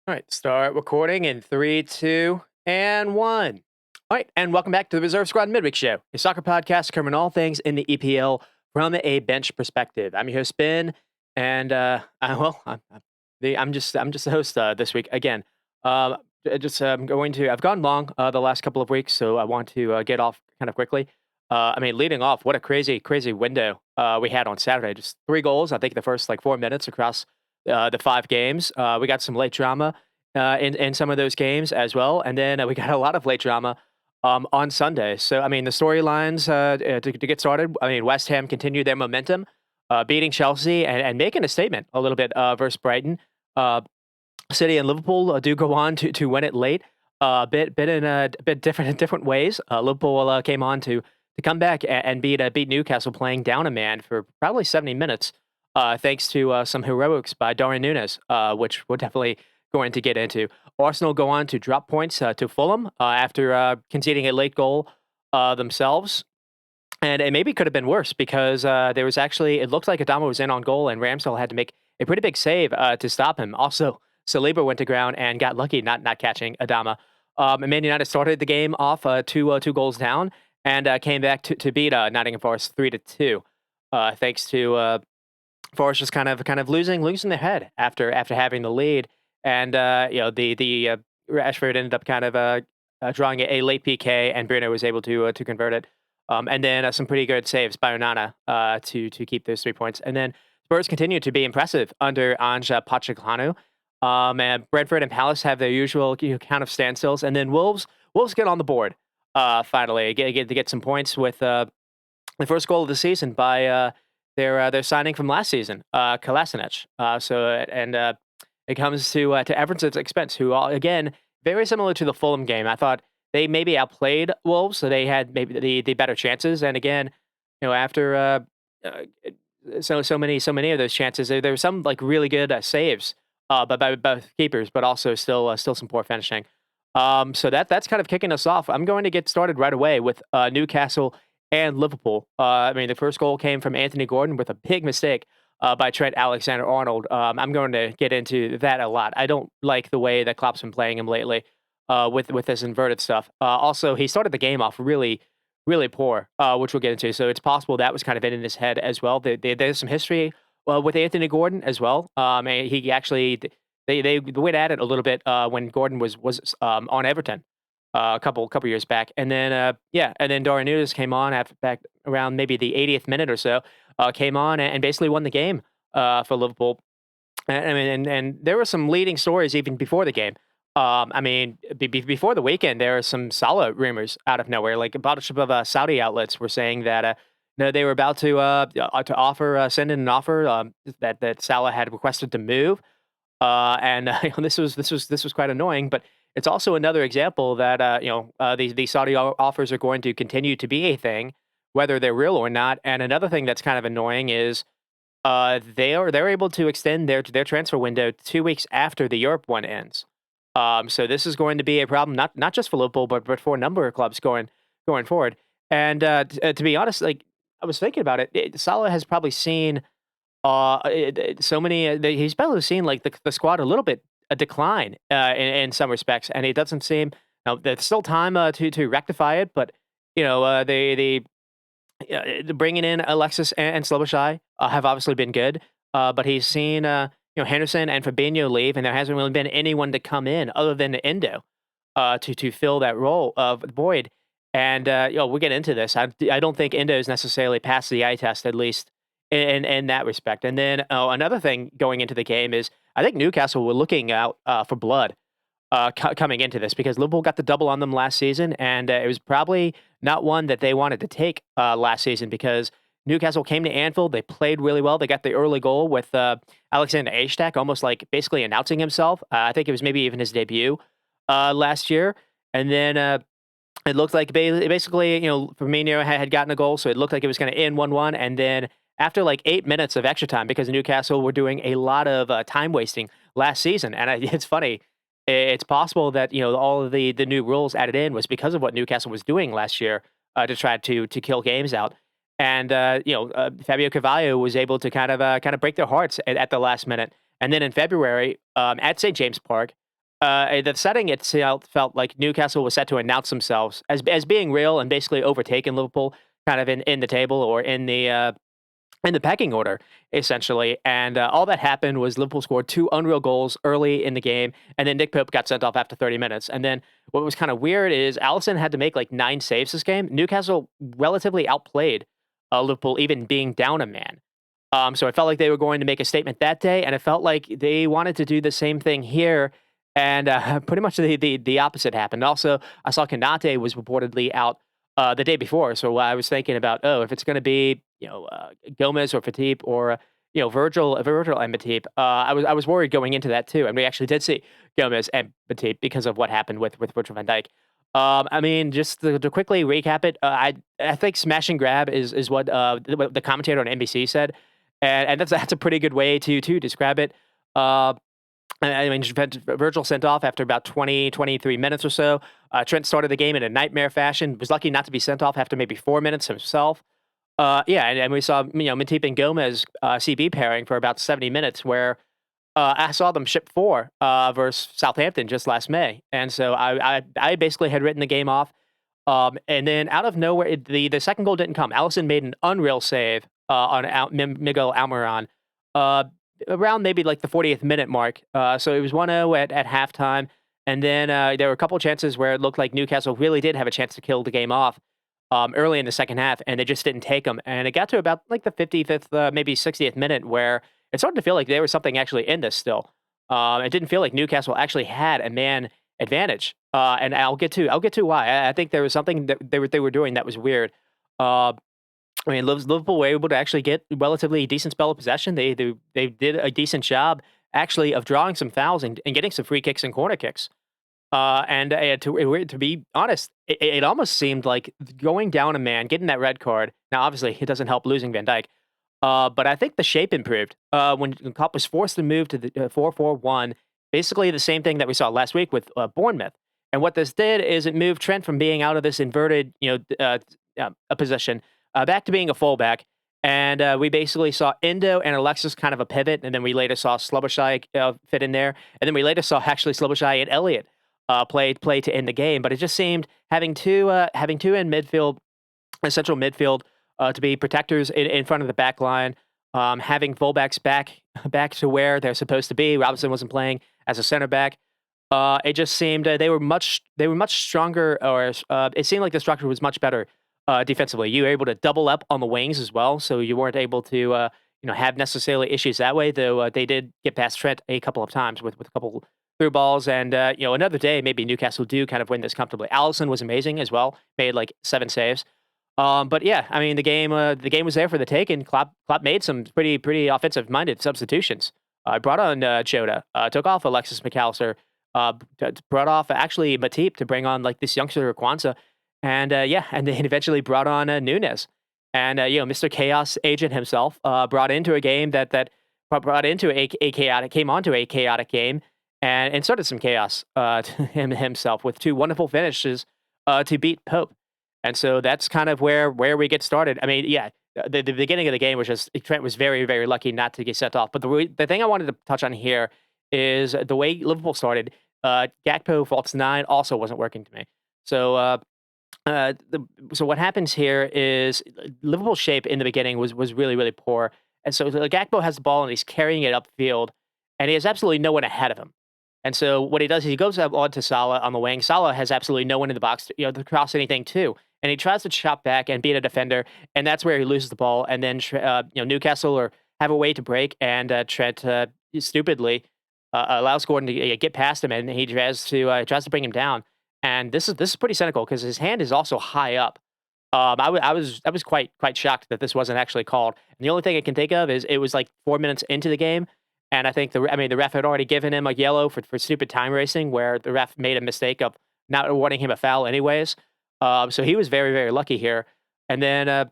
All right, start recording in three, two, and one. All right, and welcome back to the Reserve Squad Midweek Show, a soccer podcast covering all things in the EPL from a bench perspective. I'm your host Ben, and I'm just the host this week again. I've gone long the last couple of weeks, so I want to get off kind of quickly. Leading off, what a crazy window we had on Saturday. Just 3 goals, I think, the first like 4 minutes across the 5 games. We got some late drama in some of those games as well, and then we got a lot of late drama on Sunday. So the storylines to get started. West Ham continued their momentum, beating Chelsea and making a statement a little bit versus Brighton. Uh, City and Liverpool do go on to win it late, bit in a bit different in different ways. Liverpool came on to come back and beat Newcastle, playing down a man for probably 70 minutes, thanks to some heroics by Darwin Nunes, which we're definitely going to get into. Arsenal go on to drop points to Fulham after conceding a late goal themselves. And it maybe could have been worse because there was actually, it looked like Adama was in on goal and Ramsdale had to make a pretty big save to stop him. Also, Saliba went to ground and got lucky not catching Adama. And Man United started the game off two goals down and came back to beat Nottingham Forest 3-2, thanks to Forest just kind of losing their head after having the lead, and the Rashford ended up kind of drawing a late PK, and Bruno was able to convert it, and then some pretty good saves by Onana to keep those 3 points, and then Spurs continue to be impressive under Anja Pochettino. And Brentford and Palace have their usual kind of standstills, and then Wolves get on the board finally get some points with the first goal of the season by their signing from last season, Kolasinac. It comes to Everton's expense, who again very similar to the Fulham game. I thought they maybe outplayed Wolves, so they had maybe the better chances. And again, after uh, so many of those chances, there were some like really good saves, but by both keepers, but also still some poor finishing. So that's kind of kicking us off. I'm going to get started right away with Newcastle and Liverpool. The first goal came from Anthony Gordon with a big mistake by Trent Alexander-Arnold. I'm going to get into that a lot. I don't like the way that Klopp's been playing him lately with this inverted stuff. Also, he started the game off really poor, which we'll get into. So it's possible that was kind of in his head as well. There's some history with Anthony Gordon as well. And he actually they went at it a little bit when Gordon was on Everton a couple years back, and then and then Darwin Núñez came on after back around maybe the 80th minute or so, came on and basically won the game for Liverpool. And there were some leading stories even before the game. Before the weekend, there are some Salah rumors out of nowhere. Like a bunch of Saudi outlets were saying that they were about to offer send in an offer that Salah had requested to move. This was quite annoying, but it's also another example that these Saudi offers are going to continue to be a thing, whether they're real or not. And another thing that's kind of annoying is they're able to extend their transfer window 2 weeks after the Europe one ends. So this is going to be a problem, not just for Liverpool, but for a number of clubs going forward. And to be honest, like I was thinking about it, Salah has probably seen so many. He's probably seen like the squad a little bit a decline in some respects, and it doesn't seem. Now there's still time to rectify it, but bringing in Alexis and Sloboshai have obviously been good, but he's seen Henderson and Fabinho leave, and there hasn't really been anyone to come in other than Endo to fill that role of void. And we'll get into this. I don't think Endo is necessarily passed the eye test, at least in that respect. And then another thing going into the game is I think Newcastle were looking out for blood coming into this because Liverpool got the double on them last season, and it was probably not one that they wanted to take last season because Newcastle came to Anfield. They played really well. They got the early goal with Alexander Ishak, almost like basically announcing himself. I think it was maybe even his debut last year. And then it looked like basically, Firmino had gotten a goal, so it looked like it was going to end 1-1. And then after like 8 minutes of extra time, because Newcastle were doing a lot of time wasting last season, and it's funny, it's possible that all of the new rules added in was because of what Newcastle was doing last year to try to kill games out. And Fabio Carvalho was able to kind of break their hearts at the last minute. And then in February at St. James Park, The setting itself felt like Newcastle was set to announce themselves as being real and basically overtaken Liverpool kind of in the table or in the pecking order, essentially. And all that happened was Liverpool scored two unreal goals early in the game, and then Nick Pope got sent off after 30 minutes. And then what was kind of weird is Allison had to make like 9 saves this game. Newcastle relatively outplayed Liverpool, even being down a man. So it felt like they were going to make a statement that day, and it felt like they wanted to do the same thing here. And pretty much the opposite happened. Also, I saw Kanate was reportedly out the day before, so I was thinking about, oh, if it's going to be Gomez or Fatip or Virgil and Matip, I was worried going into that too, and we actually did see Gomez and Matip because of what happened with Virgil van Dijk. I mean, just to quickly recap it, I think smash and grab is what the commentator on NBC said, and that's a pretty good way to describe it. Uh, I mean, Virgil sent off after about 23 minutes or so. Trent started the game in a nightmare fashion. Was lucky not to be sent off after maybe 4 minutes himself. Yeah, and we saw Matip and Gomez CB pairing for about 70 minutes, where I saw them ship four versus Southampton just last May, and so I basically had written the game off. And then out of nowhere, the second goal didn't come. Allison made an unreal save on Miguel Almiron uh, around maybe like the 40th minute mark. So it was 1-0 at halftime. And then there were a couple chances where it looked like Newcastle really did have a chance to kill the game off early in the second half, and they just didn't take them. And it got to about like the 55th, maybe 60th minute where it started to feel like there was something actually in this still. It didn't feel like Newcastle actually had a man advantage. And I'll get to why. I think there was something that they were doing that was weird. Uh, I mean, Liverpool were able to actually get relatively decent spell of possession. They did a decent job actually of drawing some fouls and getting some free kicks and corner kicks. And to be honest, it almost seemed like going down a man, getting that red card. Now, obviously, it doesn't help losing Van Dijk. But I think the shape improved when Klopp was forced to move to the 4-4-1, basically the same thing that we saw last week with Bournemouth. And what this did is it moved Trent from being out of this inverted, a position back to being a fullback. And we basically saw Indo and Alexis kind of a pivot, and then we later saw Sloboshai fit in there, and then we later saw actually Sloboshai and Elliott play to end the game. But it just seemed having two in midfield, a central midfield, to be protectors in front of the back line, having fullbacks back to where they're supposed to be. Robinson wasn't playing as a center back. It just seemed they were much stronger, or it seemed like the structure was much better defensively. You were able to double up on the wings as well, so you weren't able to have necessarily issues that way. Though they did get past Trent a couple of times with a couple through balls, and another day maybe Newcastle do kind of win this comfortably. Allison was amazing as well, made like 7 saves. But yeah, I mean the game was there for the taking. Klopp made some pretty offensive minded substitutions. Brought on Jota, took off Alexis McAllister, brought off actually Matip to bring on like this youngster Kwanzaa, and yeah, and then eventually brought on Nunes, and Mr. Chaos Agent himself brought into a game that brought into a chaotic came onto a chaotic game, and started some chaos to himself with two wonderful finishes to beat Pope. And so that's kind of where we get started. I mean, yeah, the beginning of the game was just Trent was very, very lucky not to get sent off. But the thing I wanted to touch on here is the way Liverpool started. Gakpo false nine also wasn't working to me. So so what happens here is Liverpool's shape in the beginning was really, really poor. And so Gakpo has the ball and he's carrying it upfield, and he has absolutely no one ahead of him. And so what he does is he goes up onto Salah on the wing. Salah has absolutely no one in the box to cross anything to. And he tries to chop back and beat a defender, and that's where he loses the ball. And then Newcastle or have a way to break, and Trent stupidly allows Gordon to get past him, and he tries to bring him down. And this is pretty cynical because his hand is also high up. I was quite shocked that this wasn't actually called. And the only thing I can think of is it was like 4 minutes into the game, and I think the ref had already given him a yellow for stupid time racing, where the ref made a mistake of not awarding him a foul anyways. So he was very, very lucky here. And then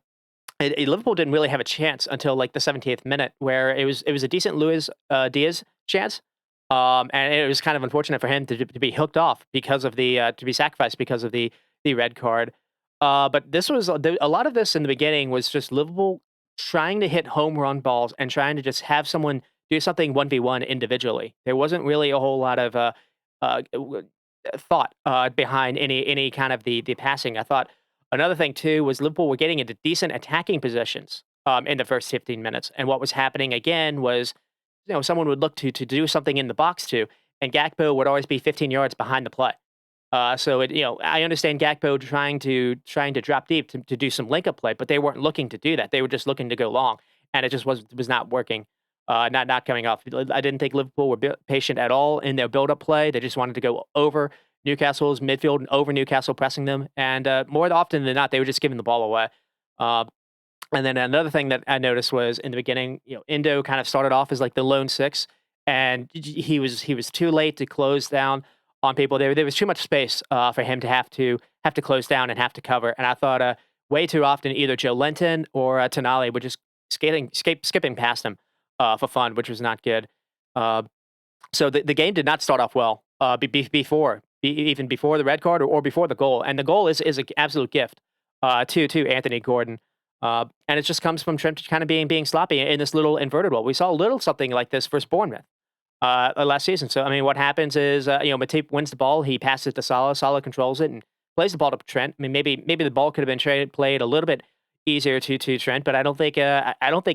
Liverpool didn't really have a chance until like the 70th minute, where it was a decent Luis Diaz chance. And it was kind of unfortunate for him to be hooked off because of to be sacrificed because of the red card. But this was a lot of this in the beginning was just Liverpool trying to hit home run balls and trying to just have someone do something 1v1 individually. There wasn't really a whole lot of thought behind any kind of the passing. I thought another thing too was Liverpool were getting into decent attacking positions in the first 15 minutes, and what was happening again was someone would look to do something in the box too, and Gakpo would always be 15 yards behind the play. I understand Gakpo trying to drop deep to do some link up play, but they weren't looking to do that. They were just looking to go long, and it just was not working. Not coming off. I didn't think Liverpool were patient at all in their build up play. They just wanted to go over Newcastle's midfield and over Newcastle pressing them, and more often than not, they were just giving the ball away. Uh, and then another thing that I noticed was in the beginning, Indo kind of started off as like the lone six, and he was too late to close down on people. There was too much space for him to have to close down and have to cover. And I thought way too often either Joe Linton or Tonali were just skipping past him for fun, which was not good. Uh, so the game did not start off well even before the red card or before the goal. And the goal is an absolute gift to Anthony Gordon. And it just comes from Trent kind of being sloppy in this little inverted role. We saw a little something like this versus Bournemouth last season. So I mean, what happens is Matip wins the ball, he passes it to Salah, Salah controls it and plays the ball to Trent. I mean, maybe the ball could have been played a little bit easier to Trent, but I don't think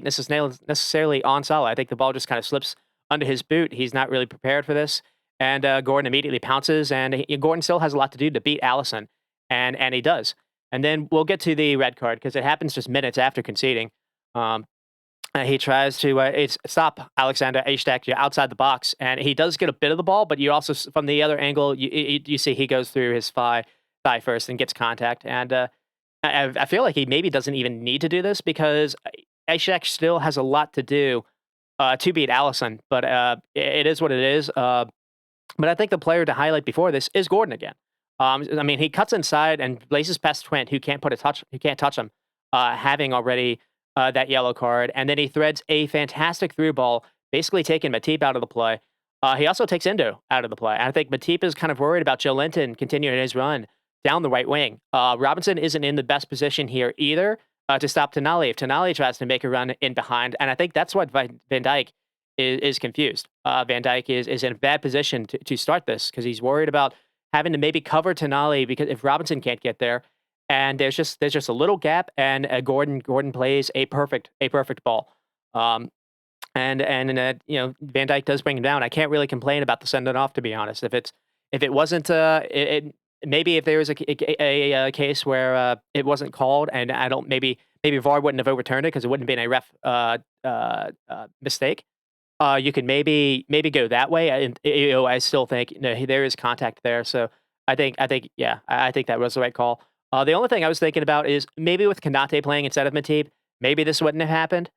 necessarily on Salah. I think the ball just kind of slips under his boot. He's not really prepared for this, and Gordon immediately pounces, and Gordon still has a lot to do to beat Allison, and he does. And then we'll get to the red card because it happens just minutes after conceding. Um, he tries to stop Alexander Ishak outside the box, and he does get a bit of the ball, but you also, from the other angle, you see he goes through his thigh first and gets contact. And I feel like he maybe doesn't even need to do this because Ishak still has a lot to do to beat Allison, but it is what it is. But I think the player to highlight before this is Gordon again. I mean, he cuts inside and blazes past Trent, who can't touch him, having already that yellow card, and then he threads a fantastic through ball, basically taking Matip out of the play. He also takes Endo out of the play. And I think Matip is kind of worried about Joe Linton continuing his run down the right wing. Robinson isn't in the best position here either to stop Tonali if Tonali tries to make a run in behind, and I think that's what Van Dijk is confused. Van Dijk is in a bad position to start this because he's worried about having to maybe cover Tonali because if Robinson can't get there, and there's just a little gap, and Gordon plays a perfect ball, and Van Dijk does bring him down. I can't really complain about the sending off, to be honest. If it wasn't maybe if there was a case where it wasn't called, and I don't maybe VAR wouldn't have overturned it because it wouldn't have been a ref mistake. You could maybe go that way. And I still think there is contact there. So yeah, I think that was the right call. The only thing I was thinking about is maybe with Konate playing instead of Matip, maybe this wouldn't have happened.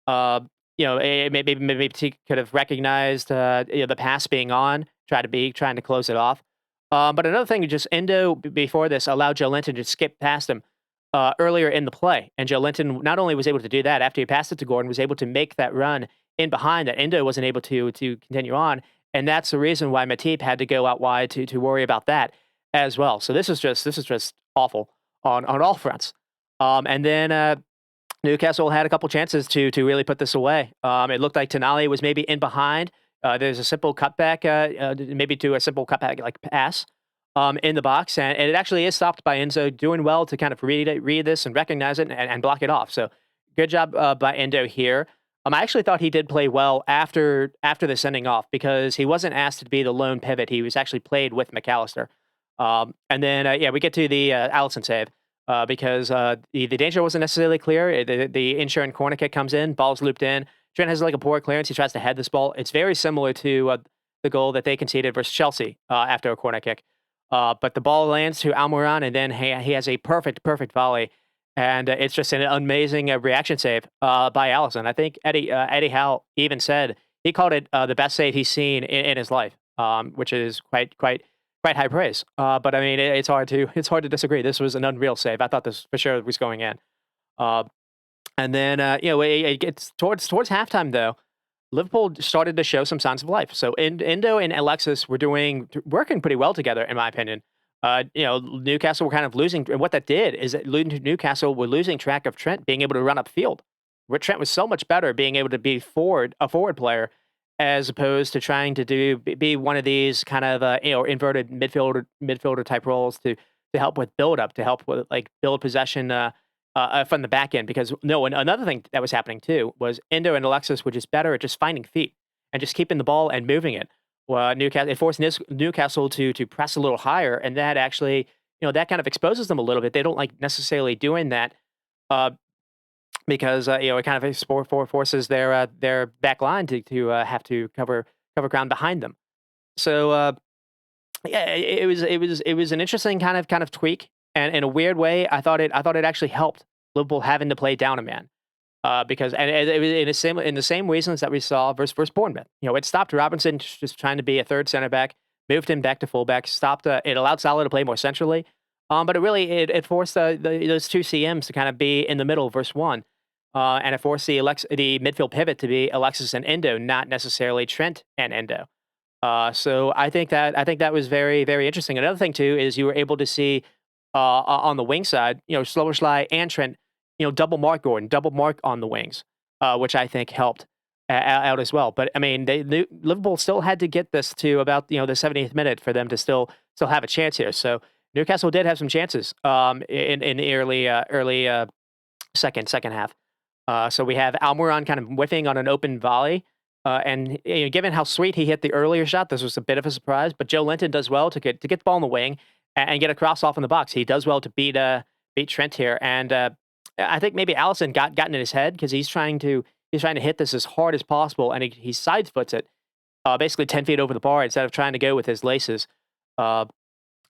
Maybe Matip could have recognized the pass being on, trying to close it off. But another thing, just Endo before this allowed Joe Linton to skip past him earlier in the play, and Joe Linton not only was able to do that after he passed it to Gordon, was able to make that run in behind that Endo wasn't able to continue on, and that's the reason why Matip had to go out wide to worry about that as well. So this is just awful on all fronts. And then Newcastle had a couple chances to really put this away. It looked like Tonali was maybe in behind. There's a simple cutback, maybe to a simple cutback like pass in the box, and it actually is stopped by Enzo, doing well to kind of read this and recognize it and block it off. So good job by Endo here. I actually thought he did play well after the sending off because he wasn't asked to be the lone pivot. He was actually played with McAllister. And then we get to the Alisson save because the danger wasn't necessarily clear. The insurance corner kick comes in, ball's looped in. Trent has like a poor clearance. He tries to head this ball. It's very similar to the goal that they conceded versus Chelsea after a corner kick. But the ball lands to Almiron, and then he has a perfect volley. And it's just an amazing reaction save by Alisson. I think Eddie Howe even said he called it the best save he's seen in his life, which is quite high praise. But I mean, it's hard to disagree. This was an unreal save. I thought this for sure was going in. And then it gets towards halftime though. Liverpool started to show some signs of life. So Endo and Alexis were working pretty well together, in my opinion. Newcastle were kind of losing, and what that did is that Newcastle were losing track of Trent being able to run upfield. Where Trent was so much better being able to be a forward player, as opposed to trying to be one of these kind of inverted midfielder type roles to help with build up, to help with like build possession from the back end. Because no, and another thing that was happening too was Endo and Alexis were just better at just finding feet and just keeping the ball and moving it. Well, Newcastle it forced Newcastle to press a little higher, and that actually that kind of exposes them a little bit. They don't like necessarily doing that. Uh, because it kind of forces their back line to have to cover ground behind them. So yeah, it was an interesting kind of tweak, and in a weird way, I thought it actually helped Liverpool having to play down a man. Because and it was in the same reasons that we saw versus Bournemouth. It stopped Robinson just trying to be a third center back, moved him back to fullback, stopped. It allowed Salah to play more centrally, but it forced those two CMs to kind of be in the middle versus one, and it forced the midfield pivot to be Alexis and Endo, not necessarily Trent and Endo. So I think that was very very interesting. Another thing too is you were able to see on the wing side, Sloboslai and Trent, double mark Gordon, double mark on the wings, which I think helped out as well. But I mean, Liverpool still had to get this to about the 70th minute for them to still have a chance here. So Newcastle did have some chances in the early second half. So we have Almiron kind of whiffing on an open volley. And given how sweet he hit the earlier shot, this was a bit of a surprise. But Joe Linton does well to get the ball in the wing and get a cross off in the box. He does well to beat Trent here, and I think maybe Allison gotten in his head because he's trying to hit this as hard as possible, and he sidefoots it basically 10 feet over the bar instead of trying to go with his laces. Uh,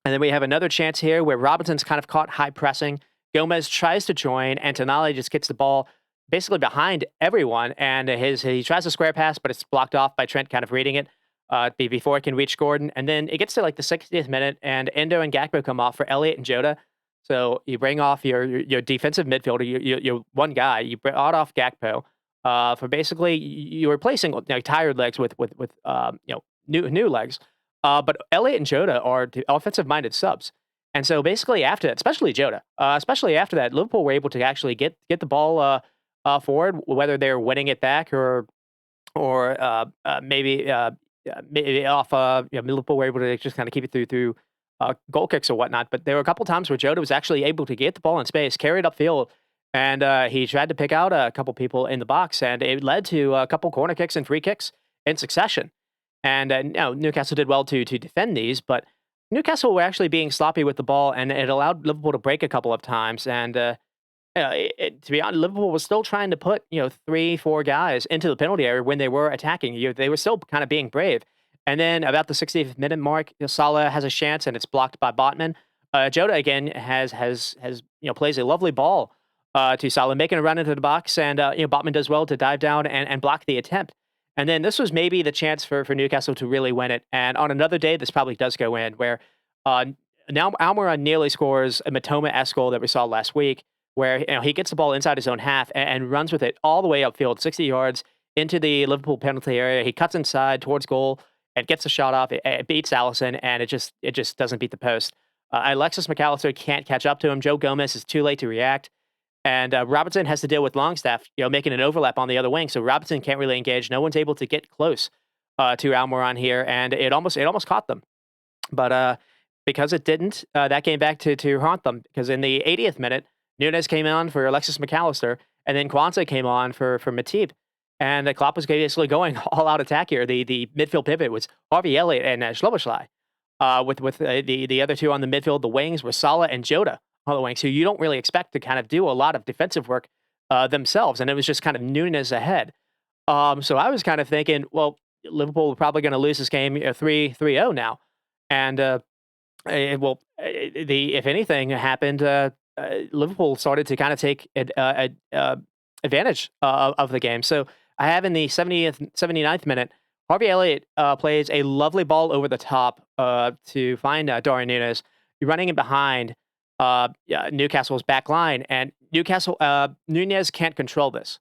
and then we have another chance here where Robinson's kind of caught high pressing. Gomez tries to join, and Tonali just gets the ball basically behind everyone, and he tries to square pass, but it's blocked off by Trent kind of reading it before it can reach Gordon. And then it gets to like the 60th minute, and Endo and Gakpo come off for Elliott and Jota. So you bring off your defensive midfielder, your one guy. You brought off Gakpo for basically you're replacing tired legs with new legs. But Elliott and Jota are offensive minded subs. And so basically after that, especially Jota, especially after that, Liverpool were able to actually get the ball forward, whether they're winning it back or maybe off. Liverpool were able to just kind of keep it through goal kicks or whatnot. But there were a couple times where Jota was actually able to get the ball in space, carry it upfield, and he tried to pick out a couple people in the box, and it led to a couple corner kicks and free kicks in succession. And Newcastle did well to defend these, but Newcastle were actually being sloppy with the ball, and it allowed Liverpool to break a couple of times. And to be honest, Liverpool was still trying to put 3-4 guys into the penalty area when they were attacking. They were still kind of being brave. And then about the 60th minute mark, Salah has a chance, and it's blocked by Botman. Jota again has plays a lovely ball to Salah, making a run into the box, and Botman does well to dive down and block the attempt. And then this was maybe the chance for Newcastle to really win it. And on another day, this probably does go in, where now Almiron nearly scores a Matoma-esque goal that we saw last week, where he gets the ball inside his own half and runs with it all the way upfield, 60 yards into the Liverpool penalty area. He cuts inside towards goal and gets a shot off. It beats Allison, and it just doesn't beat the post. Alexis McAllister can't catch up to him. Joe Gomez is too late to react. And Robinson has to deal with Longstaff, making an overlap on the other wing. So Robinson can't really engage. No one's able to get close to Almiron here, and it almost caught them. But because it didn't, that came back to haunt them. Because in the 80th minute, Nunes came on for Alexis McAllister, and then Kwanzaa came on for Matip. And Klopp was basically going all-out attack here. The midfield pivot was Harvey Elliott and Sloboslai. With the other two on the midfield, the wings were Salah and Jota on the wings, who you don't really expect to kind of do a lot of defensive work themselves. And it was just kind of Nunes ahead. So I was kind of thinking, well, Liverpool are probably going to lose this game 3-0 now. And if anything happened, Liverpool started to kind of take advantage of the game. So I have in the 79th minute, Harvey Elliott plays a lovely ball over the top to find Darwin Nunes. You're running in behind Newcastle's back line, and Nunes can't control this.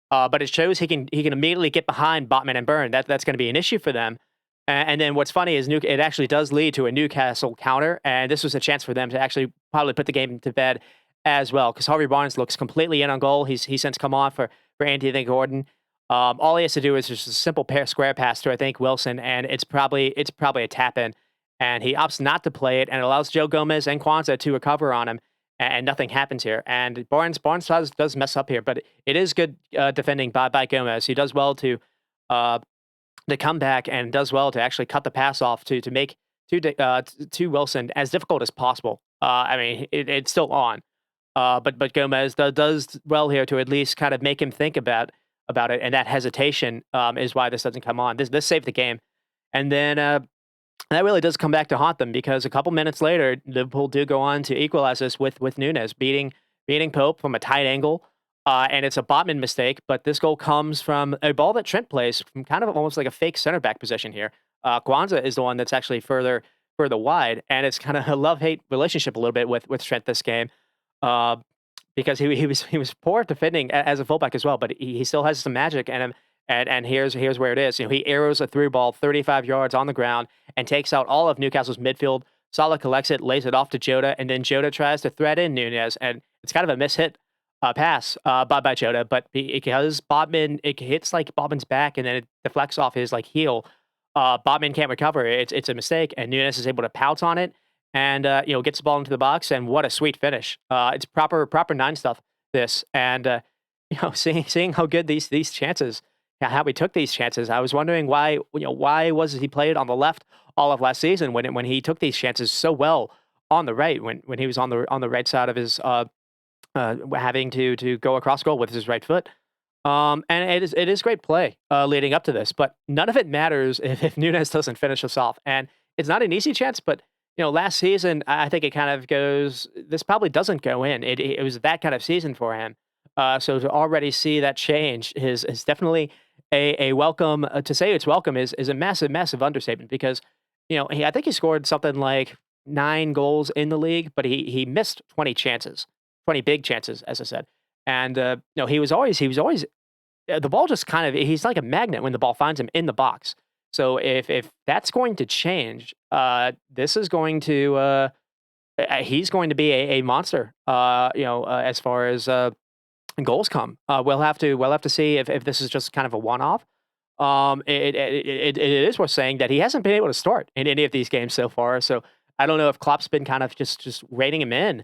But it shows he can immediately get behind Botman and Burn. That's going to be an issue for them. And then what's funny is it actually does lead to a Newcastle counter, and this was a chance for them to actually probably put the game to bed as well, because Harvey Barnes looks completely in on goal. He's since come on for Anthony Gordon. All he has to do is just a simple square pass to I think Wilson, and it's probably a tap in, and he opts not to play it, and it allows Joe Gomez and Kwanzaa to recover on him, and nothing happens here. And Barnes does mess up here, but it is good defending by Gomez. He does well uh, to come back and does well to actually cut the pass off to make to Wilson as difficult as possible. I mean, it's still on, but Gomez does well here to at least kind of make him think about it, and that hesitation is why this doesn't come on. This saved the game, and then that really does come back to haunt them because a couple minutes later, Liverpool do go on to equalize this with Nunes beating Pope from a tight angle. And it's a Botman mistake, but this goal comes from a ball that Trent plays from kind of almost like a fake center back position here. Kwanzaa is the one that's actually further wide, and it's kind of a love hate relationship a little bit with Trent this game, uh, because he was poor defending as a fullback as well, but he still has some magic in him. And here's where it is. He arrows a through ball 35 yards on the ground and takes out all of Newcastle's midfield. Salah collects it, lays it off to Jota, and then Jota tries to thread in Nunes, and it's kind of a mishit pass by Jota, but because Botman, it hits like Botman's back and then it deflects off his like heel. Botman can't recover. It's a mistake, and Nunes is able to pounce on it and gets the ball into the box. And what a sweet finish! It's proper nine stuff. This and seeing how good these chances, how he took these chances. I was wondering why was he played on the left all of last season when he took these chances so well on the right when he was on the right side of his having to go across goal with his right foot. And it is great play leading up to this, but none of it matters if Nunes doesn't finish us off. And it's not an easy chance, but last season I think it kind of goes. This probably doesn't go in. It was that kind of season for him. So to already see that change is definitely a welcome. To say it's welcome is a massive understatement because I think he scored something like 9 goals in the league, but he missed 20 chances. 20 big chances, as I said. And, he was always the ball just kind of he's like a magnet when the ball finds him in the box. So if that's going to change, this is going to he's going to be a monster, as far as goals come. We'll have to see if this is just kind of a one-off. It is worth saying that he hasn't been able to start in any of these games so far. So I don't know if Klopp's been kind of just rating him in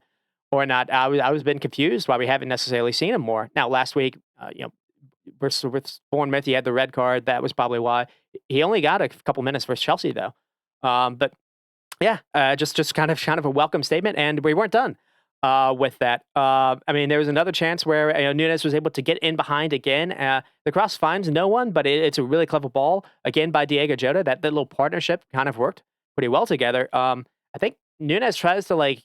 or not. I was been confused why we haven't necessarily seen him more. Now, last week, versus with Bournemouth, he had the red card. That was probably why. He only got a couple minutes versus Chelsea, though. But yeah, just kind of a welcome statement, and we weren't done with that. I mean, there was another chance where Nunes was able to get in behind again. The cross finds no one, but it's a really clever ball again by Diego Jota. That little partnership kind of worked pretty well together. I think Nunes tries to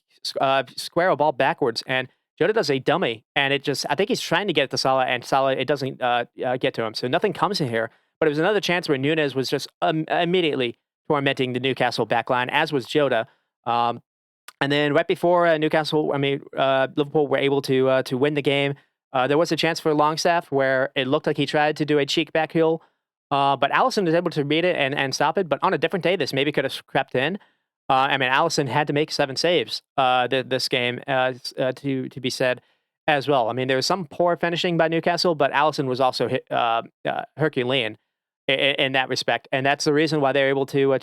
square a ball backwards, and Jota does a dummy, and I think he's trying to get it to Salah, and Salah, it doesn't get to him. So nothing comes in here. But it was another chance where Nunes was just immediately tormenting the Newcastle backline, as was Jota. And then right before Liverpool were able to win the game, there was a chance for Longstaff where it looked like he tried to do a cheek back heel, but Alisson was able to read it and stop it. But on a different day, this maybe could have crept in. Alisson had to make 7 saves this game, to be said as well. I mean, there was some poor finishing by Newcastle, but Alisson was also Herculean in that respect, and that's the reason why they're able to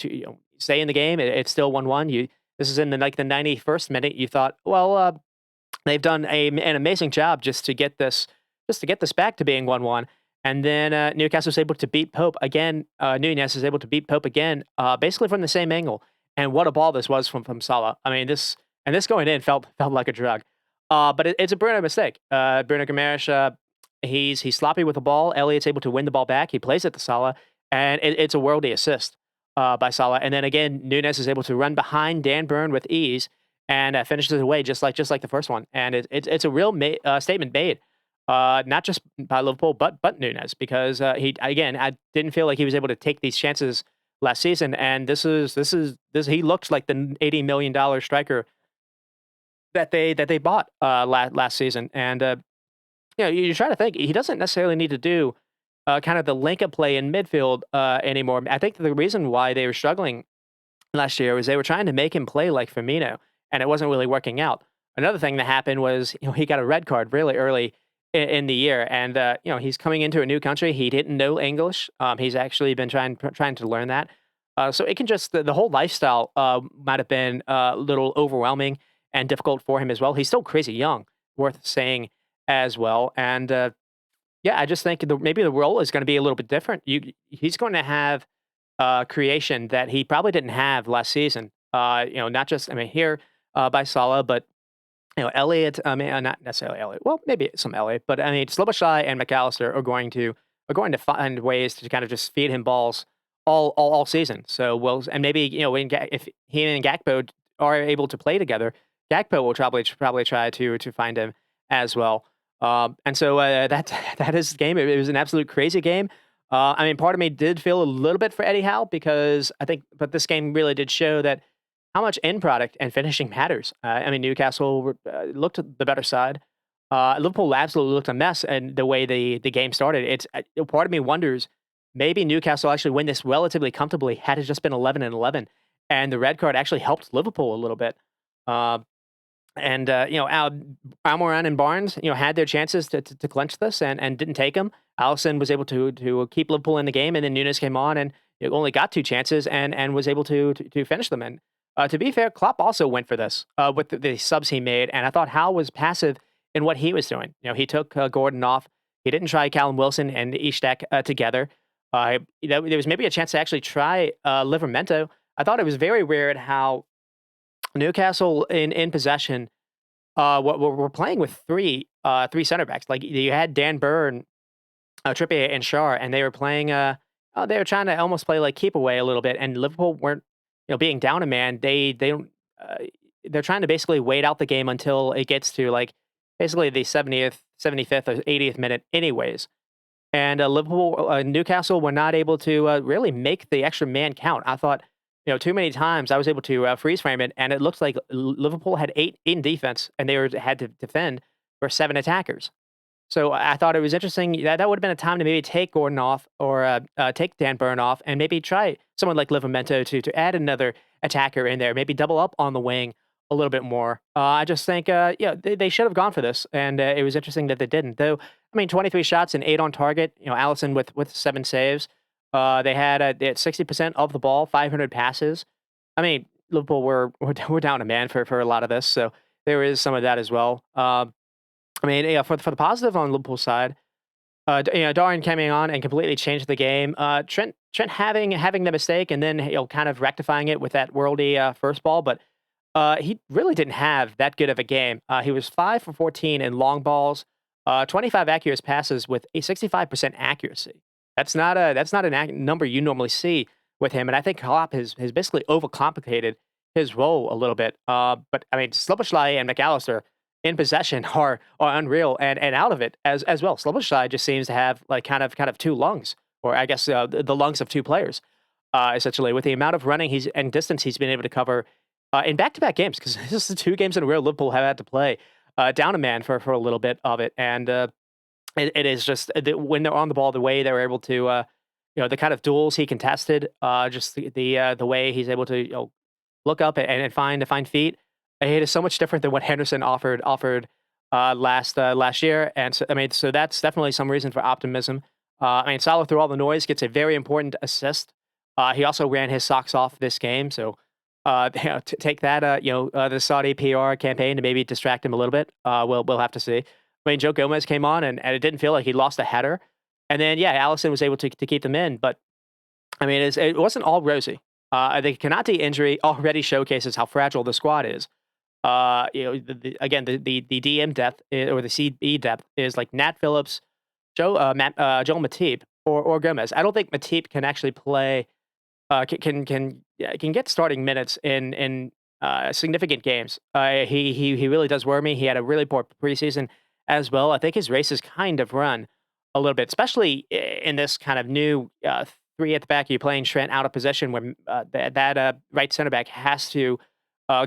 stay in the game. It's still 1-1. This is in the 91st minute. You thought, well, they've done an amazing job just to get this back to being 1-1. And then Newcastle's able to beat Pope again. Nunez is able to beat Pope again, basically from the same angle. And what a ball this was from Salah. I mean, this going in felt like a drug. But it's a Bruno mistake. Bruno Guimaraes, he's sloppy with the ball. Elliott's able to win the ball back. He plays it to Salah, and it's a worldy assist by Salah. And then again, Nunes is able to run behind Dan Burn with ease and finishes it away just like the first one. And it's a real statement made, not just by Liverpool but Nunes, because I didn't feel like he was able to take these chances last season, and this he looked like the $80 million striker that they bought last season. And you try to think he doesn't necessarily need to do kind of the link-up play in midfield anymore. I think the reason why they were struggling last year was they were trying to make him play like Firmino, and it wasn't really working out. Another thing that happened was he got a red card really early in the year, and he's coming into a new country. He didn't know English. He's actually been trying to learn that. So it can just the whole lifestyle might have been a little overwhelming and difficult for him as well. He's still crazy young, worth saying as well. And yeah, I just think maybe the role is going to be a little bit different. He's going to have creation that he probably didn't have last season. Not just here by Salah, but Elliott. I mean, not necessarily Elliott. Well, maybe some Elliott, but I mean, Sloboshy and McAllister are going to find ways to kind of just feed him balls all season. So and maybe if he and Gakpo are able to play together, Gakpo will probably try to find him as well. And so that is the game. It was an absolute crazy game. I mean, part of me did feel a little bit for Eddie Howe because but this game really did show that how much end product and finishing matters. I mean, Newcastle looked the better side. Liverpool absolutely looked a mess, and the way the game started, part of me wonders maybe Newcastle actually win this relatively comfortably had it just been 11-11, and the red card actually helped Liverpool a little bit. Uh, and Almiron and Barnes, had their chances to clinch this and didn't take them. Allison was able to keep Liverpool in the game, and then Nunes came on and only got two chances and was able to finish them. And to be fair, Klopp also went for this with the subs he made, and I thought Howe was passive in what he was doing. He took Gordon off. He didn't try Callum Wilson and Ishak together. There was maybe a chance to actually try Livramento. I thought it was very weird how Newcastle in possession we're playing with three center backs. Like you had Dan Burn, Trippier, and Shar, and they were playing. They were trying to almost play like keep away a little bit, and Liverpool weren't being down a man. They don't. They're trying to basically wait out the game until it gets to like basically the 70th, 75th, or 80th minute, anyways. And Newcastle were not able to really make the extra man count. I thought, too many times I was able to freeze frame it, and it looks like Liverpool had 8 in defense, and had to defend for 7 attackers. So I thought it was interesting. That would have been a time to maybe take Gordon off or take Dan Burn off and maybe try someone like Livramento to add another attacker in there, maybe double up on the wing a little bit more. I just think, they should have gone for this, and it was interesting that they didn't. Though, I mean, 23 shots and 8 on target. Allison with 7 saves. They had 60% of the ball, 500 passes. I mean, Liverpool were down a man for a lot of this, so there is some of that as well. I mean, for the positive on Liverpool's side, Darwin coming on and completely changed the game. Trent having the mistake and then kind of rectifying it with that worldy first ball, but he really didn't have that good of a game. He was 5 for 14 in long balls, 25 accurate passes with a 65% accuracy. That's not an number you normally see with him, and I think Klopp has basically overcomplicated his role a little bit. But I mean, Szoboszlai and McAllister in possession are unreal and out of it as well. Szoboszlai just seems to have like kind of two lungs, or I guess the lungs of two players, essentially, with the amount of running and distance he's been able to cover in back-to-back games, because this is the 2 games in a row Liverpool have had to play down a man for a little bit of it, and it is just when they're on the ball, the way they were able to, the kind of duels he contested, just the way he's able to look up and find feet. It is so much different than what Henderson offered last year, and so I mean, so that's definitely some reason for optimism. I mean, Salah, through all the noise, gets a very important assist. He also ran his socks off this game, so take that, the Saudi PR campaign to maybe distract him a little bit. We'll have to see. I mean, Joe Gomez came on, and it didn't feel like he lost a header. And then, yeah, Allison was able to keep them in. But, I mean, it wasn't all rosy. I think Konate injury already showcases how fragile the squad is. Again, the DM depth or the CB depth is like Nat Phillips, Joel Matip, or Gomez. I don't think Matip can actually play. Can get starting minutes in significant games. He really does worry me. He had a really poor preseason as well. I think his race is kind of run a little bit, especially in this kind of new 3 at the back. You're playing Trent out of position where that right center back has to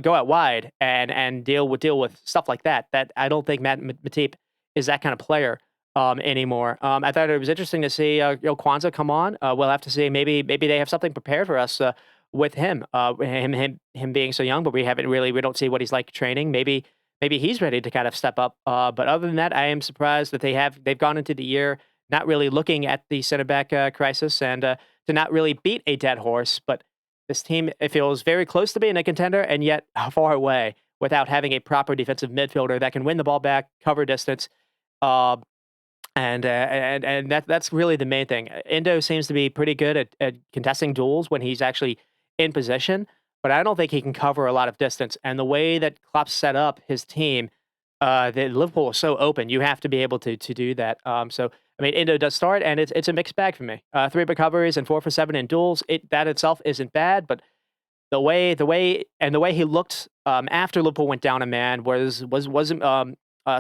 go out wide and deal with stuff like that. That I don't think Matip is that kind of player anymore. I thought it was interesting to see Kwanzaa come on. We'll have to see. Maybe they have something prepared for us with him. Him being so young, but we don't see what he's like training. Maybe maybe he's ready to kind of step up. But other than that, I am surprised that they've gone into the year not really looking at the center back crisis and to not really beat a dead horse. But this team, it feels very close to being a contender and yet far away without having a proper defensive midfielder that can win the ball back, cover distance. Uh, and that's really the main thing. Indo seems to be pretty good at contesting duels when he's actually in position, but I don't think he can cover a lot of distance. And the way that Klopp set up his team, that Liverpool is so open, you have to be able to do that. So I mean, Indo does start, and it's a mixed bag for me. Three recoveries and 4 for 7 in duels. That itself isn't bad, but the way he looked after Liverpool went down a man wasn't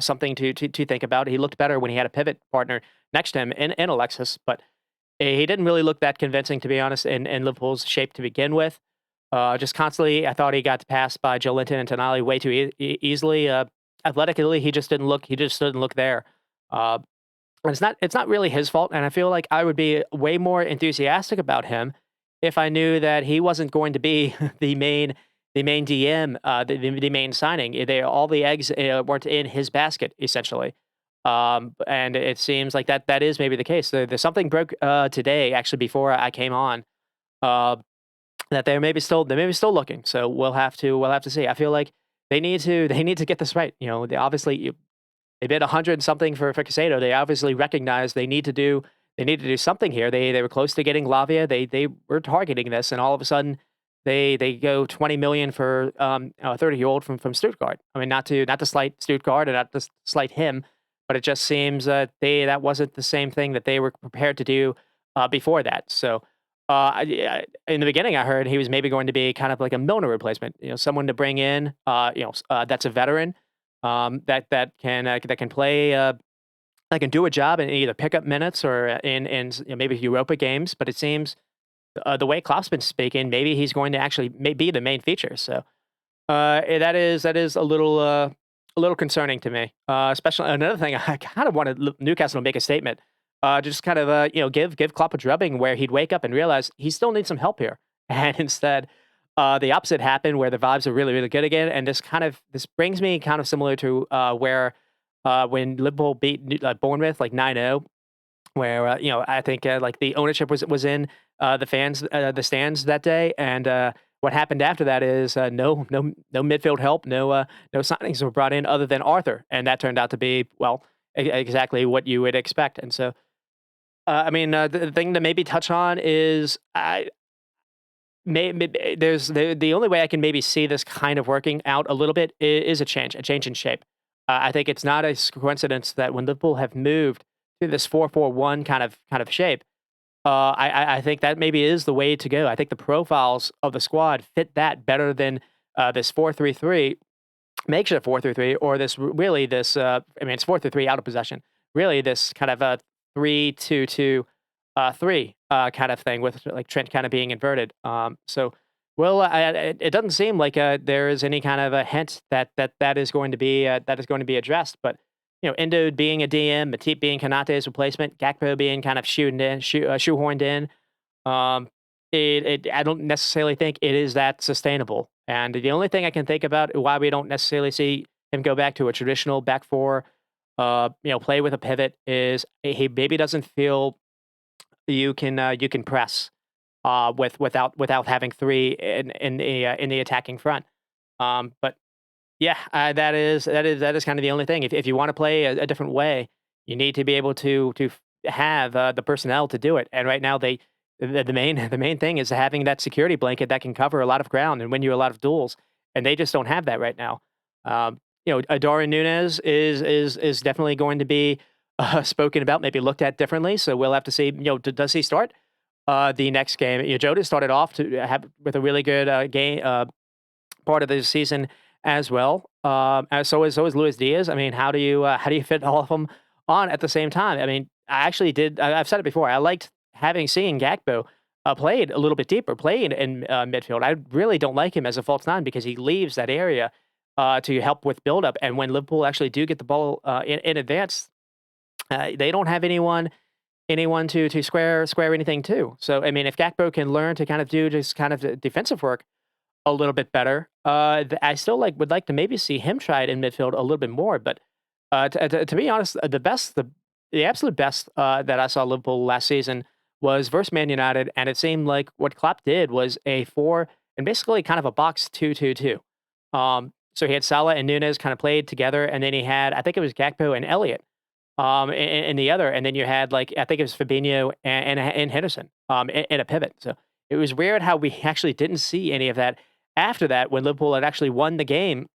something to think about. He looked better when he had a pivot partner next to him in Alexis, but he didn't really look that convincing, to be honest, in Liverpool's shape to begin with. Just constantly, I thought he got passed by Joe Linton and Tonali way too easily. Athletically, he just didn't look. He just didn't look there. Uh, and it's not really his fault, and I feel like I would be way more enthusiastic about him if I knew that he wasn't going to be the main DM, the main signing. All the eggs weren't in his basket, essentially. And it seems like that is maybe the case. There's something broke today, actually, before I came on, uh, that they may be still looking. So we'll have to see. I feel like they need to get this right. They obviously they bid 100 something for Casado. They obviously recognize they need to do something here. They were close to getting Lavia. They were targeting this, and all of a sudden they go 20 million for a 30-year-old from Stuttgart. I mean, not to slight Stuttgart and not to slight him, but it just seems that wasn't the same thing that they were prepared to do before that. So. In the beginning, I heard he was maybe going to be kind of like a Milner replacement, someone to bring in, that's a veteran, that can play, that can do a job in either pickup minutes or in maybe Europa games. But it seems the way Klopp's been speaking, maybe he's going to actually be the main feature. So that is a little concerning to me. Especially another thing, I kind of wanted Newcastle to make a statement, just kind of give Klopp a drubbing where he'd wake up and realize he still needs some help here, and instead, the opposite happened where the vibes are really really good again, and this brings me kind of similar to where when Liverpool beat Bournemouth like 9-0, where I think like the ownership was in the stands that day, and what happened after that is no midfield help, no signings were brought in other than Arthur, and that turned out to be well exactly what you would expect. And so I mean, the thing to maybe touch on is there's the only way I can maybe see this kind of working out a little bit is a change in shape. I think it's not a coincidence that when Liverpool have moved to this 4-4-1 kind of shape, I think that maybe is the way to go. I think the profiles of the squad fit that better than this 4-3-3 makeshift 4-3-3 or this I mean it's 4-3-3 out of possession. Really this kind of a 3-2-2-3 kind of thing with like Trent kind of being inverted. So well, it doesn't seem like there is any kind of a hint that is going to be addressed. But Endo being a DM, Matip being Kanate's replacement, Gakpo being kind of shoehorned in. Um, I don't necessarily think it is that sustainable. And the only thing I can think about why we don't necessarily see him go back to a traditional back four, play with a pivot is he maybe doesn't feel you can press without having three in the attacking front. But yeah, that is kind of the only thing. If you want to play a different way, you need to be able to have the personnel to do it. And right now, the main thing is having that security blanket that can cover a lot of ground and win you a lot of duels, and they just don't have that right now. Darwin Nunez is definitely going to be spoken about, maybe looked at differently. So we'll have to see. Does he start the next game? Jota started off to have with a really good game part of the season as well. So is Luis Diaz. I mean, how do you fit all of them on at the same time? I mean, I actually did. I've said it before. I liked seeing Gakpo played a little bit deeper, played in midfield. I really don't like him as a false nine because he leaves that area to help with buildup. And when Liverpool actually do get the ball in advance, they don't have anyone to square anything to. So I mean, if Gakpo can learn to kind of do just kind of the defensive work a little bit better. I still would like to maybe see him try it in midfield a little bit more. But to be honest, the absolute best that I saw Liverpool last season was versus Man United, and it seemed like what Klopp did was a four and basically kind of a box 2-2-2. So he had Salah and Nunes kind of played together, and then he had I think it was Gakpo and Elliott in the other, and then you had like I think it was Fabinho and Henderson in a pivot. So it was weird how we actually didn't see any of that after that when Liverpool had actually won the game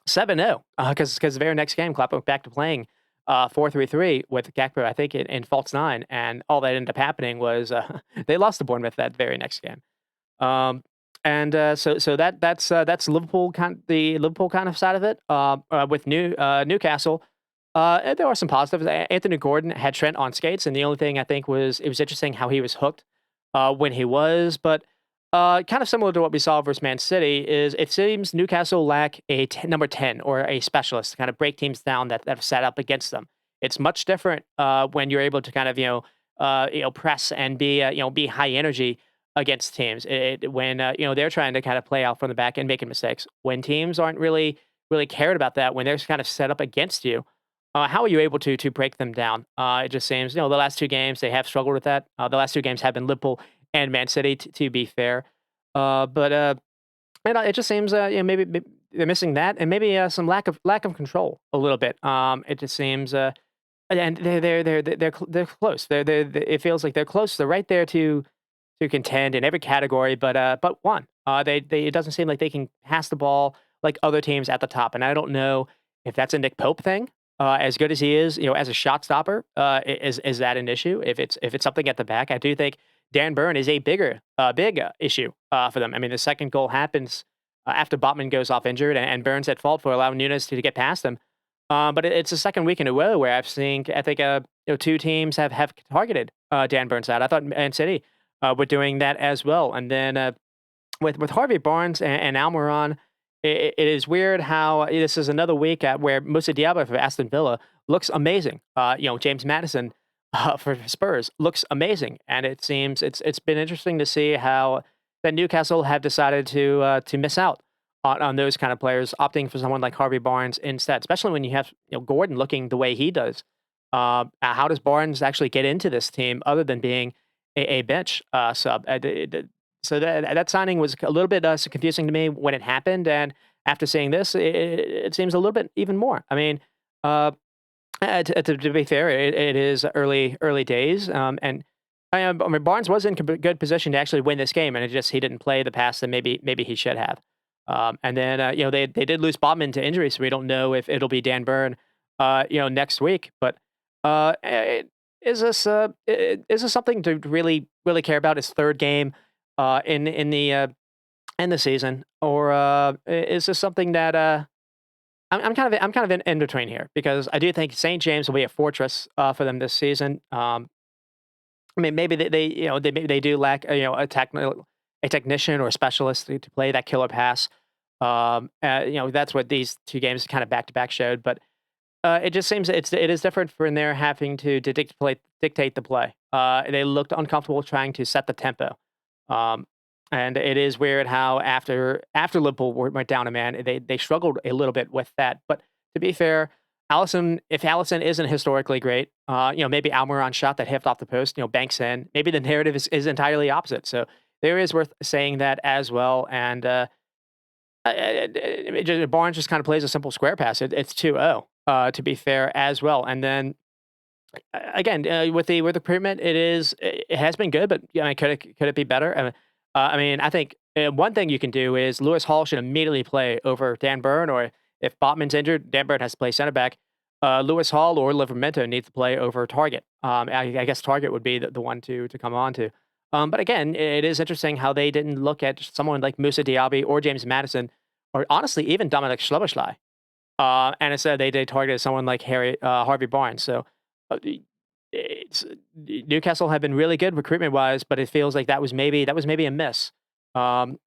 7-0 because the very next game Klopp went back to playing 4-3-3 with Gakpo I think in false nine, and all that ended up happening was they lost to Bournemouth that very next game. Um, that's the Liverpool kind of side of it. With Newcastle, there are some positives. Anthony Gordon had Trent on skates, and the only thing I think was it was interesting how he was hooked when he was. But kind of similar to what we saw versus Man City, is it seems Newcastle lack number 10 or a specialist to kind of break teams down that have set up against them. It's much different when you're able to kind of press and be high energy against teams. When they're trying to kind of play out from the back and making mistakes. When teams aren't really cared about that, when they're kind of set up against you, how are you able to break them down? It just seems the last two games they have struggled with that. The last two games have been Liverpool and Man City, to be fair. But it just seems maybe they're missing that, and maybe some lack of control a little bit. It just seems, and they're close. It feels like they're close. They're right there to contend in every category, but one. They it doesn't seem like they can pass the ball like other teams at the top, and I don't know if that's a Nick Pope thing. As good as he is, as a shot stopper, is that an issue? If it's something at the back, I do think Dan Burn is a big issue for them. I mean, the second goal happens after Botman goes off injured, and Burns at fault for allowing Nunes to get past him. But it's the second week in a row where I think two teams have targeted Dan Burns out. I thought Man City were doing that as well, and then with Harvey Barnes and Almiron, it is weird how this is another week at where Moussa Diallo for Aston Villa looks amazing. James Madison for Spurs looks amazing, and it seems it's been interesting to see how that Newcastle have decided to miss out on those kind of players, opting for someone like Harvey Barnes instead, especially when you have Gordon looking the way he does. How does Barnes actually get into this team other than being a bench sub? So that signing was a little bit confusing to me when it happened, and after seeing this, it seems a little bit even more. I mean, to be fair, it is early days, and I mean Barnes was in good position to actually win this game, and he didn't play the pass that maybe he should have. And then they did lose Bobman to injury, so we don't know if it'll be Dan Burn, next week. But is this something to really care about? His third game in the season, or is this something that I'm kind of in between here because I do think St. James will be a fortress for them this season. I mean, maybe they do lack a technician or a specialist to play that killer pass. That's what these two games kind of back to back showed. But it just seems it is different for when they're having to dictate the play. They looked uncomfortable trying to set the tempo. Um, and it is weird how after Liverpool went down a man, they struggled a little bit with that. But to be fair, if Allison isn't historically great, maybe Almiron shot that hit off the post, banks in. Maybe the narrative is entirely opposite. So there is worth saying that as well. And Barnes just kind of plays a simple square pass. It's 2-0, to be fair as well. And then again, with the recruitment, it has been good, but I mean, could it be better? I mean, I think one thing you can do is Lewis Hall should immediately play over Dan Burn, or if Botman's injured, Dan Burn has to play center back. Lewis Hall or Livramento needs to play over Target. I guess Target would be the one to come on to. But again, it is interesting how they didn't look at someone like Moussa Diaby or James Madison, or honestly even Dominic Szoboszlai. And instead they targeted someone like Harvey Barnes. So Newcastle have been really good recruitment wise, but it feels like that was maybe a miss. And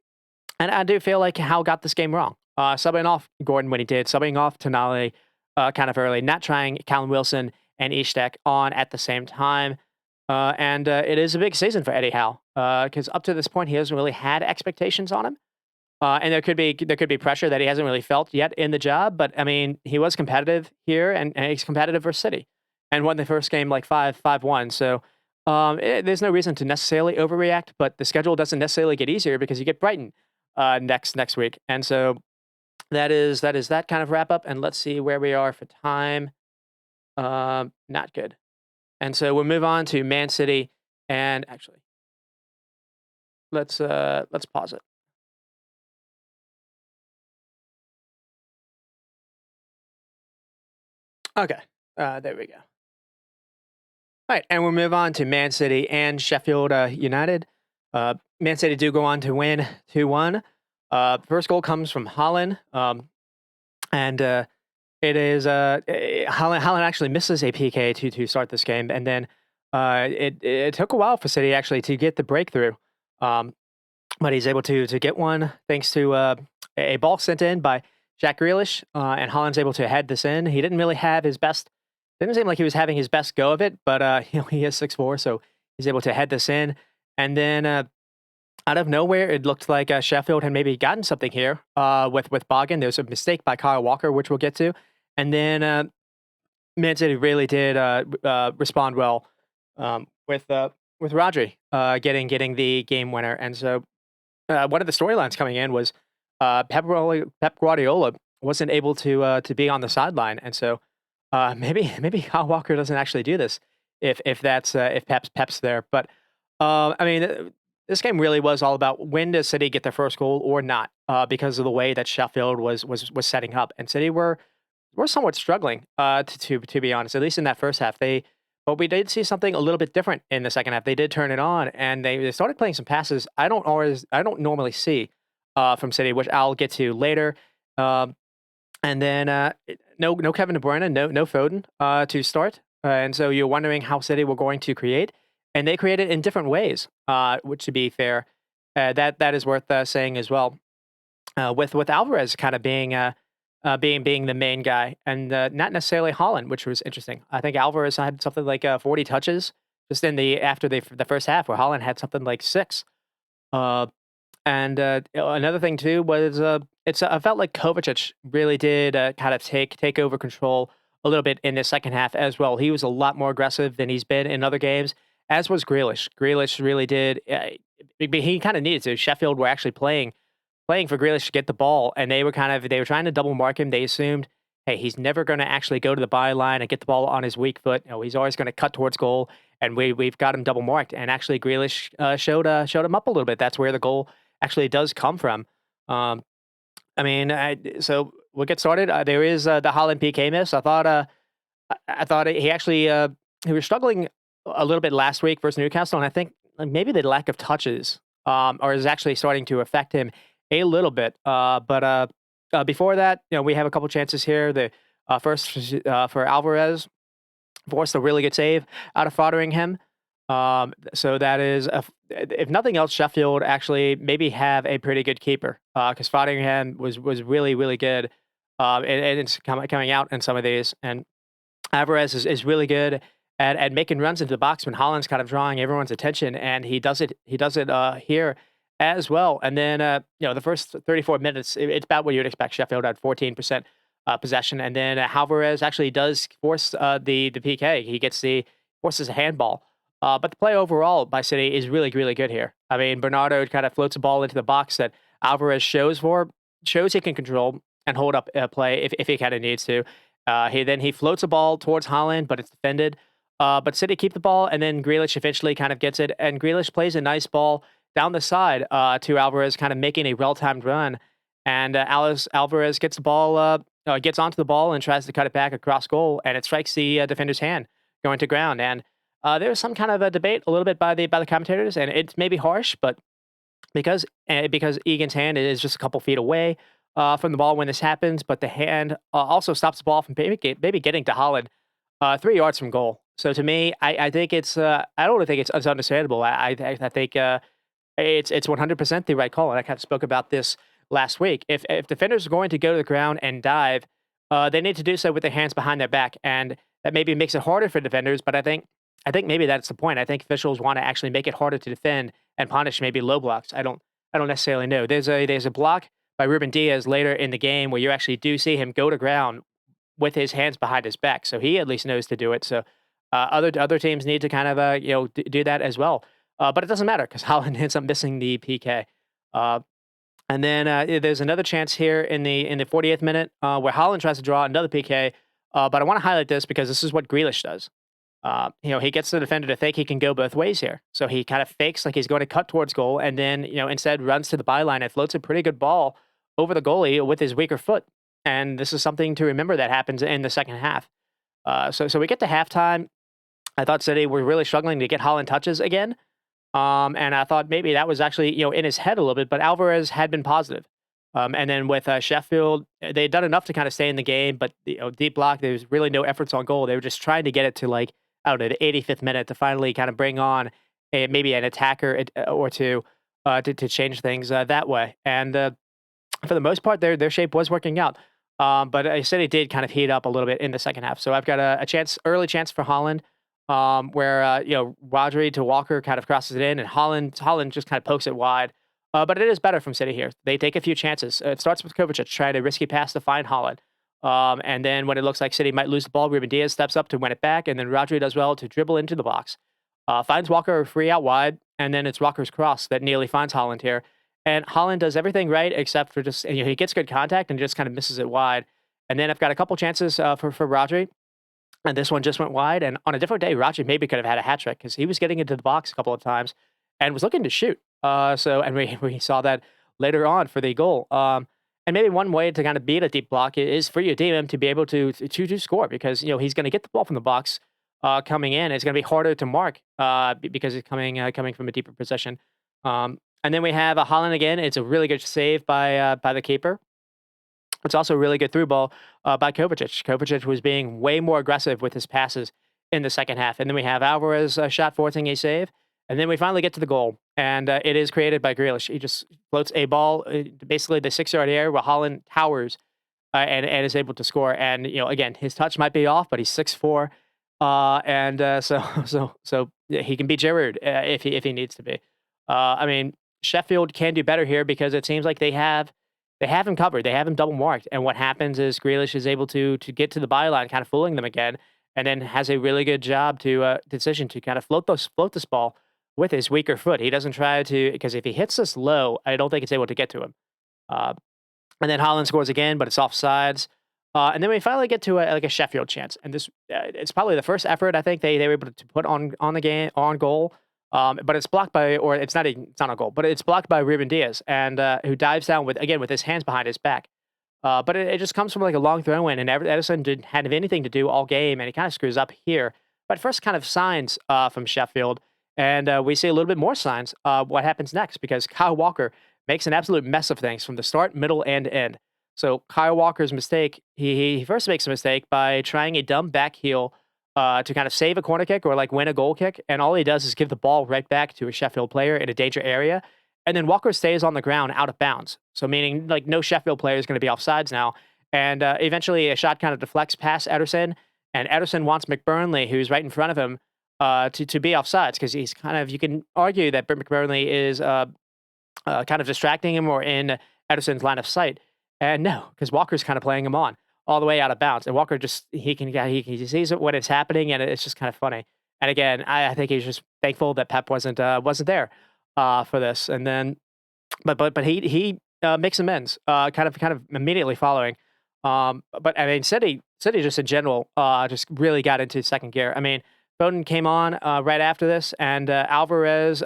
I do feel like Howe got this game wrong. Subbing off Gordon when he did, subbing off Tonali kind of early, not trying Callum Wilson and Ishtek on at the same time. And it is a big season for Eddie Howe because up to this point he hasn't really had expectations on him. And there could be pressure that he hasn't really felt yet in the job. But I mean, he was competitive here, and he's competitive for City, and won the first game like 5-1. So there's no reason to necessarily overreact. But the schedule doesn't necessarily get easier because you get Brighton next week, and so that is that kind of wrap up. And let's see where we are for time. Not good. And so we'll move on to Man City. And actually, let's pause it. Okay. There we go. All right, and we'll move on to Man City and Sheffield United. Man City do go on to win 2-1. First goal comes from Holland, and it is Holland actually misses a PK to start this game, and then it took a while for City actually to get the breakthrough. Um, but he's able to get one thanks to a ball sent in by Jack Grealish, and Holland's able to head this in. He didn't really have his best. Didn't seem like he was having his best go of it, but he is 6'4", so he's able to head this in. And then out of nowhere, it looked like Sheffield had maybe gotten something here with Bogan. There's a mistake by Kyle Walker, which we'll get to, and then Man City really did respond well with Rodri getting the game winner. And so one of the storylines coming in was Pep Guardiola wasn't able to be on the sideline, and so maybe Kyle Walker doesn't actually do this if Pep's there. But I mean, this game really was all about when does City get their first goal or not, because of the way that Sheffield was setting up, and City were somewhat struggling to be honest, at least in that first half. But we did see something a little bit different in the second half. They did turn it on, and they started playing some passes I don't normally see from City, which I'll get to later. Um, and then no Kevin De Bruyne, no Foden to start, and so you're wondering how City were going to create, and they created in different ways. Which, to be fair, that is worth saying as well. With Alvarez kind of being the main guy, and not necessarily Holland, which was interesting. I think Alvarez had something like 40 touches just in the first half, where Holland had something like 6. Uh, and another thing too was I felt like Kovacic really did kind of take over control a little bit in the second half as well. He was a lot more aggressive than he's been in other games, as was Grealish. Grealish really did. He kind of needed to. Sheffield were actually playing for Grealish to get the ball, and they were trying to double mark him. They assumed, hey, he's never going to actually go to the byline and get the ball on his weak foot. He's always going to cut towards goal, and we've got him double marked. And actually, Grealish showed him up a little bit. That's where the goal actually does come from. I mean, so we'll get started. There is the Holland PK miss. I thought he actually he was struggling a little bit last week versus Newcastle, and I think maybe the lack of touches or is actually starting to affect him a little bit. But before that, we have a couple chances here. The first for Alvarez, forced a really good save out of Fotheringham. So that is, if nothing else, Sheffield actually maybe have a pretty good keeper, because Fotheringham was really really good, and it's coming out in some of these. And Alvarez is really good at making runs into the box when Holland's kind of drawing everyone's attention, and he does it here as well. And then the first 34 minutes, it's about what you'd expect. Sheffield had 14% possession, and then Alvarez actually does force the PK. Forces a handball. But the play overall by City is really, really good here. I mean, Bernardo kind of floats a ball into the box that Alvarez shows he can control and hold up play if he kind of needs to. He floats a ball towards Holland, but it's defended. But City keep the ball, and then Grealish eventually kind of gets it, and Grealish plays a nice ball down the side to Alvarez, kind of making a well-timed run. And Alvarez gets the ball, gets onto the ball and tries to cut it back across goal, and it strikes the defender's hand going to ground. And there was some kind of a debate a little bit by the commentators, and it's maybe harsh, but because Egan's hand is just a couple feet away from the ball when this happens, but the hand also stops the ball from maybe getting to Holland 3 yards from goal. So to me, I think it's I don't think it's understandable. I think it's 100% the right call, and I kind of spoke about this last week. If defenders are going to go to the ground and dive, they need to do so with their hands behind their back, and that maybe makes it harder for defenders. But I think maybe that's the point. I think officials want to actually make it harder to defend and punish maybe low blocks. I don't necessarily know. There's a block by Ruben Diaz later in the game where you actually do see him go to ground with his hands behind his back, so he at least knows to do it. So other teams need to kind of do that as well. But it doesn't matter because Holland ends up missing the PK. Uh, and then there's another chance here in the 40th minute where Holland tries to draw another PK. But I want to highlight this because this is what Grealish does. He gets the defender to think he can go both ways here. So he kind of fakes like he's going to cut towards goal and then, instead runs to the byline and floats a pretty good ball over the goalie with his weaker foot. And this is something to remember that happens in the second half. So we get to halftime. I thought City were really struggling to get Holland touches again. And I thought maybe that was actually, in his head a little bit, but Alvarez had been positive. And then with Sheffield, they had done enough to kind of stay in the game, but deep block, there was really no efforts on goal. They were just trying to get it to like, I don't know, the 85th minute to finally kind of bring on maybe an attacker or two to change things that way. And for the most part, their shape was working out. But I said it did kind of heat up a little bit in the second half. So I've got early chance for Holland, where Rodri to Walker kind of crosses it in, and Holland just kind of pokes it wide. But it is better from City here. They take a few chances. It starts with Kovacic trying a risky pass to find Holland. And then when it looks like City might lose the ball, Ruben Diaz steps up to win it back, and then Rodri does well to dribble into the box. Finds Walker free out wide, and then it's Walker's cross that nearly finds Holland here. And Holland does everything right except for just, he gets good contact and just kind of misses it wide. And then I've got a couple chances for Rodri. And this one just went wide. And on a different day, Rodri maybe could have had a hat trick because he was getting into the box a couple of times and was looking to shoot. And we saw that later on for the goal. And maybe one way to kind of beat a deep block is for your DM to be able to score because he's going to get the ball from the box coming in. It's going to be harder to mark because it's coming from a deeper position. And then we have a Holland again. It's a really good save by the keeper. It's also a really good through ball by Kovacic. Kovacic was being way more aggressive with his passes in the second half. And then we have Alvarez shot forcing a save. And then we finally get to the goal. And it is created by Grealish. He just floats a ball, basically the 6-yard area where Holland towers and is able to score. And, again, his touch might be off, but he's 6'4". So he can beat Giroud if he needs to be. I mean, Sheffield can do better here because it seems like they have him covered. They have him double marked. And what happens is Grealish is able to get to the byline, kind of fooling them again, and then has a really good job decision to kind of float this ball with his weaker foot. He doesn't try to, because if he hits this low, I don't think it's able to get to him. And then Holland scores again, but it's offsides. And then we finally get to a Sheffield chance. And this it's probably the first effort I think they were able to put on goal. But it's blocked by, or it's not a goal, but it's blocked by Ruben Diaz, and who dives down with his hands behind his back. But it just comes from like a long throw in, and Ederson didn't have anything to do all game, and he kind of screws up here. But first, kind of signs from Sheffield, and we see a little bit more signs. What happens next? Because Kyle Walker makes an absolute mess of things from the start, middle, and end. So Kyle Walker's mistake, he first makes a mistake by trying a dumb back heel to kind of save a corner kick or like win a goal kick. And all he does is give the ball right back to a Sheffield player in a danger area. And then Walker stays on the ground out of bounds. So meaning like no Sheffield player is going to be offsides now. And eventually a shot kind of deflects past Ederson. And Ederson wants McBurnley, who's right in front of him, to be offsides because he's kind of, you can argue that McBurnley is kind of distracting him or in Ederson's line of sight. And no, because Walker's kind of playing him on all the way out of bounds. And Walker just, he sees it when it's happening, and it's just kind of funny. And again, I think he's just thankful that Pep wasn't there for this. And then, but he makes amends, kind of immediately following. But I mean, City just in general, just really got into second gear. I mean, Foden came on right after this, and Alvarez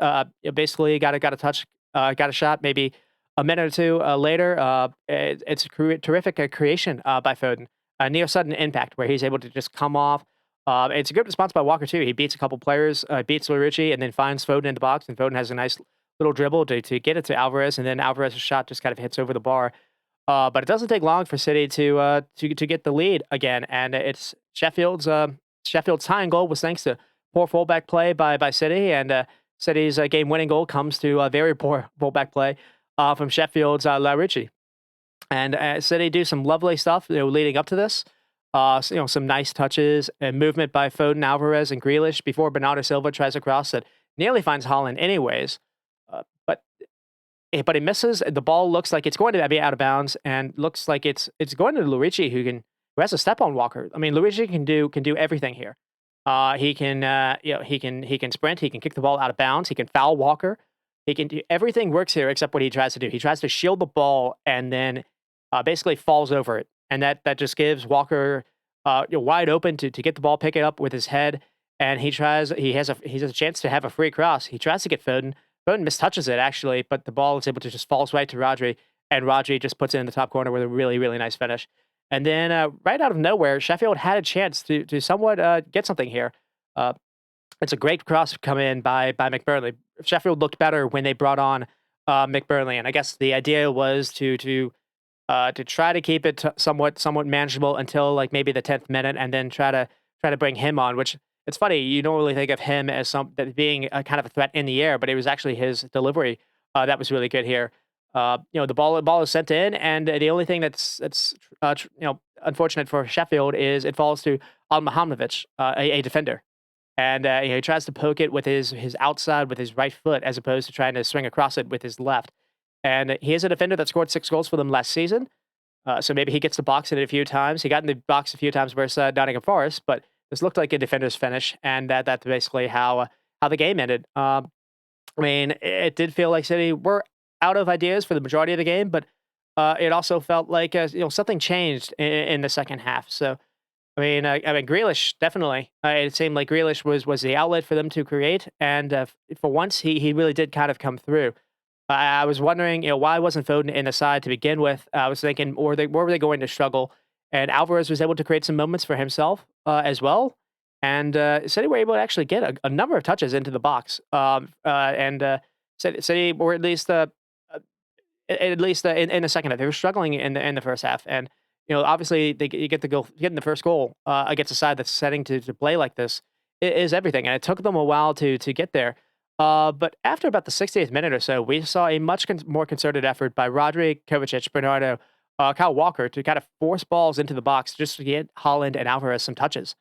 basically got a touch, got a shot, maybe a minute or two later. It's a terrific creation by Foden, a near sudden impact where he's able to just come off. It's a good response by Walker too. He beats a couple players, beats Larucci, and then finds Foden in the box, and Foden has a nice little dribble to get it to Alvarez, and then Alvarez's shot just kind of hits over the bar. But it doesn't take long for City to get the lead again, and it's Sheffield's tying goal was thanks to poor fullback play by City, and City's game-winning goal comes to a very poor fullback play from Sheffield's Larucci. And City do some lovely stuff leading up to this. Some nice touches and movement by Foden, Alvarez, and Grealish before Bernardo Silva tries a cross that nearly finds Holland anyways. But but he misses. The ball looks like it's going to be out of bounds, and looks like it's going to Luigi, who has a step on Walker. I mean, Luigi can do everything here. He can he can sprint. He can kick the ball out of bounds. He can foul Walker. He can do everything works here except what he tries to do. He tries to shield the ball and then basically falls over it, and that just gives Walker wide open to get the ball, pick it up with his head, and he has a chance to have a free cross. He tries to get Foden. Foden mistouches it actually, but the ball is able to just falls right to Rodri, and Rodri just puts it in the top corner with a really really nice finish. And then right out of nowhere, Sheffield had a chance to somewhat get something here. Uh, it's a great cross come in by McBurnley. Sheffield looked better when they brought on McBurnley, and I guess the idea was to try to keep it somewhat manageable until like maybe the 10th minute, and then try to bring him on. Which it's funny, you don't really think of him as that being a kind of a threat in the air, but it was actually his delivery that was really good here. The ball is sent in, and the only thing that's unfortunate for Sheffield is it falls to Al Mohamanovic, a defender. And he tries to poke it with his outside with his right foot as opposed to trying to swing across it with his left. And he is a defender that scored 6 goals for them last season. So maybe he gets to box it a few times. He got in the box a few times versus Nottingham Forest, but this looked like a defender's finish, and that's basically how the game ended. I mean, it did feel like City were out of ideas for the majority of the game, but it also felt like something changed in the second half. So I mean, Grealish definitely. It seemed like Grealish was the outlet for them to create, and for once, he really did kind of come through. I was wondering, why wasn't Foden in the side to begin with? I was thinking, where were they going to struggle? And Alvarez was able to create some moments for himself as well, and City were able to actually get a number of touches into the box. And City were at least in the second half. They were struggling in the first half, and obviously you get the goal, getting the first goal against a side that's setting to play like this is everything, and it took them a while to get there. But after about the 60th minute or so, we saw a much more concerted effort by Rodri, Kovacic, Bernardo, Kyle Walker to kind of force balls into the box just to get Holland and Alvarez some touches.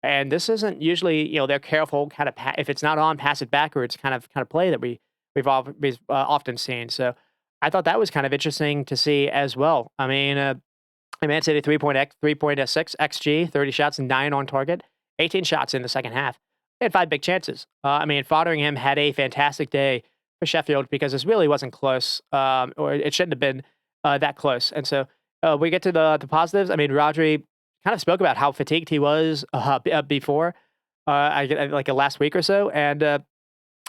And this isn't usually, they're careful kind of if it's not on, pass it backwards kind of play that we've often seen. So I thought that was kind of interesting to see as well. I mean, Man City 3.6 XG, 30 shots, 9 on target, 18 shots in the second half. They had 5 big chances. I mean, Fotheringham had a fantastic day for Sheffield because this really wasn't close, or it shouldn't have been that close. And so we get to the positives. I mean, Rodri kind of spoke about how fatigued he was before, like last week or so, and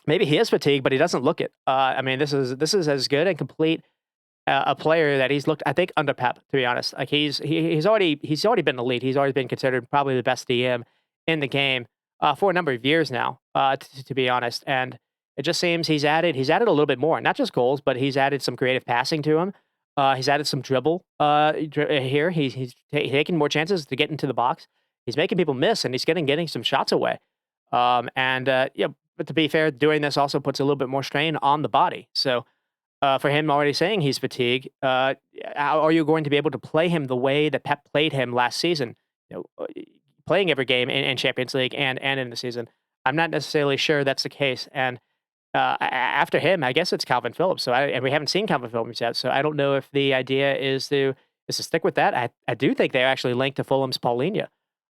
maybe he is fatigued, but he doesn't look it. I mean, this is as good and complete a player that he's looked, I think, under Pep. To be honest, like he's already been elite. He's already been considered probably the best DM in the game for a number of years now. To be honest, and it just seems he's added a little bit more, not just goals, but he's added some creative passing to him. He's added some dribble here. He's taking more chances to get into the box. He's making people miss, and he's getting some shots away. But to be fair, doing this also puts a little bit more strain on the body. So for him already saying he's fatigued, how are you going to be able to play him the way that Pep played him last season? Playing every game in Champions League and in the season. I'm not necessarily sure that's the case. And after him, I guess it's Calvin Phillips. And we haven't seen Calvin Phillips yet, so I don't know if the idea is to stick with that. I do think they're actually linked to Fulham's Paulinho,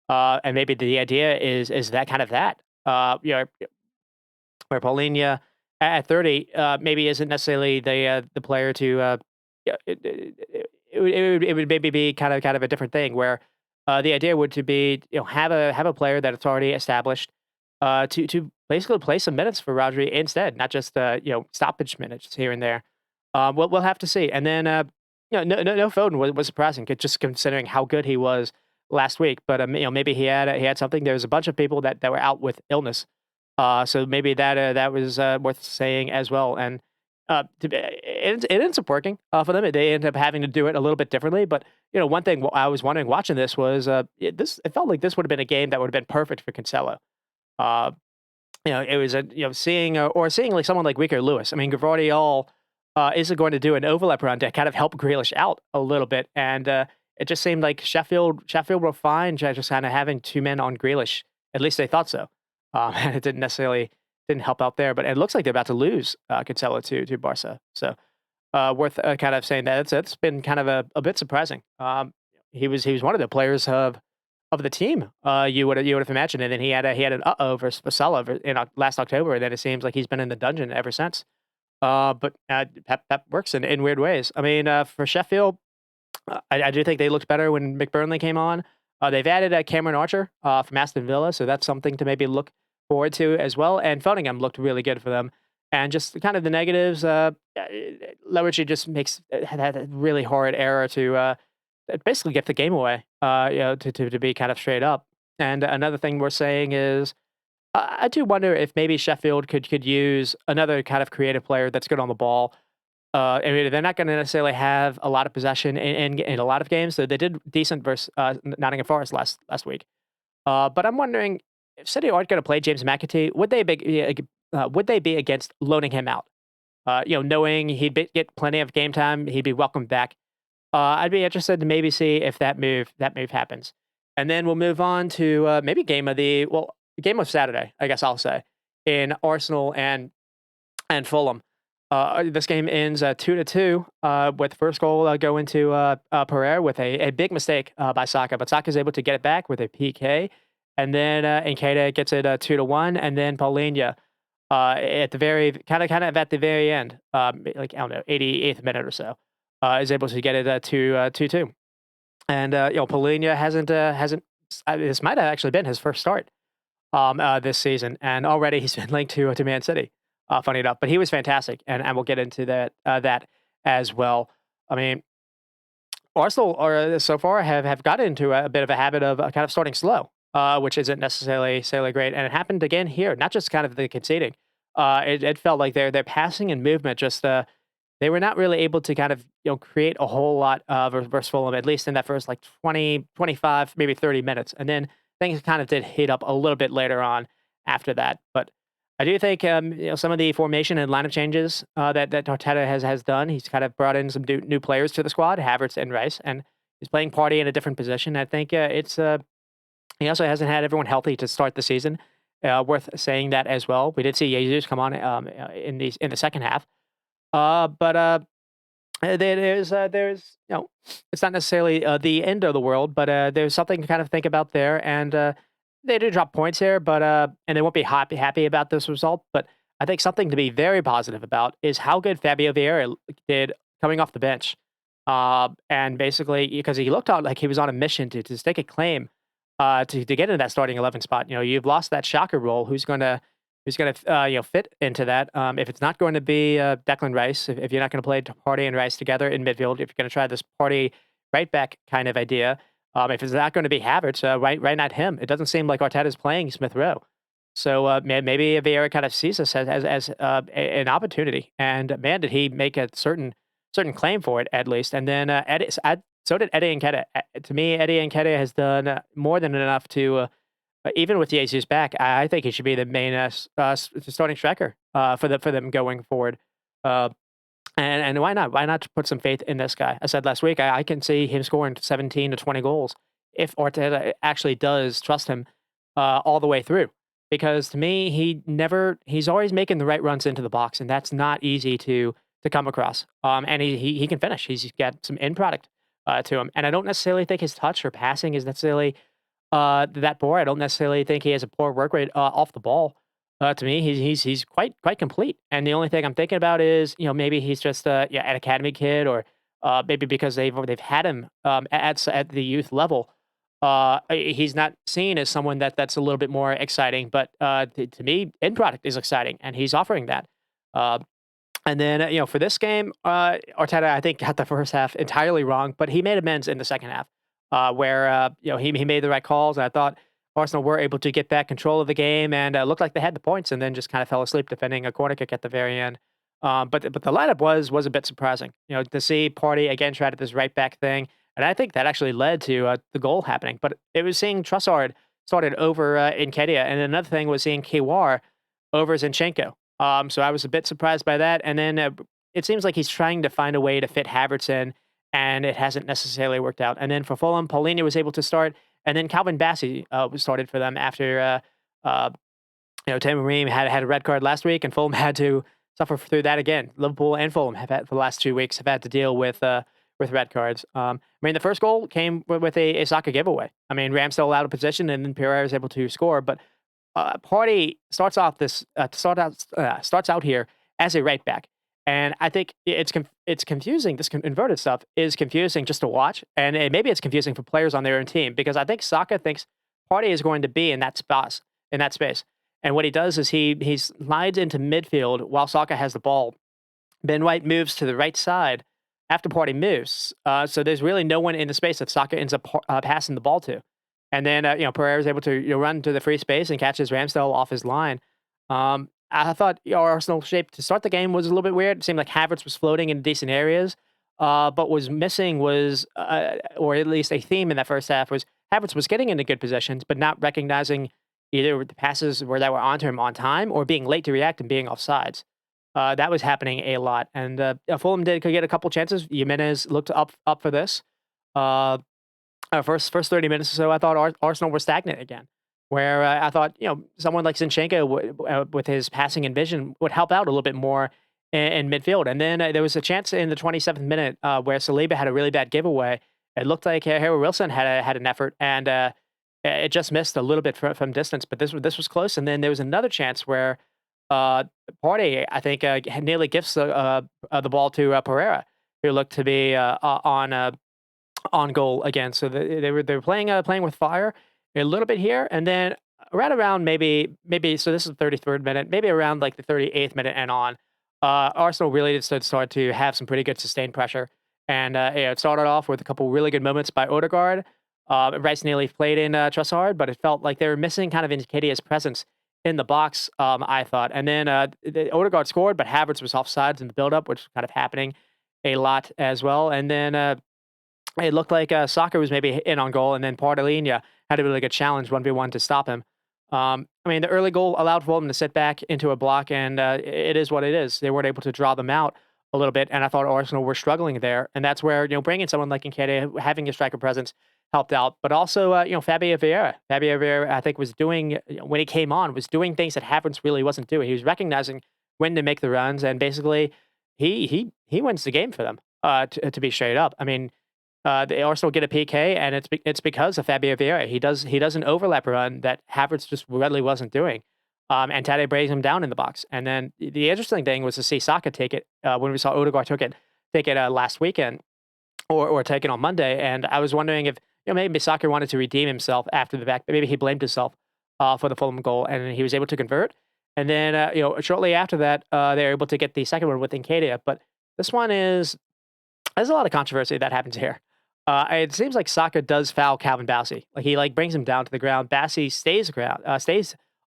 and maybe the idea is that kind of that. Where Paulinho at 30 maybe isn't necessarily the player to. It would maybe be kind of a different thing where the idea would to be have a player that's already established to basically play some minutes for Rodri instead, not just stoppage minutes here and there. We'll have to see. And then no Foden was surprising, just considering how good he was last week. But maybe he had something. There was a bunch of people that were out with illness, so maybe that was worth saying as well. And it ends up working for them. They end up having to do it a little bit differentently. But one thing I was wondering watching this was it felt like this would have been a game that would have been perfect for Cancelo. Uh, it was seeing like someone like Weaker Lewis. I mean, Gvardiol is going to do an overlap run to kind of help Grealish out a little bit, and it just seemed like Sheffield were fine just kind of having 2 men on Grealish. At least they thought so, and it didn't help out there. But it looks like they're about to lose Cancelo to Barca. So worth kind of saying that it's been kind of a bit surprising. He was one of the players of the team. You would have imagined, and then he had an versus Vasella in last October, and then it seems like he's been in the dungeon ever since. But Pep works in weird ways. I mean, for Sheffield, I do think they looked better when McBurnley came on. They've added Cameron Archer from Aston Villa, so that's something to maybe look forward to as well. And Fodenham looked really good for them. And just kind of the negatives, Leverage just makes had a really horrid error to basically give the game away. To be kind of straight up. And another thing we're saying is I do wonder if maybe Sheffield could use another kind of creative player that's good on the ball. I mean, they're not going to necessarily have a lot of possession in a lot of games. So they did decent versus Nottingham Forest last week. But I'm wondering if City aren't going to play James McAtee, would they be against loaning him out? Knowing get plenty of game time, he'd be welcomed back. I'd be interested to maybe see if that move happens, and then we'll move on to maybe game of Saturday. I guess I'll say in Arsenal and Fulham. This game ends 2-2 with the first goal going to Pereira with a big mistake by Saka, but Saka's able to get it back with a PK, and then Nketiah gets it 2-1, and then Paulinho at the very kind of at the very end, like I don't know, 88th minute or so, is able to get it to 2-2, and Paulinho hasn't. This might have actually been his first start this season, and already he's been linked to Man City. Funny enough, but he was fantastic, and we'll get into that as well. I mean, Arsenal so far have got into a bit of a habit of kind of starting slow, which isn't necessarily great, and it happened again here. Not just kind of the conceding. It felt like their passing and movement just they were not really able to kind of create a whole lot versus Fulham, at least in that first like 20, 25, maybe 30 minutes, and then things kind of did heat up a little bit later on after that, but. I do think some of the formation and lineup changes that Arteta has done. He's kind of brought in some new players to the squad, Havertz and Rice, and he's playing Party in a different position. I think he also hasn't had everyone healthy to start the season. Worth saying that as well. We did see Jesus come on in the second half, but there's it's not necessarily the end of the world, but there's something to kind of think about there, and they did drop points here, but and they won't be happy about this result. But I think something to be very positive about is how good Fabio Vieira did coming off the bench, and basically because he looked out like he was on a mission to stake a claim to get into that starting 11 spot. You've lost that shocker role. Who's gonna fit into that? If it's not going to be Declan Rice, if you're not going to play Partey and Rice together in midfield, if you're going to try this Partey right back kind of idea, if it's not going to be Havertz, right not him. It doesn't seem like Arteta's playing Smith Rowe, so maybe Vieira kind of sees this as an opportunity. And man, did he make a certain claim for it at least. And then so did Eddie Nketiah. To me, Eddie Nketiah has done more than enough to. Even with Jesus back, I think he should be the main starting striker for them going forward. Uh, and why not? Why not put some faith in this guy? I said last week I can see him scoring 17 to 20 goals if Arteta actually does trust him all the way through. Because to me, he's always making the right runs into the box, and that's not easy to come across. And he can finish. He's got some end product to him, and I don't necessarily think his touch or passing is necessarily that poor. I don't necessarily think he has a poor work rate off the ball. To me, he's quite complete. And the only thing I'm thinking about is maybe he's just an academy kid, or maybe because they've had him at the youth level. He's not seen as someone that's a little bit more exciting. But to me, end product is exciting, and he's offering that. Uh, and then for this game, Arteta I think got the first half entirely wrong, but he made amends in the second half where he made the right calls, and I thought Arsenal were able to get back control of the game and looked like they had the points, and then just kind of fell asleep defending a corner kick at the very end. But the lineup was a bit surprising, to see Party again try to this right back thing, and I think that actually led to the goal happening. But it was seeing Trossard started over Nketiah, and another thing was seeing Kiwar over Zinchenko. So I was a bit surprised by that, and then it seems like he's trying to find a way to fit Havertz in, and it hasn't necessarily worked out. And then for Fulham, Paulinho was able to start, and then Calvin Bassey was started for them after Tamim Ream had a red card last week, and Fulham had to suffer through that again. Liverpool and Fulham have had for the last 2 weeks have had to deal with red cards. I mean, the first goal came with a Saka giveaway. I mean, Ramsdale allowed a possession, and then Pereira was able to score. But Party starts out here as a right back, and I think it's confusing. This inverted stuff is confusing just to watch, and maybe it's confusing for players on their own team because I think Saka thinks Party is going to be in that space, and what he does is he slides into midfield while Saka has the ball. Ben White moves to the right side after Party moves, so there's really no one in the space that Saka ends up passing the ball to. And then, Pereira is able to run to the free space and catches Ramsdale off his line. I thought Arsenal shape to start the game was a little bit weird. It seemed like Havertz was floating in decent areas, but was missing was, or at least a theme in that first half was Havertz was getting into good positions, but not recognizing either the passes where that were onto him on time or being late to react and being offsides. That was happening a lot, and Fulham could get a couple chances. Jimenez looked up for this. Uh, first 30 minutes or so, I thought Arsenal were stagnant again. Where I thought someone like Zinchenko with his passing and vision would help out a little bit more in midfield. And then there was a chance in the 27th minute where Saliba had a really bad giveaway. It looked like Harry Wilson had an effort, and it just missed a little bit from distance. But this was close. And then there was another chance where uh, Partey, I think, nearly gifts the ball to Pereira, who looked to be on goal again. So they were playing with fire a little bit here, and then right around maybe so this is the 33rd minute, maybe around like the 38th minute and on, Arsenal really did start to have some pretty good sustained pressure, and it started off with a couple really good moments by Odegaard. Rice nearly played in Trossard, but it felt like they were missing kind of Nketiah's presence in the box. I thought, and then Odegaard scored, but Havertz was offsides in the build-up, which was kind of happening a lot as well, and then. It looked like Saka was maybe in on goal, and then Pardalinha had a really good challenge 1v1 to stop him. I mean, the early goal allowed Fulham to sit back into a block, and it is what it is. They weren't able to draw them out a little bit, and I thought Arsenal were struggling there, and that's where bringing someone like Nketiah, having a striker presence, helped out. But also, Fabio Vieira. Fabio Vieira, I think, was doing when he came on was doing things that Havertz really wasn't doing. He was recognizing when to make the runs, and basically, he wins the game for them. To be straight up, I mean. They Arsenal get a PK, and it's because of Fabio Vieira. He does an overlap run that Havertz just really wasn't doing, and Tade breaks him down in the box. And then the interesting thing was to see Saka take it when we saw Odegaard take it last weekend or take it on Monday. And I was wondering if maybe Saka wanted to redeem himself after the fact. Maybe he blamed himself for the Fulham goal, and he was able to convert. And then shortly after that, they were able to get the second one with Nketiah. But this one there's a lot of controversy that happens here. It seems like Saka does foul Calvin Bassey. Like he brings him down to the ground. Bassey stays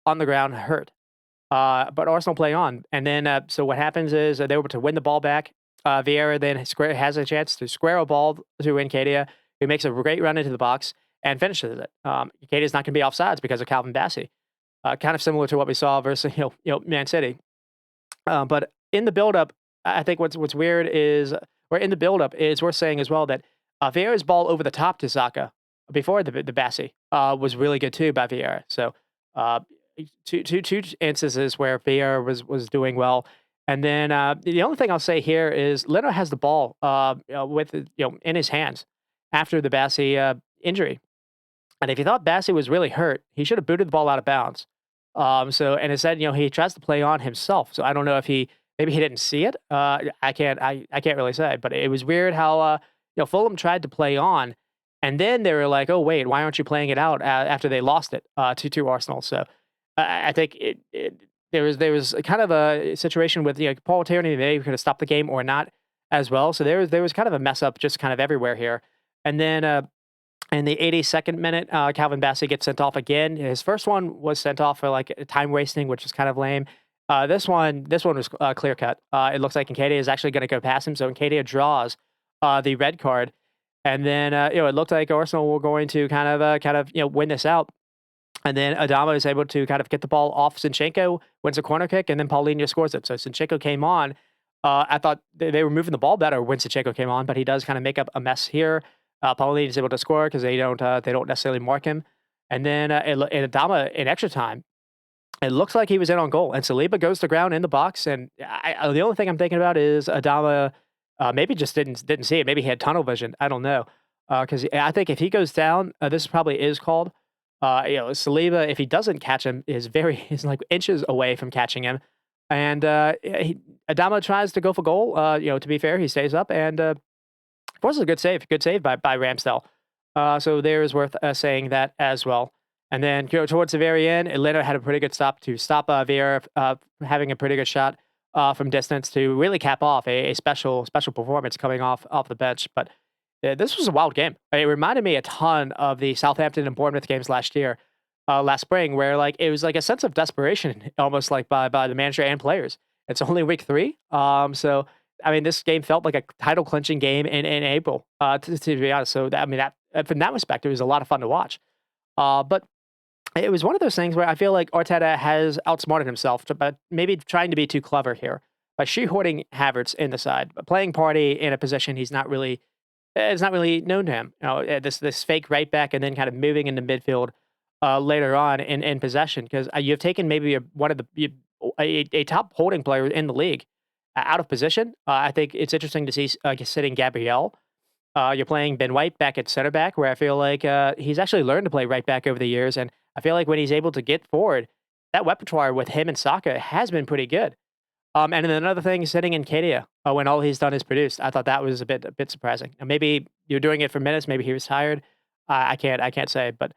on the ground hurt. But Arsenal play on, and then so what happens is they were able to win the ball back. Vieira then has a chance to square a ball to Nketiah, who makes a great run into the box and finishes it. Nketiah's not going to be offsides because of Calvin Bassey. Kind of similar to what we saw versus Man City. But in the build-up, I think what's weird is, or in the build-up, is worth saying as well that Vieira's ball over the top to Saka before the Bassey was really good too by Vieira. So two instances where Vieira was doing well. And then the only thing I'll say here is Leno has the ball with in his hands after the Bassey injury. And if he thought Bassey was really hurt, he should have booted the ball out of bounds. And instead, he tries to play on himself. So I don't know if maybe he didn't see it. I can't really say, but it was weird how Fulham tried to play on, and then they were like, "Oh wait, why aren't you playing it out?" After they lost it to Arsenal. So I think there was kind of a situation with Paul Tierney maybe could have stopped the game or not as well. So there was kind of a mess up just kind of everywhere here. And then in the 82nd minute, Calvin Bassey gets sent off again. His first one was sent off for time wasting, which is kind of lame. This one was clear cut. It looks like Nketiah is actually going to go past him, so Nketiah draws the red card, and then it looked like Arsenal were going to kind of win this out, and then Adama is able to kind of get the ball off Zinchenko, wins a corner kick, and then Paulinho scores it. So Zinchenko came on. I thought they were moving the ball better when Zinchenko came on, but he does kind of make up a mess here. Paulinho is able to score because they don't necessarily mark him, and then Adama in extra time It looks like he was in on goal, and Saliba goes to ground in the box, and the only thing I'm thinking about is Adama, maybe just didn't see it. Maybe he had tunnel vision. I don't know, because I think if he goes down, this probably is called. Saliba, if he doesn't catch him, is like inches away from catching him, and Adama tries to go for goal. To be fair, he stays up, and was a good save by Ramsdale. So there is worth saying that as well. And then towards the very end, Atlanta had a pretty good stop to stop Vieira having a pretty good shot from distance to really cap off a special performance coming off the bench. But this was a wild game. It reminded me a ton of the Southampton and Bournemouth games last year, last spring, where like it was like a sense of desperation, almost like by the manager and players. It's only week 3, so I mean, this game felt like a title clinching game in April, to be honest. So from that respect, it was a lot of fun to watch. But it was one of those things where I feel like Arteta has outsmarted himself, but maybe trying to be too clever here by shoehorning Havertz in the side, but playing Party in a position he's not really, it's not really known to him. This fake right back, and then kind of moving into midfield later on in possession, because you've taken maybe one of a top holding player in the league out of position. I think it's interesting to see sitting Gabriel. You're playing Ben White back at center back, where I feel like he's actually learned to play right back over the years, and I feel like when he's able to get forward, that repertoire with him and Saka has been pretty good. And then another thing, sitting in Kadia when all he's done is produced, I thought that was a bit surprising. And maybe you're doing it for minutes, maybe he was tired. I can't say, but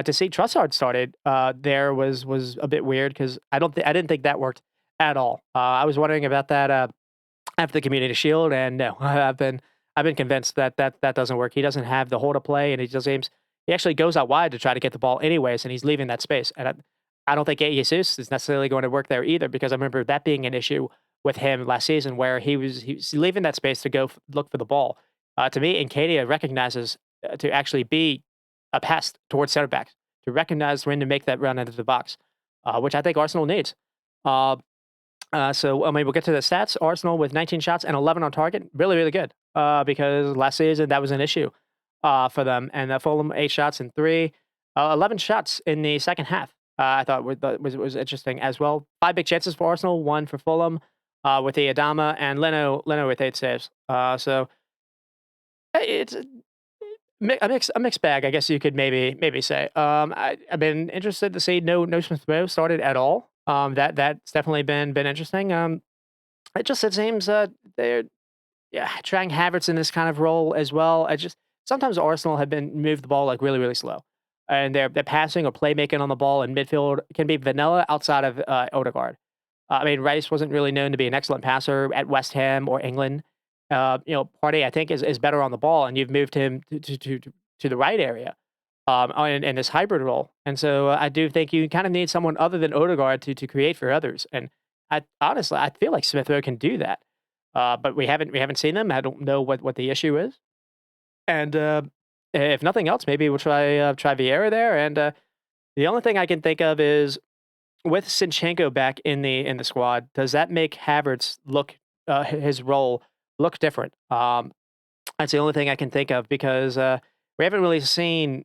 to see Trossard started there was a bit weird, because I didn't think that worked at all. I was wondering about that after the Community Shield, and no, I've been convinced that doesn't work. He doesn't have the hold to play, and he actually goes out wide to try to get the ball anyways, and he's leaving that space. And I don't think Jesus is necessarily going to work there either, because I remember that being an issue with him last season, where he was leaving that space to go look for the ball. To me, Nkadia recognizes to actually be a pest towards center backs, to recognize when to make that run into the box, which I think Arsenal needs. Uh, so, I mean, we'll get to the stats. Arsenal with 19 shots and 11 on target. Really, really good. Because last season that was an issue for them. And Fulham, 8 shots and 3. 11 shots in the second half. I thought was interesting as well. 5 big chances for Arsenal, 1 for Fulham with the Adama, and Leno with 8 saves. So it's a mixed bag, I guess you could maybe say. I've been interested to see no Smith Rowe started at all. That's definitely been interesting. It seems they're trying Havertz in this kind of role as well. I just sometimes Arsenal have been moved the ball like really really slow, and their passing or playmaking on the ball in midfield can be vanilla outside of Odegaard. I mean, Rice wasn't really known to be an excellent passer at West Ham or England. Partey I think is better on the ball, and you've moved him to the right area in this hybrid role. And so I do think you kind of need someone other than Odegaard to create for others. And I honestly I feel like Smith Rowe can do that, but we haven't seen them. I don't know what the issue is. And if nothing else, maybe we'll try Vieira there. And the only thing I can think of is with Sinchenko back in the squad, does that make Havertz look his role look different? That's the only thing I can think of, because we haven't really seen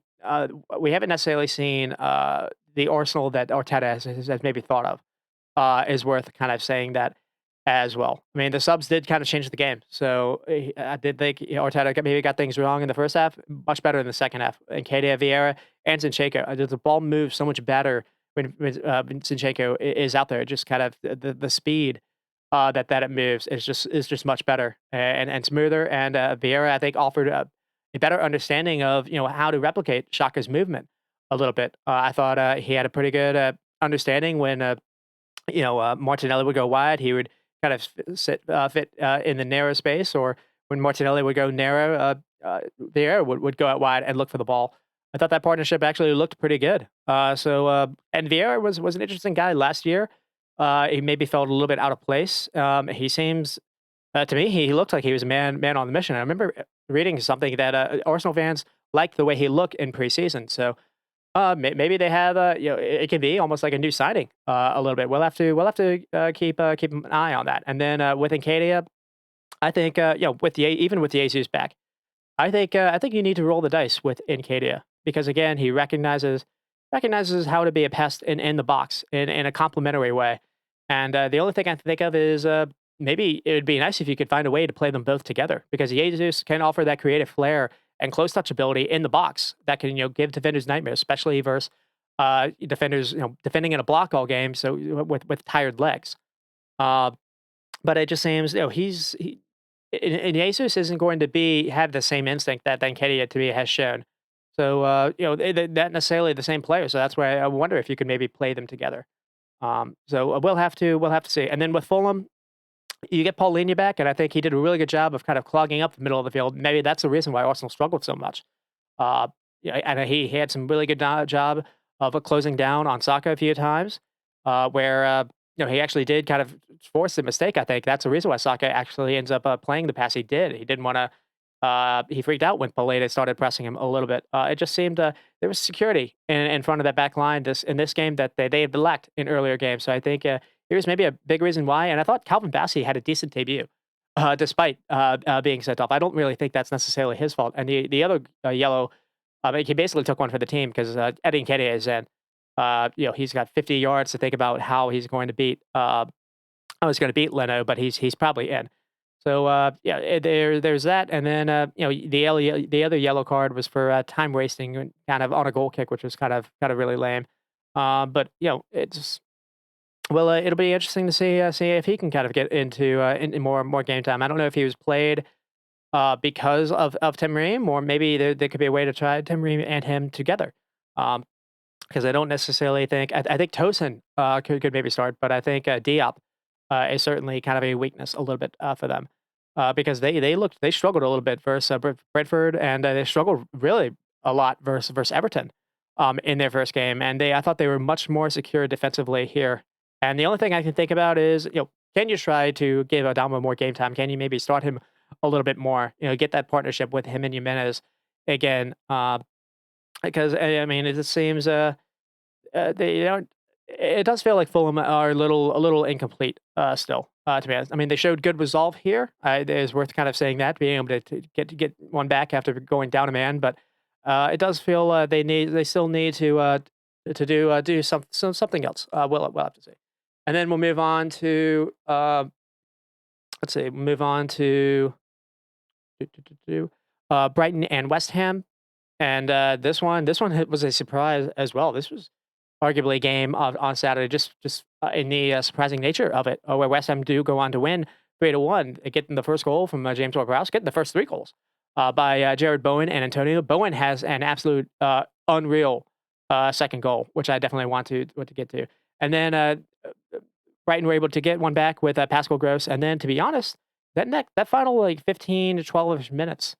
we haven't necessarily seen the Arsenal that Arteta has maybe thought of. Is worth kind of saying that as well. I mean, the subs did kind of change the game, so I did think Arteta maybe got things wrong in the first half, much better in the second half. And Nketiah, Vieira, and Zinchenko, the ball moves so much better when Zinchenko is out there. Just kind of the speed that it moves is just much better and smoother. And Vieira, I think, offered a better understanding of how to replicate Xhaka's movement a little bit. I thought he had a pretty good understanding when Martinelli would go wide, he would kind of fit in the narrow space, or when Martinelli would go narrow, Vieira would go out wide and look for the ball. I thought that partnership actually looked pretty good. And Vieira was an interesting guy last year. He maybe felt a little bit out of place. He seems to me he looked like he was a man on the mission. I remember reading something that Arsenal fans liked the way he looked in preseason. So maybe they have it can be almost like a new signing a little bit. We'll have to keep an eye on that. And then with Nketiah, I think even with the Jesus back, I think you need to roll the dice with Nketiah, because again he recognizes recognizes how to be a pest in the box in a complimentary way. And the only thing I can think of is maybe it would be nice if you could find a way to play them both together because Jesus can offer that creative flair and close touch ability in the box that can give defenders nightmares, especially versus defenders defending in a block all game, so with tired legs. Uh, but it just seems and Jesus isn't going to be have the same instinct that Nketiah to me has shown. So they're not necessarily the same player. So that's why I wonder if you could maybe play them together. So we'll have to see. And then with Fulham, you get Paulinho back, and I think he did a really good job of kind of clogging up the middle of the field. Maybe that's the reason why Arsenal struggled so much. Uh, yeah, and he had some really good job of closing down on Saka a few times, where he actually did kind of force a mistake. I think that's the reason why Saka actually ends up playing the pass he did. He didn't want to. He freaked out when Paredes started pressing him a little bit. It just seemed there was security in front of that back line in this game that they had lacked in earlier games. So I think here's maybe a big reason why. And I thought Calvin Bassey had a decent debut, despite being sent off. I don't really think that's necessarily his fault. And the other yellow, he basically took one for the team because Eddie Nketiah is in. He's got 50 yards to think about how he's going to beat. I was going to beat Leno, but he's probably in. So there's that, and then the other yellow card was for time wasting, kind of on a goal kick, which was kind of really lame. But it's well, it'll be interesting to see if he can kind of get into more game time. I don't know if he was played because of Tim Ream, or maybe there could be a way to try Tim Ream and him together. Because I don't necessarily think I think Tosin could maybe start, but I think Diop is certainly kind of a weakness a little bit for them because they struggled a little bit versus Brentford, and they struggled really a lot versus Everton in their first game, and I thought they were much more secure defensively here. And the only thing I can think about is can you try to give Adama more game time? Can you maybe start him a little bit more? Get that partnership with him and Jimenez again. Because I mean, it just seems they don't. It does feel like Fulham are a little incomplete still. To be honest, I mean, they showed good resolve here. It is worth kind of saying that being able to get one back after going down a man, but it does feel they still need to do something else. We'll have to see, and then we'll move on to let's see, move on to Brighton and West Ham. And this one was a surprise as well. This was arguably a game on Saturday, just in the surprising nature of it, where West Ham do go on to win 3-1, getting the first goal from James Ward-Prowse, getting the first three goals by Jared Bowen and Antonio. Bowen has an absolute unreal second goal, which I definitely want to get to. And then Brighton were able to get one back with Pascal Gross. And then, to be honest, that final like 15 to 12 minutes.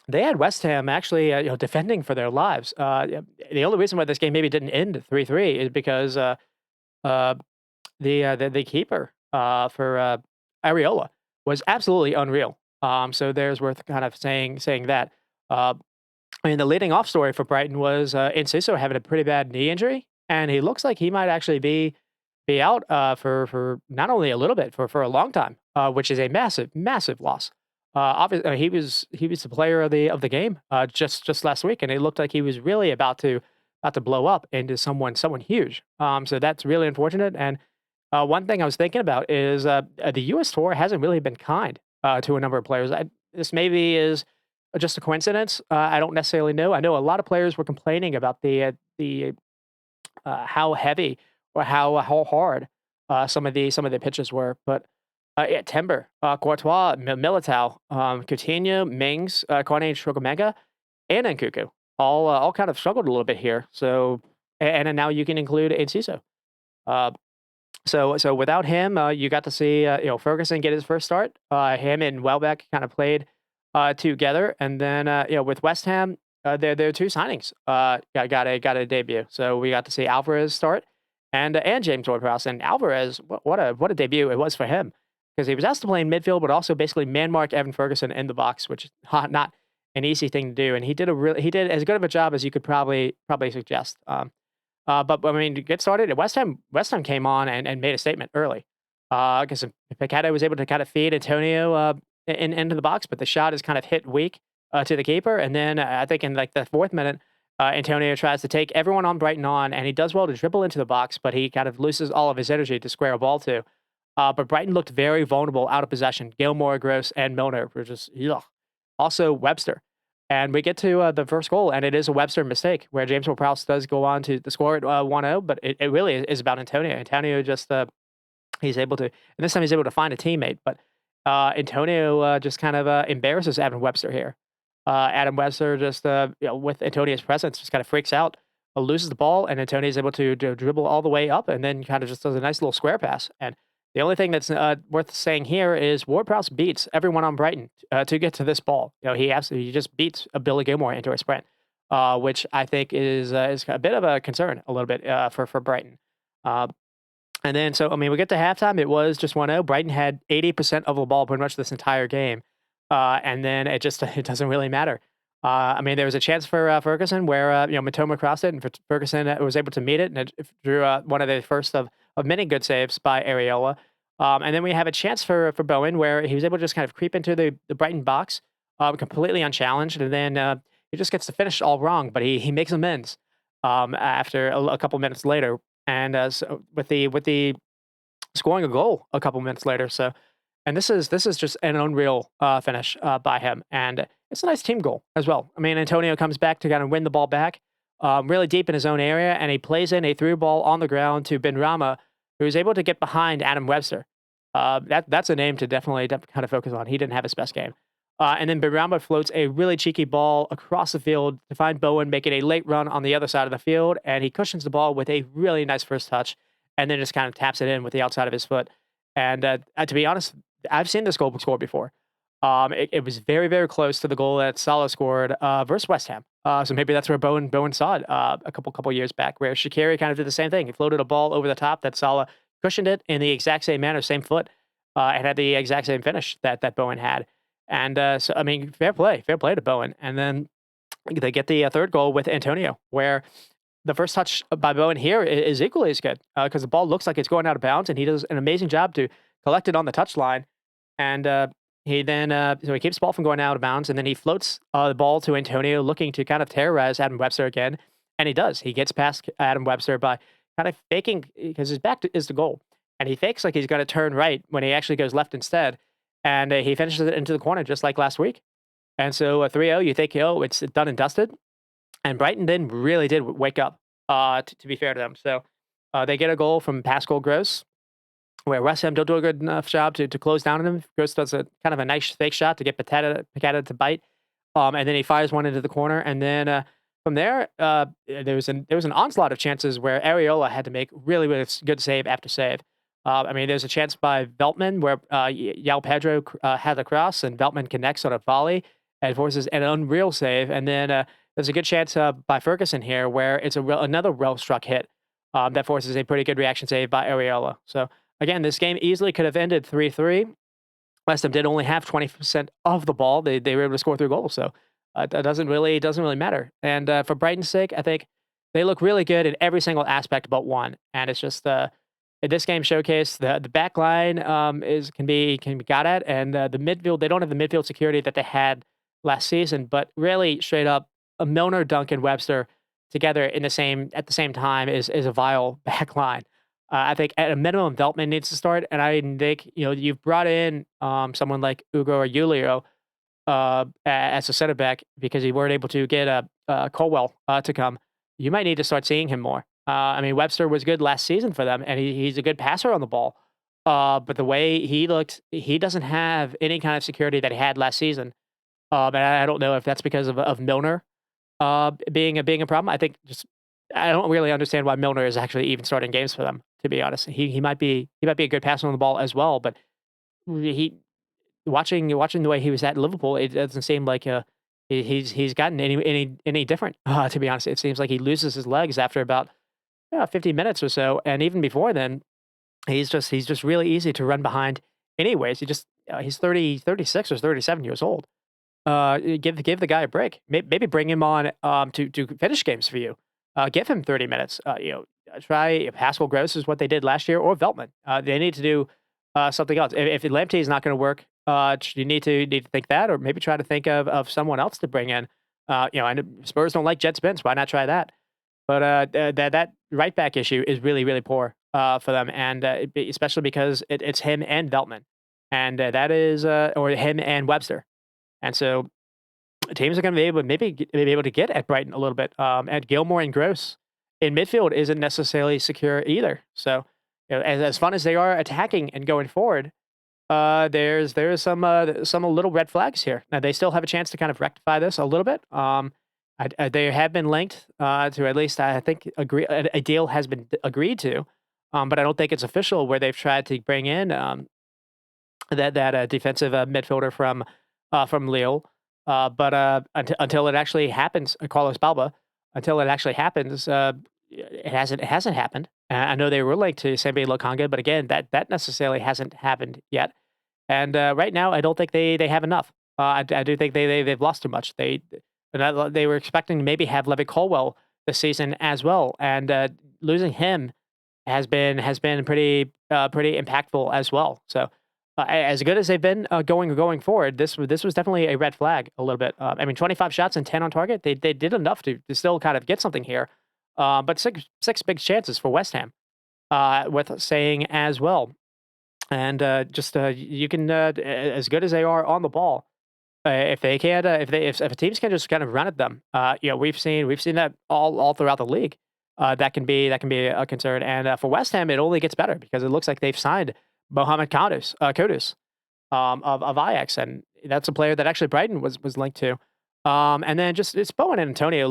They had West Ham actually, defending for their lives. Yeah, the only reason why this game maybe didn't end 3-3 is because uh, the keeper for Areola was absolutely unreal. So there's worth kind of saying that. Uh, I mean, the leading off story for Brighton was Enciso having a pretty bad knee injury, and he looks like he might actually be out for not only a little bit for a long time, which is a massive loss. Obviously, he was the player of the game just last week, and it looked like he was really about to blow up into someone huge. So that's really unfortunate. And one thing I was thinking about is the U.S. tour hasn't really been kind to a number of players. This maybe is just a coincidence. I don't necessarily know. I know a lot of players were complaining about the how heavy or how hard some of the pitches were, but yeah, Timber, Courtois, Militao, Coutinho, Mings, Kone Chukwuemeka, and Nkunku all kind of struggled a little bit here. So and then now you can include Enciso. Uh, so without him, you got to see Ferguson get his first start. Him and Welbeck kind of played together, and then with West Ham, their two signings got a debut. So we got to see Alvarez start, and James Ward-Prowse. And Alvarez, what a debut it was for him, because he was asked to play in midfield, but also basically man mark Evan Ferguson in the box, which is not an easy thing to do. And he did as good of a job as you could probably suggest. But I mean, to get started at West Ham came on and made a statement early, because Picado was able to kind of feed Antonio into the box, but the shot is kind of hit weak to the keeper. And then I think in like the fourth minute, Antonio tries to take everyone on Brighton on, and he does well to dribble into the box, but he kind of loses all of his energy to square a ball to. But Brighton looked very vulnerable out of possession. Gilmore, Gross, and Milner were just, ugh. Also Webster. And we get to the first goal, and it is a Webster mistake where James Ward-Prowse does go on to the score at 1-0, but it really is about Antonio. Antonio just, he's able to, and this time he's able to find a teammate, but Antonio just kind of embarrasses Adam Webster here. Adam Webster just, with Antonio's presence, just kind of freaks out, loses the ball, and Antonio is able to dribble all the way up and then kind of just does a nice little square pass. And the only thing that's worth saying here is Ward-Prowse beats everyone on Brighton to get to this ball. He just beats Billy Gilmore into a sprint, which I think is a bit of a concern a little bit for Brighton. Uh, and then, so, I mean, we get to halftime. It was just 1-0. Brighton had 80% of the ball pretty much this entire game. And then it just it doesn't really matter. I mean, there was a chance for Ferguson where, Matoma crossed it, and Ferguson was able to meet it, and it drew one of the first of many good saves by Areola. And then we have a chance for Bowen where he was able to just kind of creep into the Brighton box completely unchallenged. And then he just gets the finish all wrong, but he makes amends after a couple minutes later. And so with the scoring a goal a couple minutes later. So, and this is just an unreal finish by him, and it's a nice team goal as well. I mean, Antonio comes back to kind of win the ball back, really deep in his own area, and he plays in a through ball on the ground to Benrahma, who is able to get behind Adam Webster. That's a name to definitely kind of focus on. He didn't have his best game. And then Benrahma floats a really cheeky ball across the field to find Bowen, making a late run on the other side of the field, and he cushions the ball with a really nice first touch, and then just kind of taps it in with the outside of his foot. And to be honest, I've seen this goal scored before. It was very, very close to the goal that Salah scored versus West Ham. So maybe that's where Bowen saw it a couple years back, where Shaqiri kind of did the same thing. He floated a ball over the top that Salah cushioned it in the exact same manner, same foot, and had the exact same finish that Bowen had. And so, I mean, fair play to Bowen. And then they get the third goal with Antonio, where the first touch by Bowen here is equally as good because the ball looks like it's going out of bounds, and he does an amazing job to collect it on the touchline. And he then so he keeps the ball from going out of bounds, and then he floats the ball to Antonio, looking to kind of terrorize Adam Webster again. And he does. He gets past Adam Webster by kind of faking, because his back is the goal, and he fakes like he's going to turn right when he actually goes left instead. And he finishes it into the corner just like last week. And so 3-0, you think, it's done and dusted. And Brighton then really did wake up, to be fair to them. So they get a goal from Pascal Gross, where West Ham don't do a good enough job to close down on him. Gross does a kind of a nice fake shot to get Paqueta to bite. And then he fires one into the corner. And then from there, there was an onslaught of chances where Areola had to make really, really good save after save. I mean, there's a chance by Veltman where Yao Pedro had the cross, and Veltman connects on a volley and forces an unreal save. And then there's a good chance by Ferguson here where it's another well-struck hit that forces a pretty good reaction save by Areola. So, again, this game easily could have ended 3-3. West Ham did only have 20% of the ball. They were able to score 3 goals, so that doesn't really matter. And for Brighton's sake, I think they look really good in every single aspect but one. And it's just this game showcased the back line can be got at, and the midfield, they don't have the midfield security that they had last season, but really straight up a Milner, Duncan, Webster together at the same time is a vile back line. I think at a minimum, Veltman needs to start, and I think you've brought in someone like Ugo or Julio as a center back because you weren't able to get Colwell to come. You might need to start seeing him more. I mean, Webster was good last season for them, and he's a good passer on the ball. But the way he looked, he doesn't have any kind of security that he had last season. And I don't know if that's because of Milner being a problem. I think I don't really understand why Milner is actually even starting games for them, to be honest. He might be a good passer on the ball as well, but he watching the way he was at Liverpool, it doesn't seem like he's gotten any different. To be honest, it seems like he loses his legs after about 15 minutes or so, and even before then, he's just really easy to run behind. Anyways, he's 36 or 37 years old. Give the guy a break. Maybe bring him on to finish games for you. Give him 30 minutes. Try Pascal Gross is what they did last year, or Veltman. They need to do something else. If Lamptey is not going to work, you need to think that, or maybe try to think of someone else to bring in I know Spurs don't like jet spins. Why not try that? But that right back issue is really really poor for them, and especially because it's him and Veltman, and that is or him and Webster, and so teams are going to be able maybe able to get at Brighton a little bit. And Gilmore and Gross in midfield isn't necessarily secure either. So as fun as they are attacking and going forward, there's some little red flags here. Now they still have a chance to kind of rectify this a little bit. They have been linked to at least I think a deal has been agreed to, but I don't think it's official where they've tried to bring in that defensive midfielder from Lille. But until it actually happens, Carlos Balba, until it actually happens, it hasn't happened. I know they were linked to Sambi Lokanga, but again, that necessarily hasn't happened yet. And right now, I don't think they have enough. I do think they've lost too much. They were expecting to maybe have Levitt Colwell this season as well, and losing him has been pretty impactful as well. So as good as they've been going forward, this was definitely a red flag a little bit. I mean, 25 shots and 10 on target. They did enough to still kind of get something here, but six big chances for West Ham, with saying as well. And just you can as good as they are on the ball, if they can if teams can just kind of run at them, we've seen that all throughout the league. That can be a concern, and for West Ham, it only gets better because it looks like they've signed Mohamed Kudus of Ajax, and that's a player that actually Brighton was linked to. And then just it's Bowen and Antonio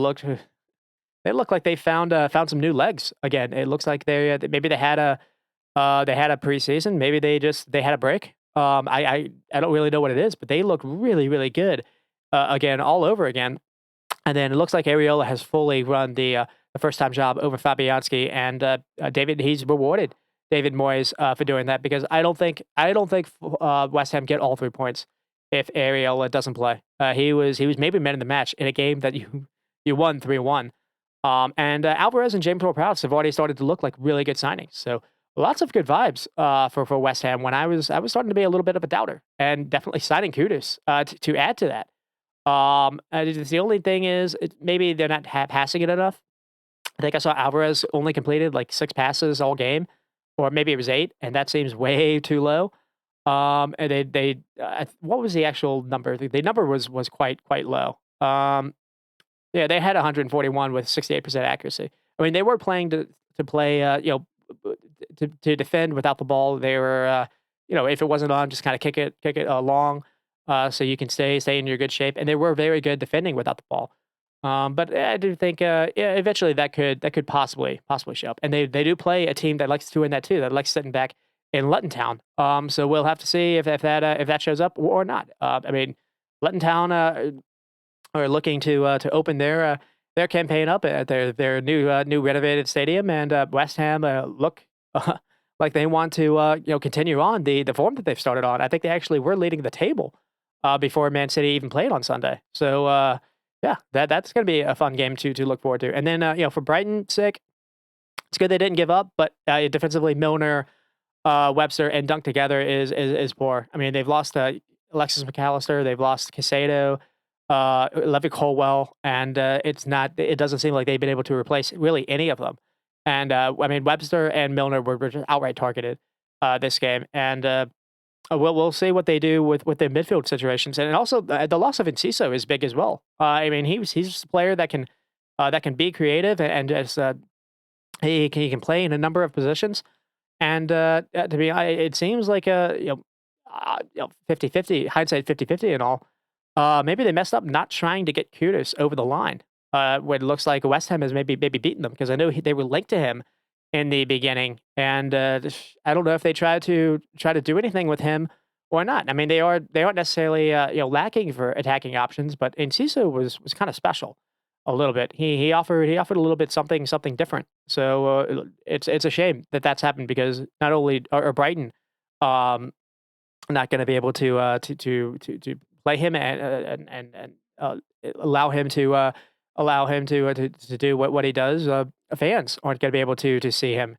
they look like they found some new legs again. It looks like maybe they had a preseason. Maybe they had a break. I don't really know what it is, but they look really really good again all over again. And then it looks like Areola has fully run the first time job over Fabianski, and he's rewarded David Moyes for doing that because I don't think West Ham get all 3 points if Areola doesn't play. He was maybe man of the match in a game that you won 3-1. And Alvarez and James Ward-Prowse have already started to look like really good signings. So lots of good vibes for West Ham. When I was starting to be a little bit of a doubter, and definitely signing Kudus to add to that. The only thing is maybe they're not passing it enough. I think I saw Alvarez only completed like 6 passes all game, or maybe it was 8, and that seems way too low. And what was the actual number? The number was quite low. Yeah, they had 141 with 68% accuracy. I mean, they were playing to play, to defend without the ball. They were, if it wasn't on, just kind of kick it long, so you can stay in your good shape. And they were very good defending without the ball. But I do think, eventually that could possibly show up. And they do play a team that likes doing that too. That likes sitting back in Luton Town. So we'll have to see if that shows up or not. I mean, Luton Town are looking to open their campaign up at their new renovated stadium, and West Ham look like they want to continue on the form that they've started on. I think they actually were leading the table before Man City even played on Sunday. So yeah, that's going to be a fun game to look forward to. And then for Brighton's sake, it's good they didn't give up, but defensively, Milner, Webster, and Dunk together is poor. I mean, they've lost Alexis McAllister, they've lost Casado, Levi Colwell, and it doesn't seem like they've been able to replace really any of them. And I mean, Webster and Milner were just outright targeted this game, and we'll see what they do with their midfield situations. And also the loss of Enciso is big as well. I mean, he's a player that can be creative, and just he can play in a number of positions. And to me, it seems like 50-50 hindsight, 50-50 and all. Maybe they messed up not trying to get Kudus over the line. When it looks like West Ham has maybe beaten them, because I know they were linked to him in the beginning, and I don't know if they try to do anything with him or not. I mean, they aren't necessarily lacking for attacking options, but Enciso was kind of special a little bit. He offered a little bit something different. So it's a shame that that's happened, because not only are Brighton not going to be able to play him and allow him to do what he does. Fans aren't going to be able to see him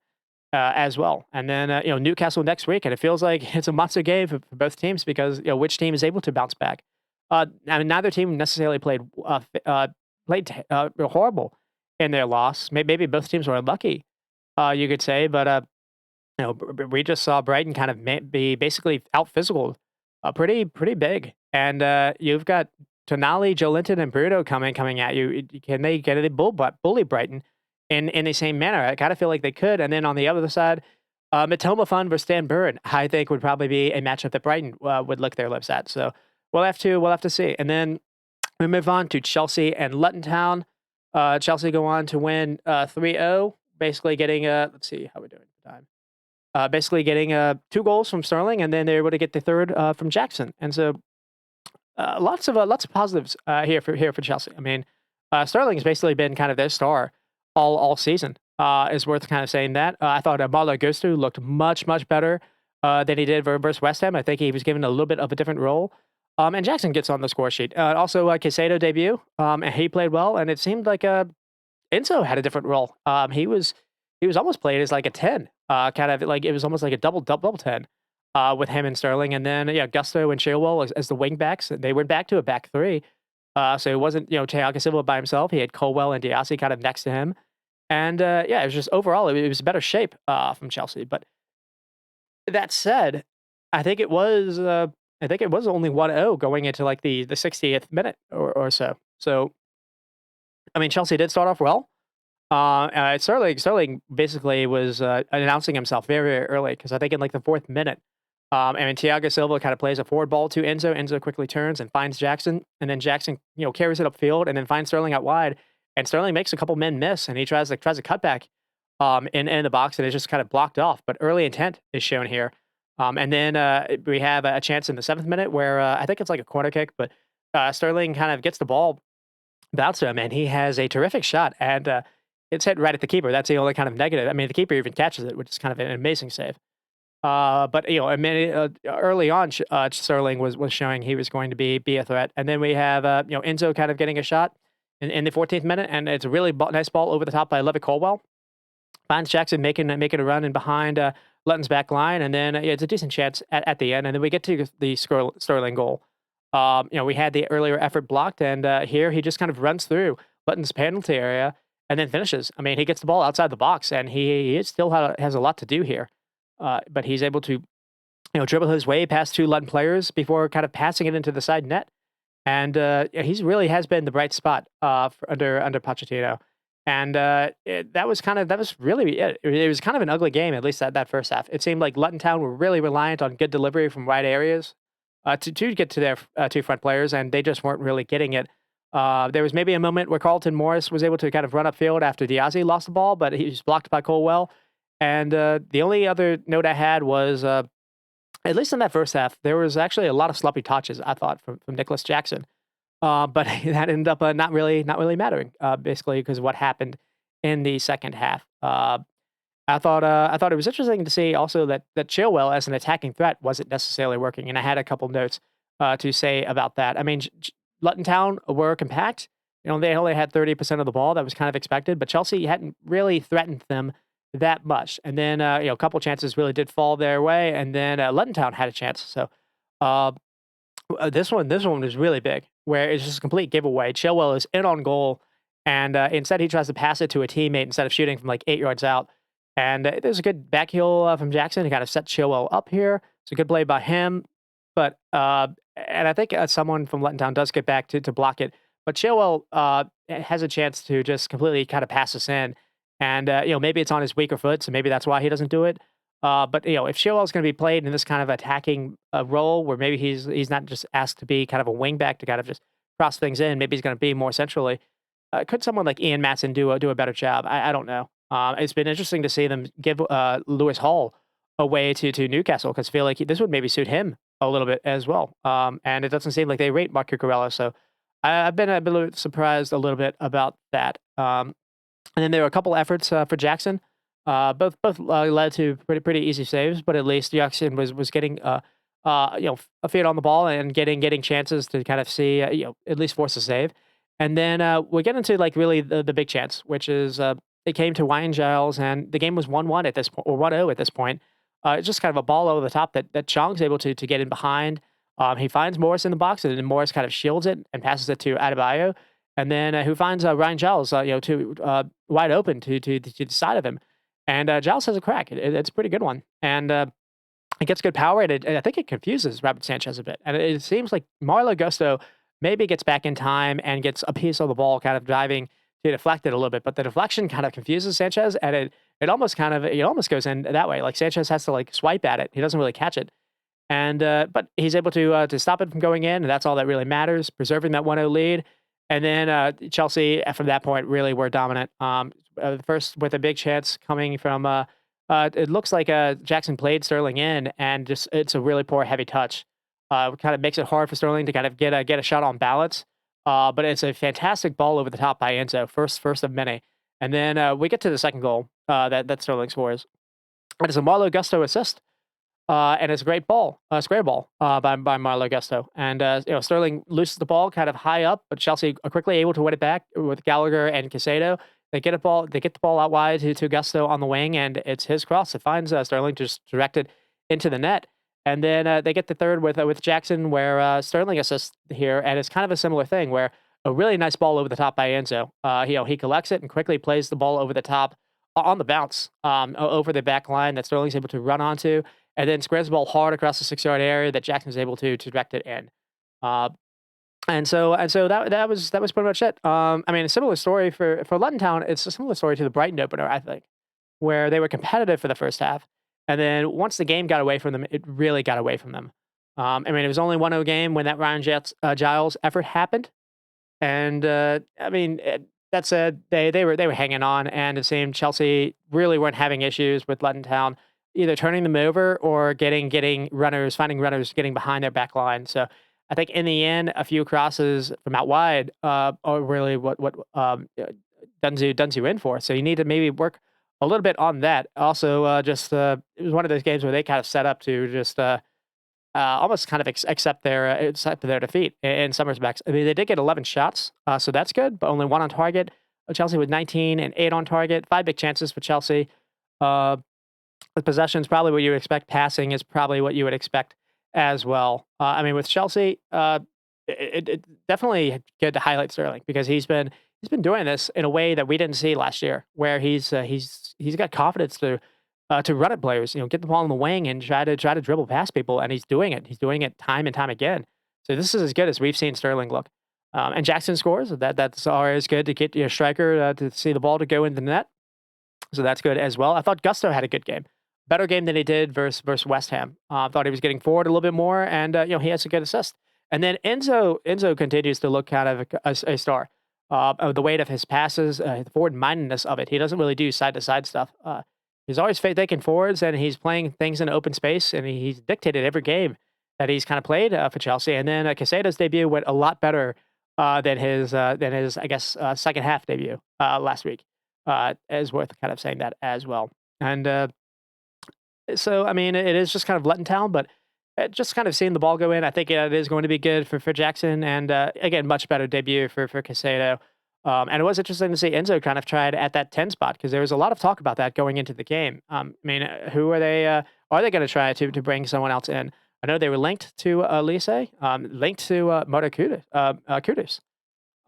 as well. And then Newcastle next week, and it feels like it's a monster game for both teams, because which team is able to bounce back I mean, neither team necessarily played horrible in their loss. Maybe both teams were unlucky, you could say, but we just saw Brighton kind of be basically out physical, pretty big, and you've got Tonali, Joelinton, and Bruno coming at you. Can they bully Brighton in the same manner? I kind of feel like they could. And then on the other side, Matoma Fun versus Stan Burn, I think would probably be a matchup that Brighton would lick their lips at. So we'll have to see. And then we move on to Chelsea and Luton Town. Chelsea go on to win 3-0, basically getting let's see how we're doing at the time. Basically getting 2 goals from Sterling, and then they're able to get the third from Jackson. And so lots of positives here for Chelsea. I mean, Sterling has basically been kind of their star all season. Is worth kind of saying that. I thought Malo Gusto looked much better than he did versus West Ham. I think he was given a little bit of a different role. And Jackson gets on the score sheet. Also, Caicedo debut, and he played well. And it seemed like Enzo had a different role. He was almost played as like a 10, kind of like it was almost like a double 10 with him and Sterling. And then, yeah, Gusto and Chilwell as the wing backs. They went back to a back three. So it wasn't, Thiago Silva by himself. He had Colwell and Diassi kind of next to him. And yeah, it was just overall, it was better shape from Chelsea. But that said, I think it was only 1-0 going into like the 60th minute or so. So I mean, Chelsea did start off well. Sterling basically was announcing himself very early because I think in like the 4th minute, I mean, Thiago Silva kind of plays a forward ball to Enzo. Enzo quickly turns and finds Jackson, and then Jackson, carries it upfield and then finds Sterling out wide. And Sterling makes a couple men miss, and he tries to cut back in the box, and it's just kind of blocked off. But early intent is shown here. And then we have a chance in the 7th minute where I think it's like a corner kick, but Sterling kind of gets the ball bounced to him, and he has a terrific shot, and it's hit right at the keeper. That's the only kind of negative. I mean, the keeper even catches it, which is kind of an amazing save. But a minute early on, Sterling was showing he was going to be a threat, and then we have Enzo kind of getting a shot in the 14th minute, and it's a really nice ball over the top by Levitt Colwell. Finds Jackson making a run in behind Luton's back line, and then it's a decent chance at the end, and then we get to the Sterling goal. We had the earlier effort blocked, and here he just kind of runs through Luton's penalty area and then finishes. I mean, he gets the ball outside the box, and he still has a lot to do here, but he's able to dribble his way past 2 Luton players before kind of passing it into the side net, and he's really has been the bright spot under Pochettino. And that was really it. It was kind of an ugly game, at least that first half. It seemed like Luton Town were really reliant on good delivery from wide areas to get to their 2 front players, and they just weren't really getting it. There was maybe a moment where Carlton Morris was able to kind of run upfield after Diassi lost the ball, but he was blocked by Colwell. And the only other note I had was, at least in that first half, there was actually a lot of sloppy touches, I thought, from Nicholas Jackson. But that ended up not really mattering, basically, because of what happened in the second half. I thought it was interesting to see also that Chilwell as an attacking threat wasn't necessarily working, and I had a couple notes to say about that. I mean, Luton Town were compact. They only had 30% of the ball. That was kind of expected, but Chelsea hadn't really threatened them that much. And then a couple chances really did fall their way, and then Luton Town had a chance. So this one was really big, where it's just a complete giveaway. Chilwell is in on goal, and instead he tries to pass it to a teammate instead of shooting from like 8 yards out. And there's a good back heel from Jackson to kind of set Chilwell up here. It's a good play by him. But, and I think someone from Luton Town does get back to block it. But Chilwell has a chance to just completely kind of pass us in. And, maybe it's on his weaker foot, so maybe that's why he doesn't do it. But, if Chilwell's going to be played in this kind of attacking role where maybe he's not just asked to be kind of a wing back to kind of just cross things in, maybe he's going to be more centrally. Could someone like Ian Matson do a better job? I don't know. It's been interesting to see them give Lewis Hall away to Newcastle because I feel like this would maybe suit him a little bit as well. And it doesn't seem like they rate Mark Cucurella, so I've been a bit surprised a little bit about that. And then there were a couple efforts for Jackson. Both led to pretty easy saves, but at least Jackson was getting a feet on the ball and getting chances to kind of see at least force a save. And then we get into like really the big chance, which is it came to Ryan Giles, and the game was 1-1 at this point, or 1-0 at this point. It's just kind of a ball over the top that Chong's able to get in behind. He finds Morris in the box, and then Morris kind of shields it and passes it to Adebayo, and then who finds Ryan Giles, to wide open to the side of him, and Giles has a crack. It's a pretty good one, and it gets good power, and I think it confuses Robert Sanchez a bit. And it seems like Marlo Gusto maybe gets back in time and gets a piece of the ball, kind of driving to deflect it a little bit. But the deflection kind of confuses Sanchez, and it almost goes in that way. Like Sanchez has to like swipe at it. He doesn't really catch it. And but he's able to stop it from going in, and that's all that really matters, preserving that 1-0 lead. And then Chelsea, from that point, really were dominant. First with a big chance coming from it looks like Jackson played Sterling in, and just it's a really poor heavy touch. Kind of makes it hard for Sterling to kind of get a shot on balance. But it's a fantastic ball over the top by Enzo, first of many. And then we get to the second goal that Sterling scores. And it's a Marlo Gusto assist. And it's a great ball, a square ball by Marlo Gusto. And Sterling loses the ball kind of high up, but Chelsea are quickly able to win it back with Gallagher and Casado. They get the ball out wide to Gusto on the wing, and it's his cross. It finds Sterling, just directed into the net. And then they get the third with Jackson, where Sterling assists here, and it's kind of a similar thing where a really nice ball over the top by Enzo. He collects it and quickly plays the ball over the top on the bounce over the back line that Sterling's able to run onto, and then squares the ball hard across the 6-yard area that Jackson's able to direct it in. And so that was pretty much it. I mean, a similar story for Luton Town. It's a similar story to the Brighton opener, I think, where they were competitive for the first half, and then once the game got away from them, it really got away from them. I mean, it was only 1-0 game when that Giles effort happened, and I mean, that said, they were hanging on, and it seemed Chelsea really weren't having issues with Luton Town either turning them over or finding runners getting behind their back line. So I think in the end, a few crosses from out wide are really what duns you in for. So you need to maybe work a little bit on that. Also, it was one of those games where they kind of set up to just almost kind of accept their defeat in some respects. I mean, they did get 11 shots, so that's good, but only one on target. Chelsea with 19 and 8 on target. 5 big chances for Chelsea. With possessions, probably what you would expect. Passing is probably what you would expect as well. I mean, with Chelsea, it definitely good to highlight Sterling because he's been doing this in a way that we didn't see last year, where he's got confidence to run at players, get the ball in the wing and try to dribble past people, and he's doing it. He's doing it time and time again. So this is as good as we've seen Sterling look. And Jackson scores. That's always good to get your striker to see the ball to go into the net. So that's good as well. I thought Gusto had a good game. Better game than he did versus West Ham. I thought he was getting forward a little bit more, and he has a good assist. And then Enzo continues to look kind of a star. The weight of his passes, the forward-mindedness of it. He doesn't really do side-to-side stuff. He's always taking forwards, and he's playing things in open space, and he's dictated every game that he's kind of played for Chelsea. And then Casado's debut went a lot better than his I guess second half debut last week. Is worth kind of saying that as well. And so, I mean, it is just kind of Luton Town, but just kind of seeing the ball go in, I think it is going to be good for Jackson. And again, much better debut for Casado. And it was interesting to see Enzo kind of tried at that 10 spot because there was a lot of talk about that going into the game. I mean, who are they? Are they going to try to bring someone else in? I know they were linked to Lise, linked to Moto Kudus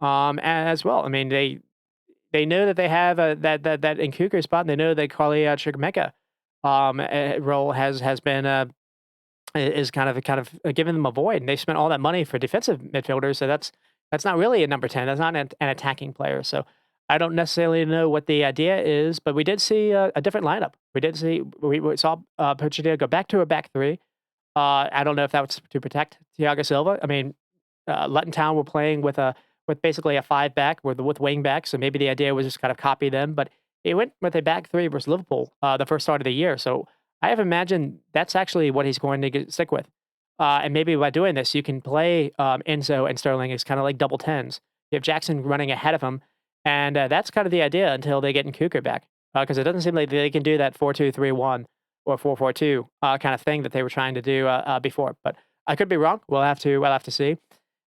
as well. I mean, they know that they have that Nkunku spot, and they know that Carly Chukwuemeka role has been is kind of giving them a void, and they spent all that money for defensive midfielders, so that's not really a number 10. That's not an attacking player. So I don't necessarily know what the idea is, but we did see a different lineup. We saw Pochettino go back to a back three. I don't know if that was to protect Thiago Silva. I mean, Luton Town were playing with basically a 5-back with wing backs, so maybe the idea was just kind of copy them, but it went with a back three versus Liverpool the first start of the year. So I have imagined that's actually what he's going to stick with. And maybe by doing this, you can play Enzo and Sterling as kind of like double tens. You have Jackson running ahead of him, and that's kind of the idea until they get Nkunku back, because it doesn't seem like they can do that 4-2-3-1 or 4-4-2 kind of thing that they were trying to do before. But I could be wrong. We'll have to see.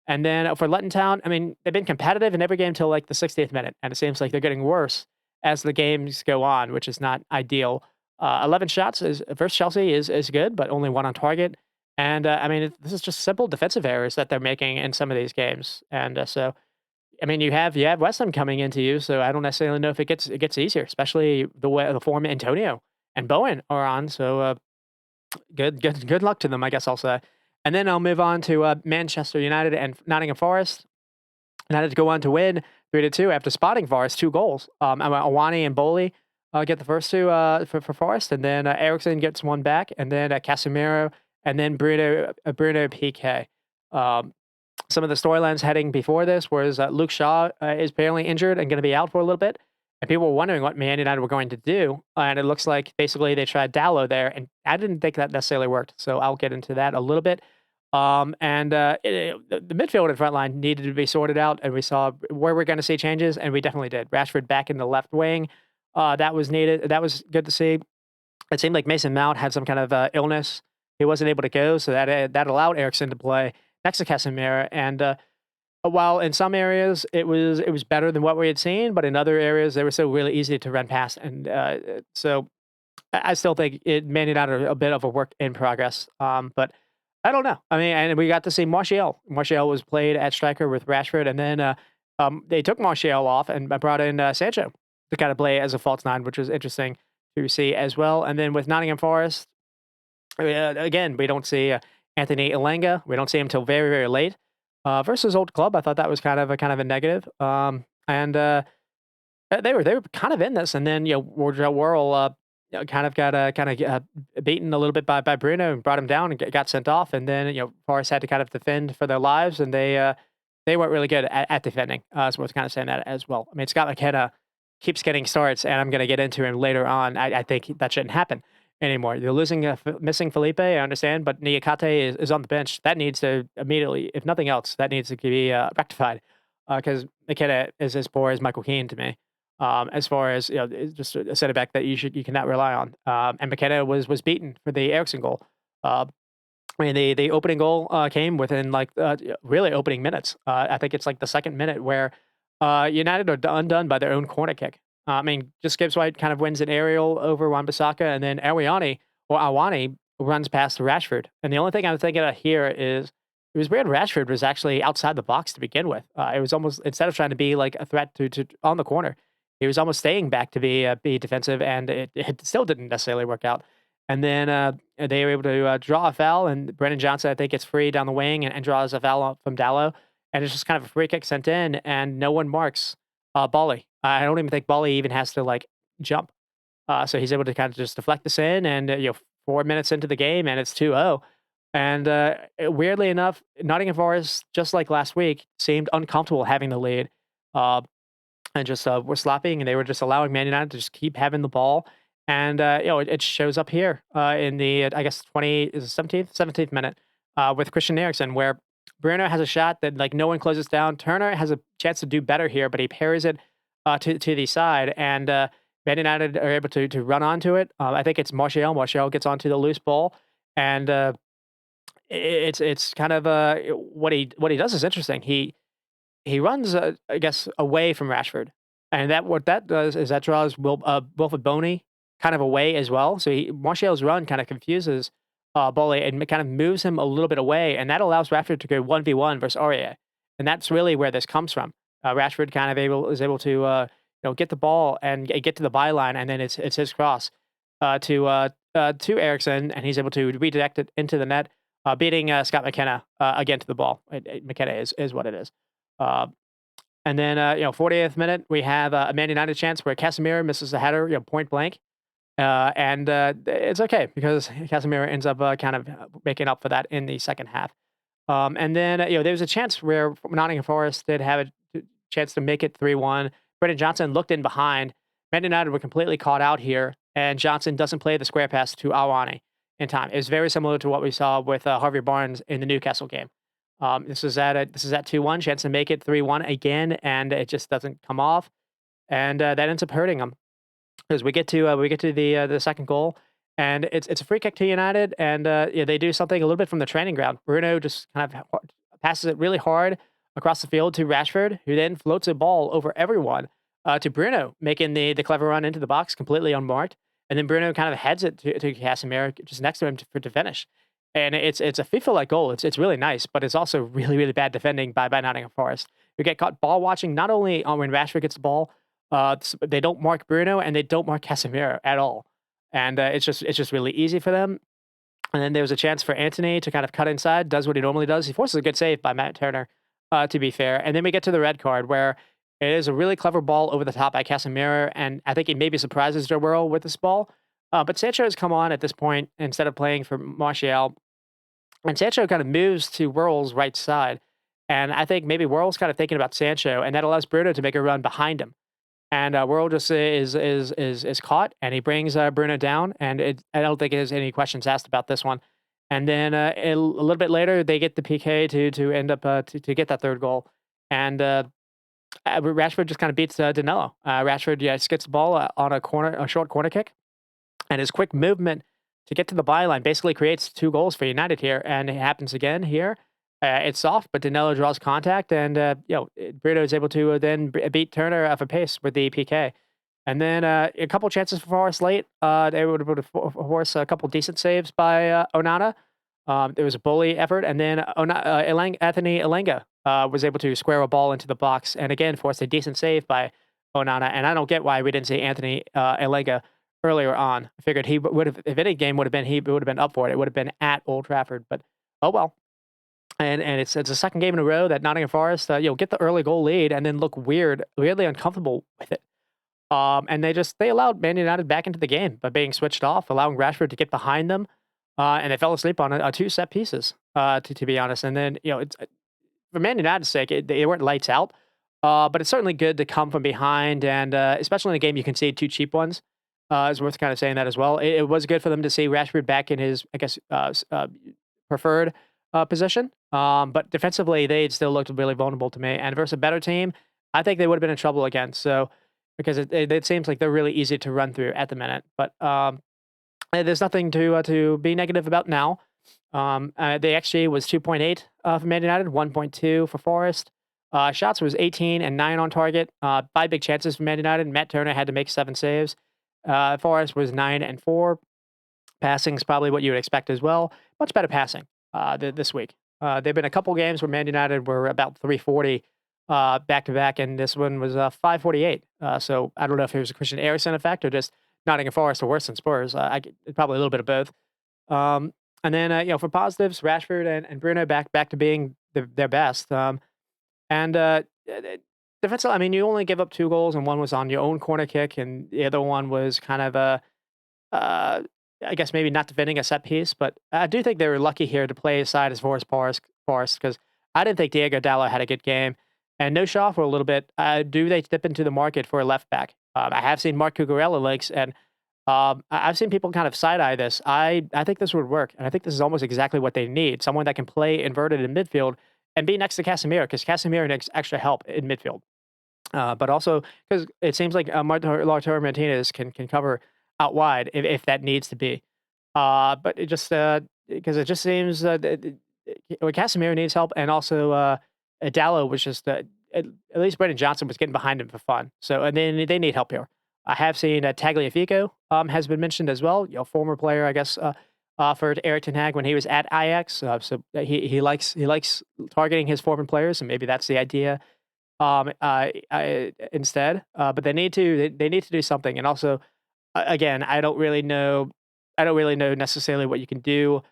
And then for Luton Town, I mean, they've been competitive in every game till like the 60th minute, and it seems like they're getting worse as the games go on, which is not ideal. 11 shots versus Chelsea is good, but only one on target. And I mean, this is just simple defensive errors that they're making in some of these games. And so, I mean, you have West Ham coming into you, so I don't necessarily know if it gets easier, especially the way the form Antonio and Bowen are on. So good luck to them, I guess I'll say. And then I'll move on to Manchester United and Nottingham Forest. United go on to win 3-2 after spotting Forest 2 goals. Awani and Bowley get the first two for Forest, and then Ericsson gets one back, and then Casemiro, and then Bruno PK. Um, some of the storylines heading before this was Luke Shaw is apparently injured and going to be out for a little bit. And people were wondering what Man United were going to do. And it looks like basically they tried Dallo there. And I didn't think that necessarily worked. So I'll get into that a little bit. The midfield and front line needed to be sorted out. And we saw where we're going to see changes. And we definitely did. Rashford back in the left wing. That was needed. That was good to see. It seemed like Mason Mount had some kind of illness. He wasn't able to go. So that allowed Ericsson to play next to Casemiro. And while in some areas it was better than what we had seen, but in other areas they were still really easy to run past. And so I still think it made it out a bit of a work in progress. But I don't know. I mean, and we got to see Martial. Martial was played at striker with Rashford, and then they took Martial off and brought in Sancho to kind of play as a false nine, which was interesting to see as well. And then with Nottingham Forest, again, we don't see Anthony Elanga. We don't see him till very, very late. Versus Old Club, I thought that was kind of a negative. They were kind of in this, and then Wardrow Worrell kind of got beaten a little bit by Bruno and brought him down and got sent off, and then Forest had to kind of defend for their lives, and they weren't really good at defending. So I was kind of saying that as well. I mean, Scott McKenna keeps getting starts, and I'm going to get into him later on. I think that shouldn't happen anymore. They're losing, missing Felipe, I understand, but Niakate is on the bench. That needs to immediately, if nothing else, that needs to be rectified because McKenna is as poor as Michael Keane to me. As far as it's just a center back that you cannot rely on. And McKenna was beaten for the Ericsson goal. Uh, I mean, the opening goal came within really opening minutes. I think it's like the second minute where United are undone by their own corner kick. I mean, just Gibbs White kind of wins an aerial over Wan-Bissaka, and then Awani runs past Rashford. And the only thing I'm thinking of here is it was weird. Rashford was actually outside the box to begin with. It was almost instead of trying to be like a threat to on the corner, he was almost staying back to be defensive, and it still didn't necessarily work out. And then they were able to draw a foul, and Brennan Johnson, I think, gets free down the wing and draws a foul from Dallo. And it's just kind of a free kick sent in, and no one marks Bali. I don't even think Bali even has to jump. So he's able to kind of just deflect this in, and 4 minutes into the game, and it's 2-0. And weirdly enough, Nottingham Forest, just like last week, seemed uncomfortable having the lead. And just were slopping, and they were just allowing Man United to just keep having the ball. And it shows up here in the I guess 17th minute with Christian Eriksen, where Bruno has a shot that no one closes down. Turner has a chance to do better here, but he parries it to the side, and Man United are able to run onto it. I think it's Martial. Martial gets onto the loose ball, and it's kind of what he does is interesting. He runs, I guess, away from Rashford, and what that does is that draws Wilfred Boney kind of away as well. So Martial's run kind of confuses Bole and kind of moves him a little bit away, and that allows Rashford to go 1v1 versus Aurier, and that's really where this comes from. Rashford kind of is able to get the ball and get to the byline, and then it's his cross to Ericsson, and he's able to redirect it into the net, beating Scott McKenna again to the ball. McKenna is what it is. And then 40th minute, we have a Man United chance where Casemiro misses a header, point blank. And it's okay because Casemiro ends up kind of making up for that in the second half. And then there was a chance where Nottingham Forest did have a chance to make it 3-1. Brendan Johnson looked in behind. Man United were completely caught out here, and Johnson doesn't play the square pass to Awani in time. It's very similar to what we saw with Harvey Barnes in the Newcastle game. This is at 2-1, chance to make it 3-1 again, and it just doesn't come off, and that ends up hurting them because we get to the second goal, and it's a free kick to United, and they do something a little bit from the training ground. Bruno just kind of passes it really hard across the field to Rashford, who then floats a ball over everyone to Bruno, making the clever run into the box completely unmarked, and then Bruno kind of heads it to Casemiro just next to him to finish. and it's a FIFA-like goal. It's really nice, but it's also really, really bad defending by Nottingham Forest. You get caught ball watching not only when Rashford gets the ball, they don't mark Bruno and they don't mark Casemiro at all, and it's just really easy for them. And then there's a chance for Anthony to kind of cut inside, does what he normally does. He forces a good save by Matt Turner, to be fair. And then we get to the red card where it is a really clever ball over the top by Casemiro, and I think he maybe surprises Joe Burrow with this ball. But Sancho has come on at this point instead of playing for Martial, and Sancho kind of moves to Worrell's right side. And I think maybe Worrell's kind of thinking about Sancho, and that allows Bruno to make a run behind him. And Worrell just is caught, and he brings Bruno down. And I don't think there's any questions asked about this one. And then a little bit later, they get the PK to end up to get that third goal. And Rashford just kind of beats Danilo. Rashford, yeah, gets the ball on a short corner kick, and his quick movement to get to the byline basically creates 2 goals for United here, and it happens again here. It's soft, but Danilo draws contact, and Bruno is able to then beat Turner off a pace with the PK. And then a couple chances for Forest late. They would have forced a couple decent saves by Onana. There was a bully effort, and then Anthony Elenga was able to square a ball into the box, and again forced a decent save by Onana. And I don't get why we didn't see Anthony Elenga earlier on. I figured he would have, if any game would have been, he would have been up for it. It would have been at Old Trafford, but oh well. And it's the second game in a row that Nottingham Forest, get the early goal lead and then look weirdly uncomfortable with it. And they allowed Man United back into the game by being switched off, allowing Rashford to get behind them, and they fell asleep on 2 set pieces, to be honest. And then it's for Man United's sake, they weren't lights out, but it's certainly good to come from behind, and especially in a game you concede 2 cheap ones. Is worth kind of saying that as well. It was good for them to see Rashford back in his, I guess, preferred position. But defensively, they still looked really vulnerable to me. And versus a better team, I think they would have been in trouble again. So because it seems like they're really easy to run through at the minute. But there's nothing to be negative about now. The XG was 2.8 for Man United, 1.2 for Forest. Shots was 18 and 9 on target. 5 big chances for Man United. Matt Turner had to make 7 saves. Forest was 9 and 4. Passing is probably what you would expect as well. Much better passing this week. There've been a couple games where Man United were about 340 back to back, and this one was 548. So I don't know if it was a Christian Eriksen effect or just Nottingham Forest are worse than Spurs. Probably a little bit of both. And then for positives, Rashford and Bruno back to being their best. And defensively, I mean, you only give up 2 goals, and one was on your own corner kick, and the other one was kind of I guess maybe not defending a set piece. But I do think they were lucky here to play aside as Forest because I didn't think Diego Dallo had a good game, and no Shaw for a little bit. Do they dip into the market for a left back? I have seen Mark Cucurella links, and I've seen people kind of side eye this. I think this would work, and I think this is almost exactly what they need: someone that can play inverted in midfield and be next to Casemiro, because Casemiro needs extra help in midfield. But also because it seems like Lautaro Martinez can cover out wide if that needs to be. But it just because it just seems Casemiro needs help, and also Dallo was just at least Brendan Johnson was getting behind him for fun. So and then they need help here. I have seen Tagliafico has been mentioned as well. Former player, I guess, for Erik ten Hag when he was at Ajax. So he likes targeting his former players, and maybe that's the idea. Instead, but they need to do something. And also, again, I don't really know necessarily what you can do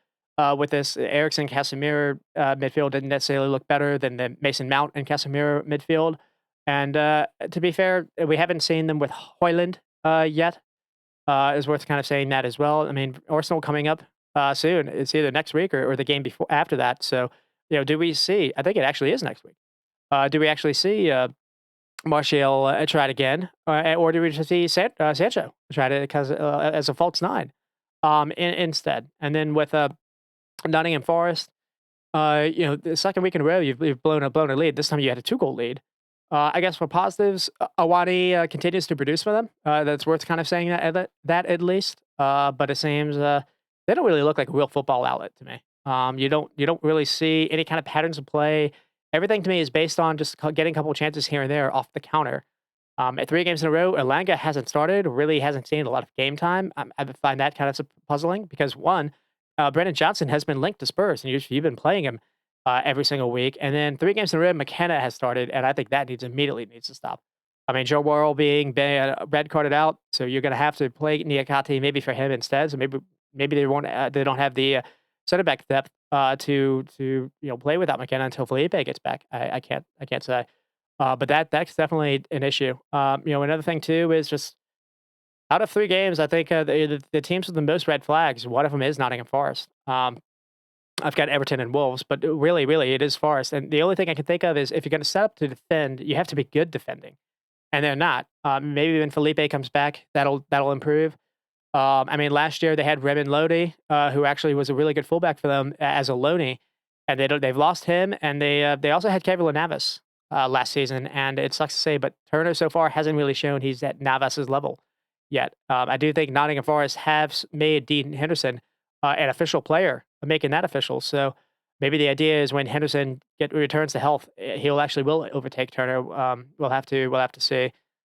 with this. Eriksen Casemiro midfield didn't necessarily look better than the Mason Mount and Casemiro midfield. And to be fair, we haven't seen them with Højlund yet. Is worth kind of saying that as well. I mean, Arsenal coming up soon. It's either next week or the game before after that. So, do we see? I think it actually is next week. Do we actually see Martial try it again, or do we just see Sancho try it as a false 9 instead? And then with Nottingham Forest, the second week in a row you've blown a lead. This time you had a 2-goal lead. I guess for positives, Awani continues to produce for them. That's worth kind of saying that at least. But it seems they don't really look like a real football outlet to me. You don't really see any kind of patterns of play. Everything to me is based on just getting a couple of chances here and there off the counter. At 3 games in a row, Elanga hasn't started, really hasn't seen a lot of game time. I find that kind of puzzling because, one, Brennan Johnson has been linked to Spurs, and you've been playing him every single week. And then 3 games in a row, McKenna has started, and I think that immediately needs to stop. I mean, Joe Worrell being red carded out, so you're going to have to play Niakate maybe for him instead. So maybe they won't they don't have the center back depth to play without McKenna until Felipe gets back. I can't say, but that's definitely an issue. Another thing too is just out of 3 games, I think the teams with the most red flags. One of them is Nottingham Forest. I've got Everton and Wolves, but really, it is Forest. And the only thing I can think of is if you're going to set up to defend, you have to be good defending, and they're not. Maybe when Felipe comes back, that'll improve. I mean, last year they had Remen Lodi, who actually was a really good fullback for them as a loanee, and they've lost him, and they also had Keylor Navas last season, and it sucks to say, but Turner so far hasn't really shown he's at Navas's level yet. I do think Nottingham Forest have made Dean Henderson an official player, making that official. So maybe the idea is when Henderson returns to health, he'll actually will overtake Turner. We'll have to see.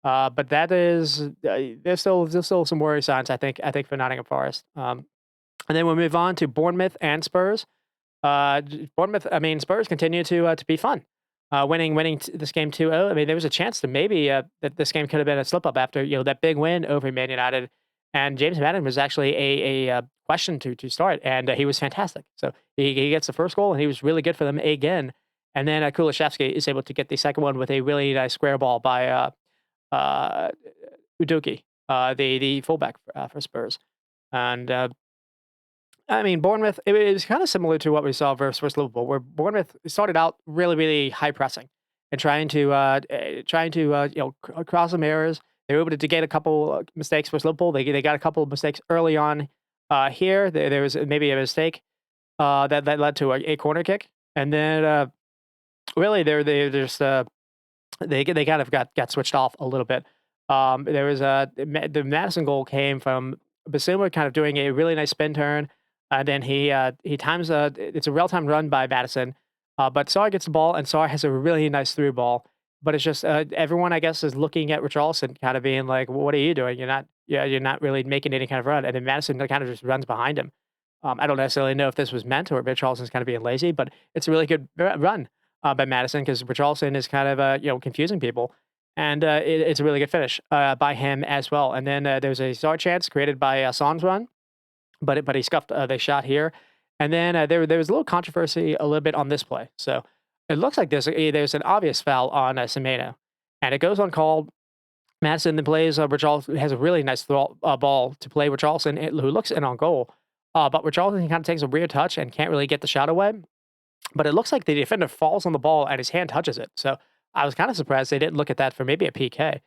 But that is there's still some worry signs I think for Nottingham Forest. And then we'll move on to Bournemouth and Spurs. Bournemouth, I mean Spurs continue to be fun. Winning this game 2-0. I mean there was a chance to maybe that this game could have been a slip up after that big win over Man United. And James Madden was actually a question to start, and he was fantastic. So he gets the first goal, and he was really good for them again. And then Kulishevsky is able to get the second one with a really nice square ball by uh, Udoki, the fullback for Spurs. And I mean, Bournemouth, it was kind of similar to what we saw versus Liverpool, where Bournemouth started out really high pressing and trying to cross some errors. They were able to get a couple mistakes versus Liverpool. They got a couple of mistakes early on. Here there was maybe a mistake that led to a corner kick, and then really they just they kind of got switched off a little bit. There was the Madison goal came from Basuma kind of doing a really nice spin turn, and then he times it's a real time run by Madison, but Sarr gets the ball and Sarr has a really nice through ball. But it's just everyone I guess is looking at Richarlison kind of being like, well, "What are you doing? You're not really making any kind of run." And then Madison kind of just runs behind him. I don't necessarily know if this was meant or if Richarlison's kind of being lazy, but it's a really good run by Madison because Richarlison is kind of confusing people, and it's a really good finish by him as well. And then there's a Sarr chance created by Son's run, but he scuffed the shot here. And then there was a little controversy a little bit on this play. So it looks like there's an obvious foul on Semedo, and it goes uncalled. Madison then plays Richarlison, has a really nice ball to play Richarlison, who looks in on goal. But Richarlison kind of takes a weird touch and can't really get the shot away. But it looks like the defender falls on the ball and his hand touches it. So I was kind of surprised they didn't look at that for maybe a PK.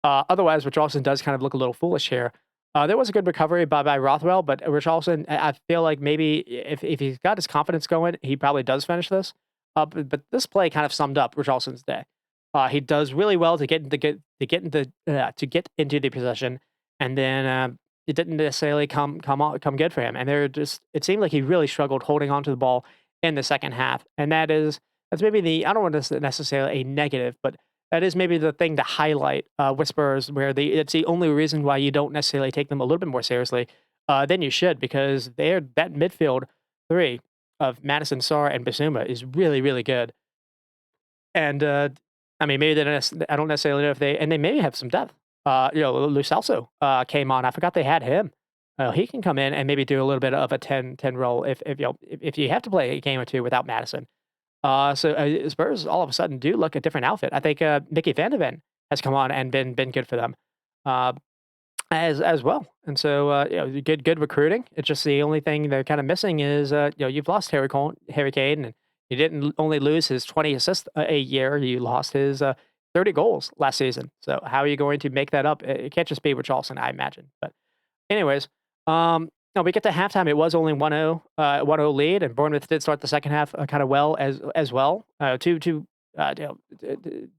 Otherwise, Richarlison does kind of look a little foolish here. There was a good recovery by Rothwell, but Richarlison, I feel like maybe if he's got his confidence going, he probably does finish this. But this play kind of summed up Richarlison's day. He does really well to get into the possession, and then it didn't necessarily come good for him. And it seemed like he really struggled holding on to the ball in the second half, and that's maybe I don't want to necessarily a negative, but that is maybe the thing to highlight with Spurs, where it's the only reason why you don't necessarily take them a little bit more seriously than you should, because that midfield three of Madison, Sarr, and Basuma is really good. And I mean, maybe I don't necessarily know if they may have some depth. Lo Celso came on. I forgot they had him. He can come in and maybe do a little bit of a 10 role if you have to play a game or two without Madison. So Spurs all of a sudden do look a different outfit. I think Mickey Van de Ven has come on and been good for them as well. And so good recruiting. It's just the only thing they're kind of missing is you've lost Harry Kane, and you didn't only lose his 20 assists a year. You lost his 30 goals last season. So how are you going to make that up? It can't just be Richarlison, I imagine. But anyways, no, we get to halftime. It was only 1-0, 1-0 lead, and Bournemouth did start the second half kind of well as well.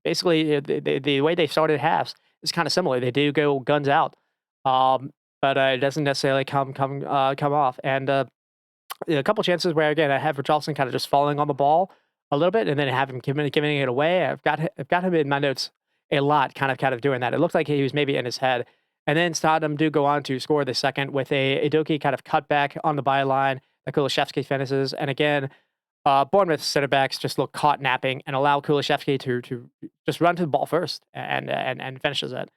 Basically the way they started halves is kind of similar. They do go guns out, but it doesn't necessarily come off. And a couple chances where again I have Richarlison kind of just falling on the ball a little bit, and then have him giving it away. I've got him in my notes a lot, kind of doing that. It looked like he was maybe in his head. And then Tottenham do go on to score the second with a Idoki kind of cut back on the byline. that Kulishevsky finishes. And again, Bournemouth center backs just look caught napping and allow Kulishevsky to just run to the ball first and finishes it.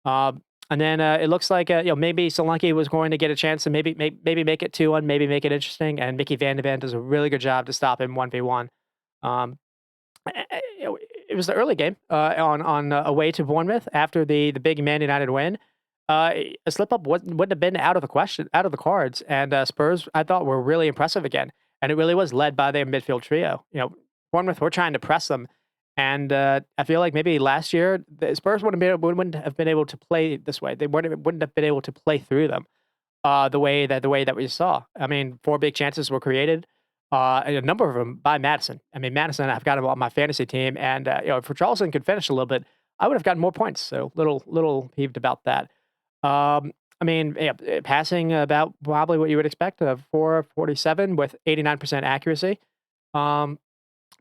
And then it looks like maybe Solanke was going to get a chance to maybe make it 2-1, maybe make it interesting. And Mickey Van de Ven does a really good job to stop him 1v1. Um, it was the early game on away to Bournemouth after the big Man United win. A slip up wouldn't have been out of the cards. And Spurs, I thought, were really impressive again, and it really was led by their midfield trio. Bournemouth were trying to press them, and I feel like maybe last year the Spurs wouldn't have been able to play this way. They wouldn't have been able to play through them the way that we saw. I mean, 4 big chances were created, and a number of them by Madison. I mean, Madison, I've got him on my fantasy team, and if Richarlison could finish a little bit, I would have gotten more points. So little peeved about that. I mean, yeah, passing about probably what you would expect of 447 with 89% accuracy. Um,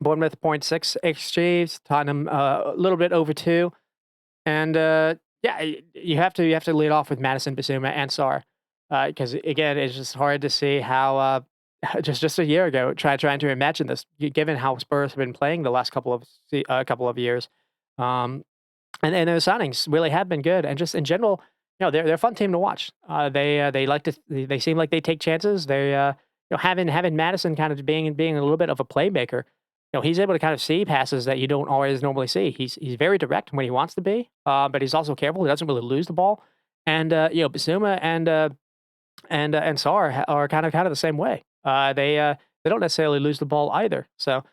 Bournemouth point 0.6 XGs, Tottenham a little bit over 2. And yeah, you have to lead off with Madison, Basuma, and Sarr, because again, it's just hard to see how just a year ago trying to imagine this, given how Spurs have been playing the last couple of years. Um, and those signings really have been good, and just in general, they're a fun team to watch. They like to they seem like they take chances. They having Madison kind of being a little bit of a playmaker. He's able to kind of see passes that you don't always normally see. He's very direct when he wants to be, but he's also careful. He doesn't really lose the ball. And Basuma and Sarr are kind of the same way. They don't necessarily lose the ball either. So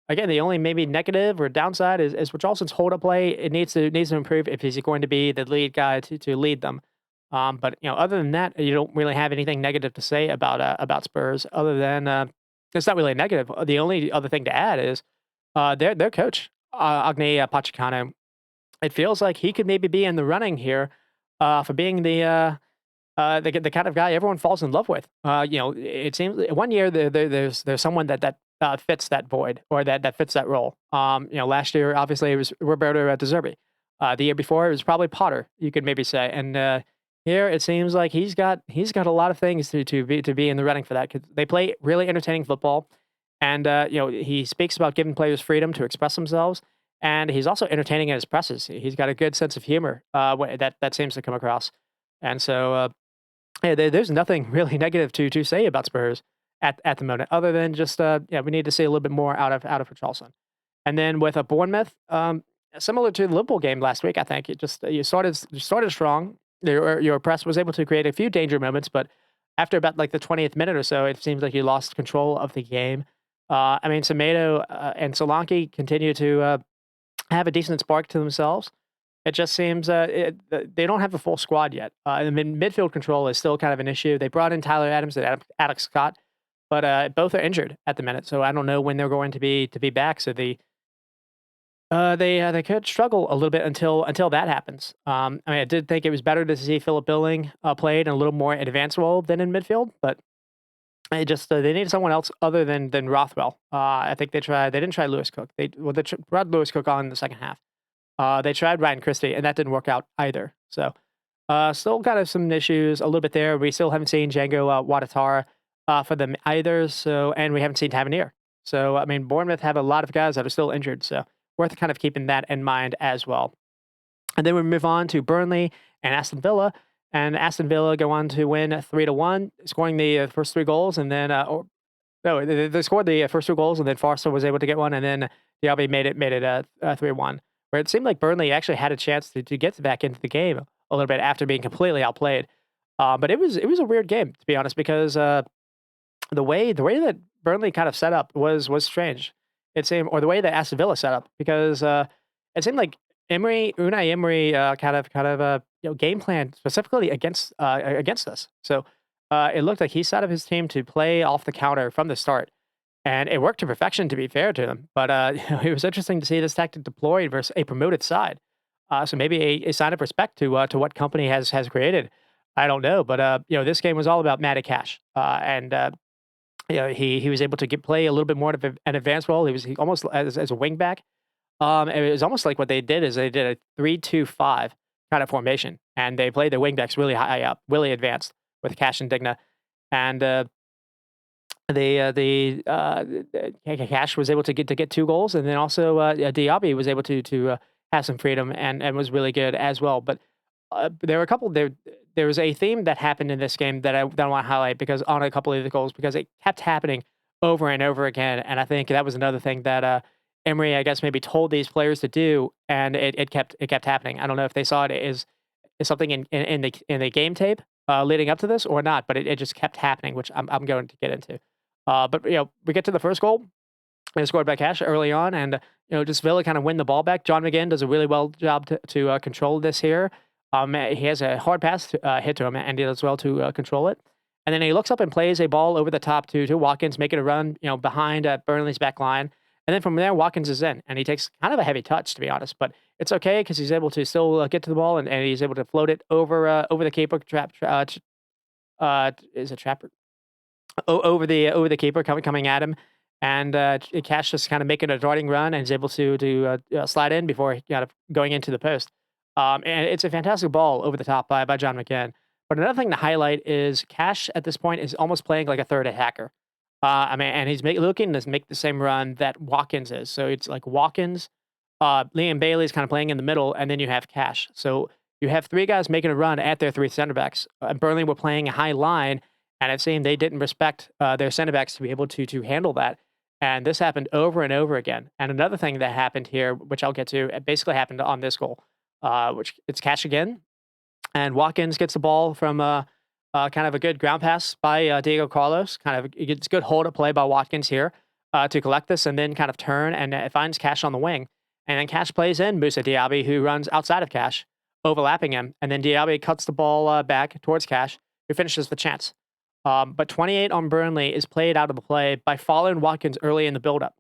again, the only maybe negative or downside is Richarlison's hold up play. It needs to improve if he's going to be the lead guy to lead them. But other than that, you don't really have anything negative to say about Spurs. Other than it's not really a negative. The only other thing to add is their coach Agne Pochettino. It feels like he could maybe be in the running here for being the kind of guy everyone falls in love with. It seems one year there's someone that fits that void or that fits that role. Last year obviously it was Roberto De Zerbi. The year before it was probably Potter. You could maybe say, and here it seems like he's got a lot of things to be in the running for that. 'Cause they play really entertaining football, and he speaks about giving players freedom to express themselves. And he's also entertaining in his presses. He's got a good sense of humor that seems to come across. And so yeah, there's nothing really negative to say about Spurs at the moment, other than just we need to see a little bit more out of Richarlison. And then with a Bournemouth, similar to the Liverpool game last week, I think it just you started strong. Your press was able to create a few danger moments, but after about like the 20th minute or so, it seems like you lost control of the game. I mean, Semedo and Solanke continue to have a decent spark to themselves. It just seems they don't have a full squad yet. I mean, midfield control is still kind of an issue. They brought in Tyler Adams and Alex Scott, but both are injured at the minute, so I don't know when they're going to be back. So they could struggle a little bit until that happens. I mean, I did think it was better to see Philip Billing played in a little more advanced role than in midfield, but it just they needed someone else other than Rothwell. I think they tried. They didn't try Lewis Cook. They brought Lewis Cook on in the second half. They tried Ryan Christie, and that didn't work out either. So, still kind of some issues a little bit there. We still haven't seen Django Watatara for them either. So, and we haven't seen Tavernier. So, I mean, Bournemouth have a lot of guys that are still injured. So, worth kind of keeping that in mind as well. And then we move on to Burnley and Aston Villa. And Aston Villa go on to win 3-1, scoring the first 3 goals, and then no, they scored the first 2 goals, and then Forster was able to get one, and then Diaby made it 3-1. Where it seemed like Burnley actually had a chance to get back into the game a little bit after being completely outplayed. But it was a weird game, to be honest, because the way that Burnley kind of set up was strange. It seemed, or the way that Aston Villa set up, because it seemed like Unai Emery kind of game plan specifically against us. So it looked like he set up his team to play off the counter from the start. And it worked to perfection, to be fair to them. But it was interesting to see this tactic deployed versus a promoted side. So maybe a sign of respect to what company has created. I don't know, but this game was all about Matty Cash, and he was able to play a little bit more of an advanced role. He almost as a wing back. It was almost like what they did is they did a 3-2-5 kind of formation, and they played the wing backs really high up, really advanced with Cash and Digna, and Cash was able to get 2 goals, and then also, Diaby was able to have some freedom and was really good as well. But, there were a couple there was a theme that happened in this game that I wanna highlight because on a couple of the goals because it kept happening over and over again, and I think that was another thing that, Emery, I guess, maybe told these players to do, and it kept happening. I don't know if they saw it as something in the game tape, leading up to this or not, but it just kept happening, which I'm going to get into. But we get to the first goal. They scored by Cash early on, and just Villa kind of win the ball back. John McGinn does a really well job to control this here. He has a hard pass hit to him, and he does well to control it. And then he looks up and plays a ball over the top to Watkins, making a run, behind Burnley's back line. And then from there, Watkins is in, and he takes kind of a heavy touch, to be honest. But it's okay because he's able to still get to the ball, and he's able to float it over the keeper. Is it trap? Over the keeper coming at him, and Cash just kind of making a darting run and is able to slide in before kind of going into the post. And it's a fantastic ball over the top by John McGinn. But another thing to highlight is Cash at this point is almost playing like a third attacker. And he's looking to make the same run that Watkins is. So it's like Watkins, Liam Bailey's kind of playing in the middle, and then you have Cash. So you have three guys making a run at their three center backs. Burnley were playing a high line, and it seemed they didn't respect their center backs to be able to handle that. And this happened over and over again. And another thing that happened here, which I'll get to, it basically happened on this goal, which it's Cash again, and Watkins gets the ball from kind of a good ground pass by Diego Carlos. Kind of it's good hold up play by Watkins here to collect this and then kind of turn and it finds Cash on the wing. And then Cash plays in Musa Diaby, who runs outside of Cash, overlapping him. And then Diaby cuts the ball back towards Cash, who finishes the chance. But 28 on Burnley is played out of the play by following Watkins early in the build-up.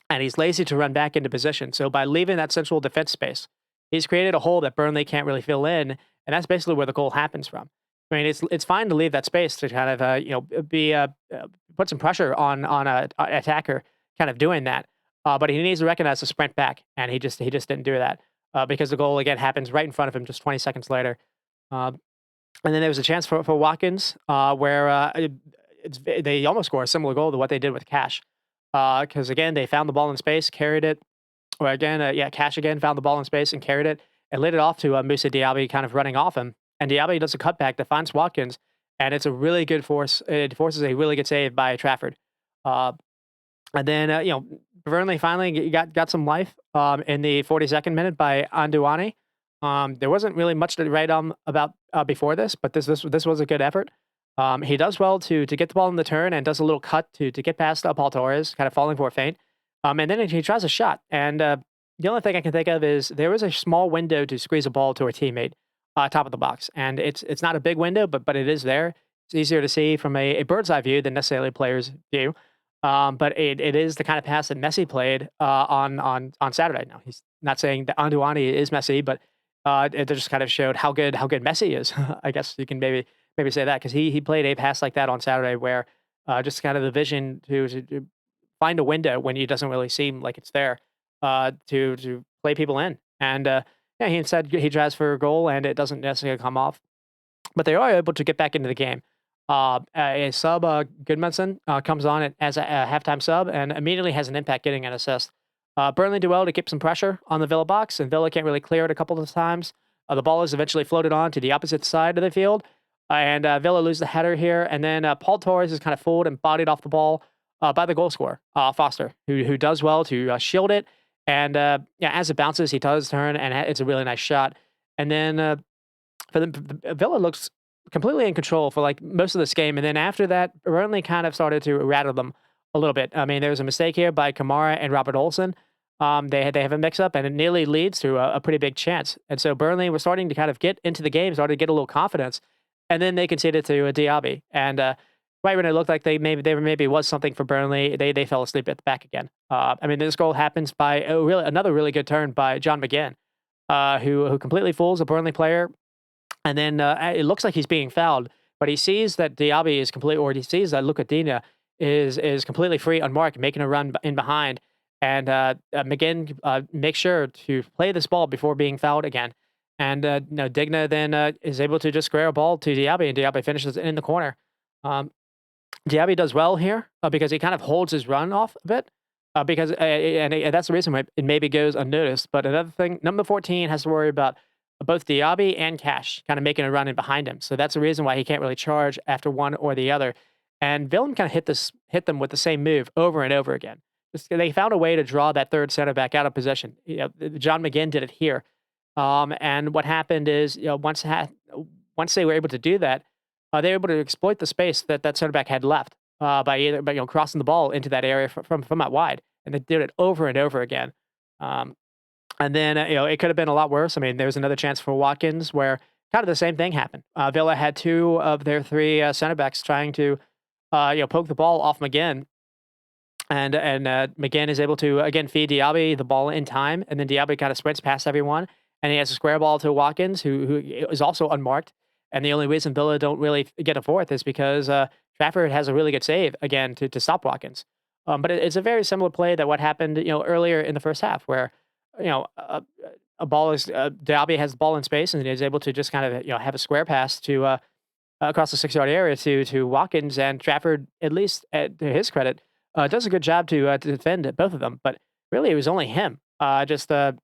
And he's lazy to run back into position. So by leaving that central defense space, he's created a hole that Burnley can't really fill in. And that's basically where the goal happens from. I mean, it's fine to leave that space to kind of put some pressure on a attacker, kind of doing that. But he needs to recognize the sprint back, and he just didn't do that because the goal again happens right in front of him just 20 seconds later. Uh, and then there was a chance for Watkins where they almost score a similar goal to what they did with Cash because again they found the ball in space, carried it. Or again, Cash again found the ball in space and carried it and laid it off to Musa Diaby, kind of running off him. And Diaby does a cutback that finds Watkins, and it's a really good force. It forces a really good save by Trafford. Uh, and then Burnley finally got some life in the 42nd minute by Anduani. There wasn't really much to write about before this, but this was a good effort. He does well to get the ball in the turn and does a little cut to get past Paul Torres, kind of falling for a feint. And then he tries a shot. And the only thing I can think of is there was a small window to squeeze a ball to a teammate top of the box. And it's not a big window, but it is there. It's easier to see from a bird's eye view than necessarily a player's view. But it is the kind of pass that Messi played on Saturday. Now, he's not saying that Anduani is Messi, but it just kind of showed how good Messi is. I guess you can maybe say that because he played a pass like that on Saturday where just kind of the vision to find a window when it doesn't really seem like it's there to play people in. And he instead he tries for a goal and it doesn't necessarily come off. But they are able to get back into the game. A sub, Goodmanson, comes on as a halftime sub and immediately has an impact getting an assist. Burnley do well to keep some pressure on the Villa box, and Villa can't really clear it a couple of times. The ball is eventually floated on to the opposite side of the field, and Villa lose the header here. And then Paul Torres is kind of fooled and bodied off the ball by the goal scorer, Foster, who does well to shield it. And as it bounces, he does turn, and it's a really nice shot. And then Villa looks completely in control for like most of this game, and then after that, Burnley kind of started to rattle them a little bit. I mean, there was a mistake here by Kamara and Robert Olsen. They have a mix-up, and it nearly leads to a pretty big chance. And so Burnley was starting to kind of get into the game, started to get a little confidence, and then they conceded to Diaby. And right when it looked like there maybe was something for Burnley, they fell asleep at the back again. I mean, this goal happens by another really good turn by John McGinn, who completely fools a Burnley player. And then it looks like he's being fouled, but he sees that Diaby is or he sees that Lucadina is completely free, unmarked, making a run in behind. And McGinn makes sure to play this ball before being fouled again. And Digna then is able to just square a ball to Diaby, and Diaby finishes in the corner. Um, Diaby does well here because he kind of holds his run off a bit. And that's the reason why it maybe goes unnoticed. But another thing, number 14 has to worry about both Diaby and Cash kind of making a run in behind him. So that's the reason why he can't really charge after one or the other. And Villain kind of hit them with the same move over and over again. They found a way to draw that third center back out of position. John McGinn did it here. And what happened is, once they were able to do that, they were able to exploit the space that that center back had left by crossing the ball into that area from out wide, and they did it over and over again. Um, and then it could have been a lot worse. I mean, there was another chance for Watkins where kind of the same thing happened. Villa had two of their three center backs trying to poke the ball off McGinn, and McGinn is able to again feed Diaby the ball in time, and then Diaby kind of sprints past everyone, and he has a square ball to Watkins, who is also unmarked. And the only reason Villa don't really get a fourth is because Trafford has a really good save again to stop Watkins. But it's a very similar play that what happened earlier in the first half, where you know a ball is Diaby has the ball in space and is able to just kind of have a square pass to across the 6 yard area to Watkins, and Trafford, at least to his credit, does a good job to defend both of them. But really, it was only him. Just Burnley's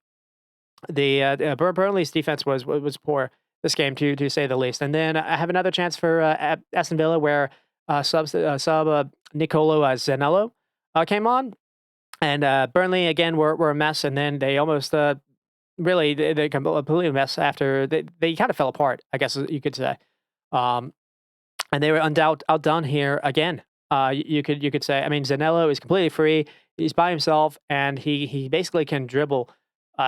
defense was poor this game, to say the least. And then I have another chance for Aston Villa where sub Nicolo Zanello came on, and Burnley again were a mess, and then they almost really they completely a mess after they kind of fell apart, I guess you could say. Um, and they were outdone here again. You could say. I mean, Zanello is completely free. He's by himself, and he basically can dribble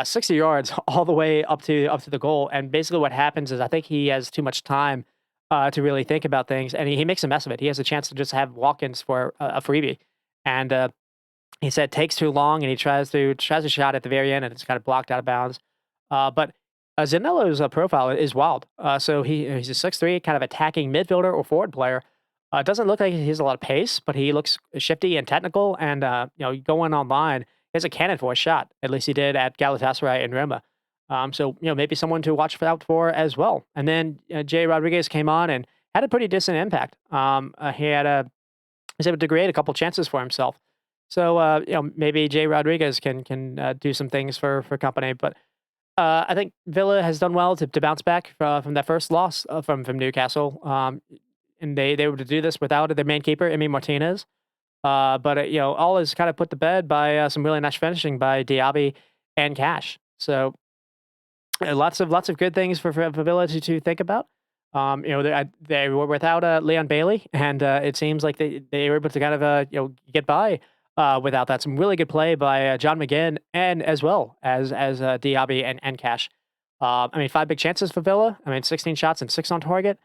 60 yards all the way up to the goal. And basically, what happens is I think he has too much time to really think about things, and he makes a mess of it. He has a chance to just have walk-ins for a freebie, and he said takes too long, and he tries a shot at the very end, and it's kind of blocked out of bounds. But Zanello's profile is wild. So he's a 6'3", kind of attacking midfielder or forward player. Doesn't look like he has a lot of pace, but he looks shifty and technical. And going online, he has a cannon for a shot. At least he did at Galatasaray and Roma. So maybe someone to watch out for as well. And then Jay Rodriguez came on and had a pretty decent impact. He was able to create a couple chances for himself. So maybe Jay Rodriguez can do some things for company. But I think Villa has done well to bounce back from that first loss from Newcastle. And they were to do this without their main keeper, Emi Martinez. But all is kind of put to bed by some really nice finishing by Diaby and Cash. So lots of good things for Villa to think about. They were without Leon Bailey, and it seems like they were able to kind of get by without that. Some really good play by John McGinn, and as well as Diaby and Cash. I mean, 5 big chances for Villa. I mean, 16 shots and 6 on target.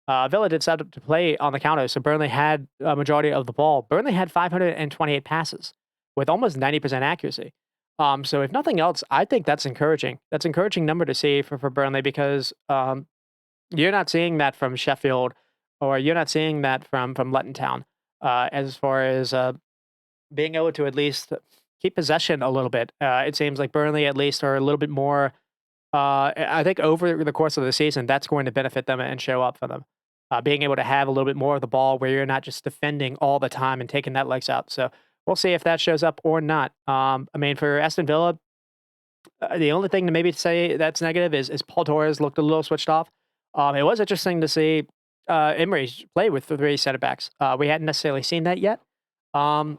Villa did set up to play on the counter, so Burnley had a majority of the ball. Burnley had 528 passes with almost 90% accuracy. So if nothing else, I think that's encouraging. That's an encouraging number to see for Burnley because you're not seeing that from Sheffield, or you're not seeing that from Luton Town, as far as being able to at least keep possession a little bit. It seems like Burnley at least are a little bit more. I think over the course of the season, that's going to benefit them and show up for them. Being able to have a little bit more of the ball where you're not just defending all the time and taking that legs out. So we'll see if that shows up or not. I mean, for Aston Villa, the only thing to maybe say that's negative is Paul Torres looked a little switched off. It was interesting to see Emery play with the 3 center backs. We hadn't necessarily seen that yet. I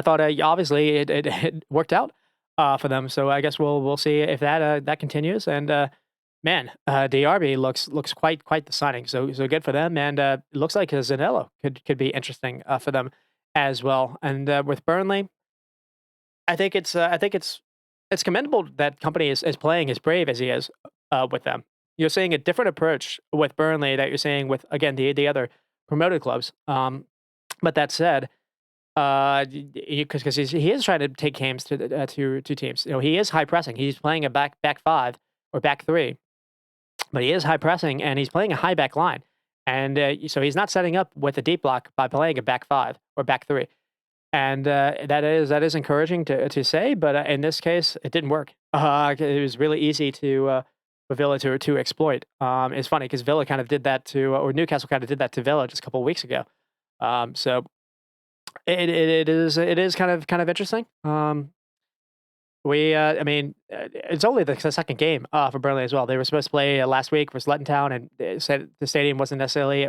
thought obviously it worked out for them. So I guess we'll see if that continues. And man, DRB looks quite the signing. So good for them. And it looks like Zanello could be interesting for them as well. And with Burnley, I think it's commendable that Company is playing as brave as he is with them. You're seeing a different approach with Burnley that you're seeing with again the other promoted clubs. But that said, because he is trying to take games to teams. He is high pressing. He's playing a back 5 or back 3, but he is high pressing and he's playing a high back line. And so he's not setting up with a deep block by playing a back 5 or back 3. And that is encouraging to say, but in this case, it didn't work. It was really easy for Villa to exploit. It's funny because Villa kind of did that to, or Newcastle kind of did that to Villa just a couple of weeks ago. So it is kind of interesting. I mean, it's only the second game for Burnley as well. They were supposed to play last week versus Luton Town, and they said the stadium wasn't necessarily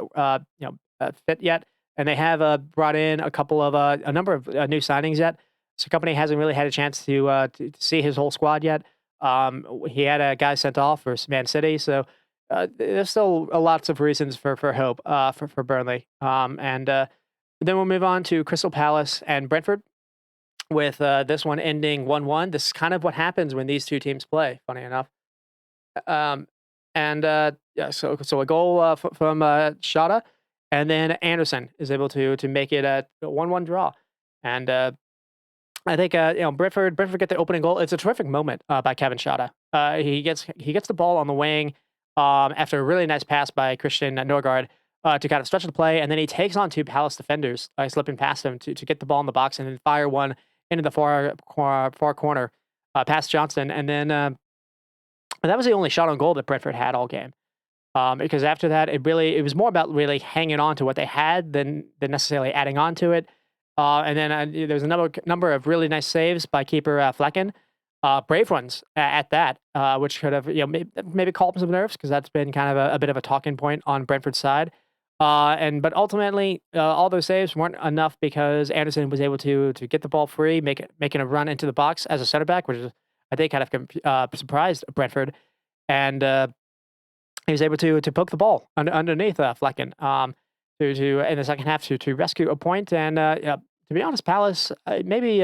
fit yet. And they have brought in a number of new signings yet. So the company hasn't really had a chance to see his whole squad yet. He had a guy sent off for Man City, so there's still lots of reasons for hope for Burnley. And then we'll move on to Crystal Palace and Brentford with this one ending 1-1. This is kind of what happens when these two teams play, funny enough. Um, and yeah, so a goal from Shada, and then Anderson is able to make it a 1-1 draw. And I think Brentford get the opening goal. It's a terrific moment by Kevin Shada. He gets the ball on the wing after a really nice pass by Christian Norgard to kind of stretch the play, and then he takes on two Palace defenders, slipping past him to get the ball in the box and then fire one into the far corner past Johnson, and then that was the only shot on goal that Brentford had all game. Because after that, it was more about really hanging on to what they had than necessarily adding on to it. And then there's a number of really nice saves by keeper Flecken, brave ones at that, which could have maybe calmed some nerves because that's been kind of a bit of a talking point on Brentford's side. But ultimately, all those saves weren't enough because Anderson was able to get the ball free, making a run into the box as a center back, which is, I think, kind of surprised Brentford, and he was able to poke the ball underneath Flecken to in the second half to rescue a point. And yeah, to be honest, Palace maybe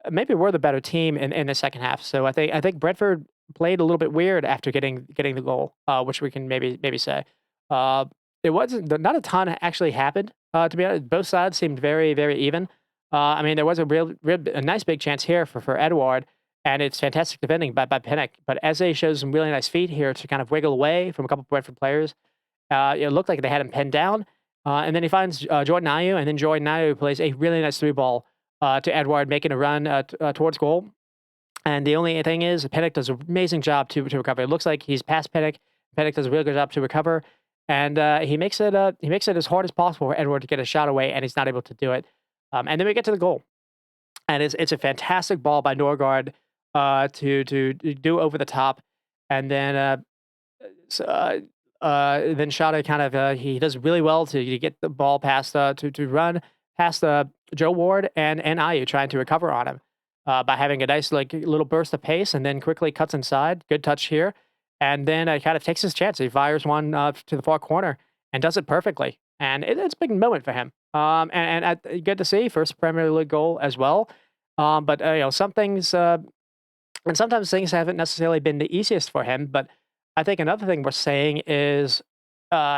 we're the better team in the second half. So I think Brentford played a little bit weird after getting the goal, which we can maybe say. Uh, it wasn't not a ton actually happened. To be honest, both sides seemed very very even. I mean, there was a nice big chance here for Edouard, and it's fantastic defending by Pinnock. But Eze shows some really nice feet here to kind of wiggle away from a couple of Brentford players. It looked like they had him pinned down, and then he finds Jordan Ayew, and then Jordan Ayew plays a really nice through ball to Edouard, making a run towards goal. And the only thing is, Pinnock does an amazing job to recover. It looks like he's past Pinnock. Pinnock does a really good job to recover, and he makes it as hard as possible for Edward to get a shot away, and he's not able to do it. And then we get to the goal, and it's a fantastic ball by Norgard to do over the top, and then then Shada kind of he does really well to get the ball past to run past Joe Ward and Ayew trying to recover on him by having a nice like little burst of pace and then quickly cuts inside. Good touch here, and then kind of takes his chance. He fires one to the far corner and does it perfectly. And it's a big moment for him. Good to see first Premier League goal as well. But some things and sometimes things haven't necessarily been the easiest for him. But I think another thing we're saying is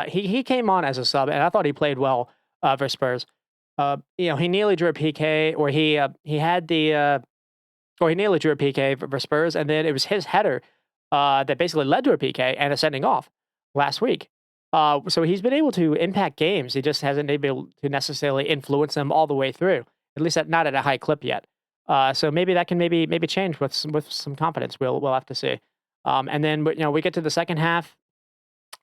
he came on as a sub, and I thought he played well for Spurs. He nearly drew a PK, or he had the or he nearly drew a PK for Spurs, and then it was his header that basically led to a PK and a sending off last week. So he's been able to impact games. He just hasn't been able to necessarily influence them all the way through. At least not at a high clip yet. So maybe that can maybe change with some confidence. We'll have to see. And then we get to the second half.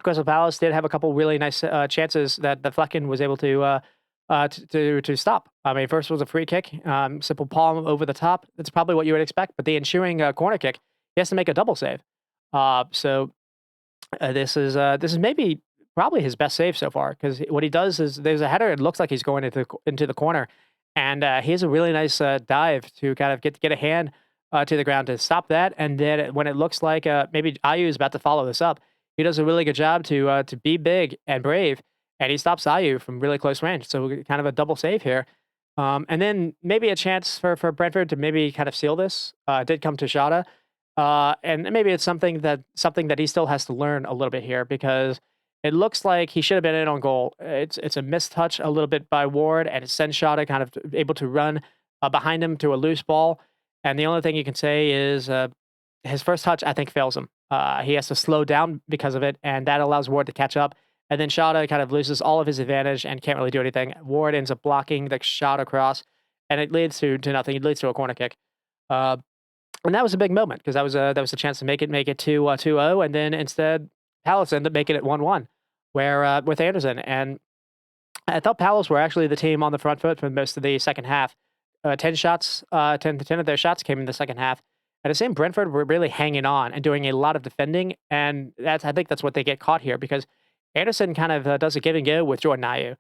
Crystal Palace did have a couple really nice chances that the Flecken was able to stop. I mean, first was a free kick, simple palm over the top. That's probably what you would expect. But the ensuing corner kick, he has to make a double save. So this is maybe probably his best save so far because what he does is there's a header. It looks like he's going into the corner, and he has a really nice dive to kind of get a hand to the ground to stop that. And then when it looks like maybe Ayew is about to follow this up, he does a really good job to be big and brave, and he stops Ayew from really close range. So kind of a double save here. And then maybe a chance for Brentford to maybe kind of seal this did come to Shada. And maybe it's something that he still has to learn a little bit here because it looks like he should have been in on goal. It's a missed touch a little bit by Ward, and it sends Shada kind of able to run behind him to a loose ball. And the only thing you can say is his first touch, I think, fails him. He has to slow down because of it, and that allows Ward to catch up. And then Shada kind of loses all of his advantage and can't really do anything. Ward ends up blocking the shot across, and it leads to nothing. It leads to a corner kick. And that was a big moment because that was a chance to make it 2-0, and then instead Palace ended up making it 1-1, where with Anderson. And I thought Palace were actually the team on the front foot for most of the second half. 10 shots, 10 of their shots came in the second half. At the same, Brentford were really hanging on and doing a lot of defending, and I think that's what they get caught here because Anderson kind of does a give and go with Jordan Ayew.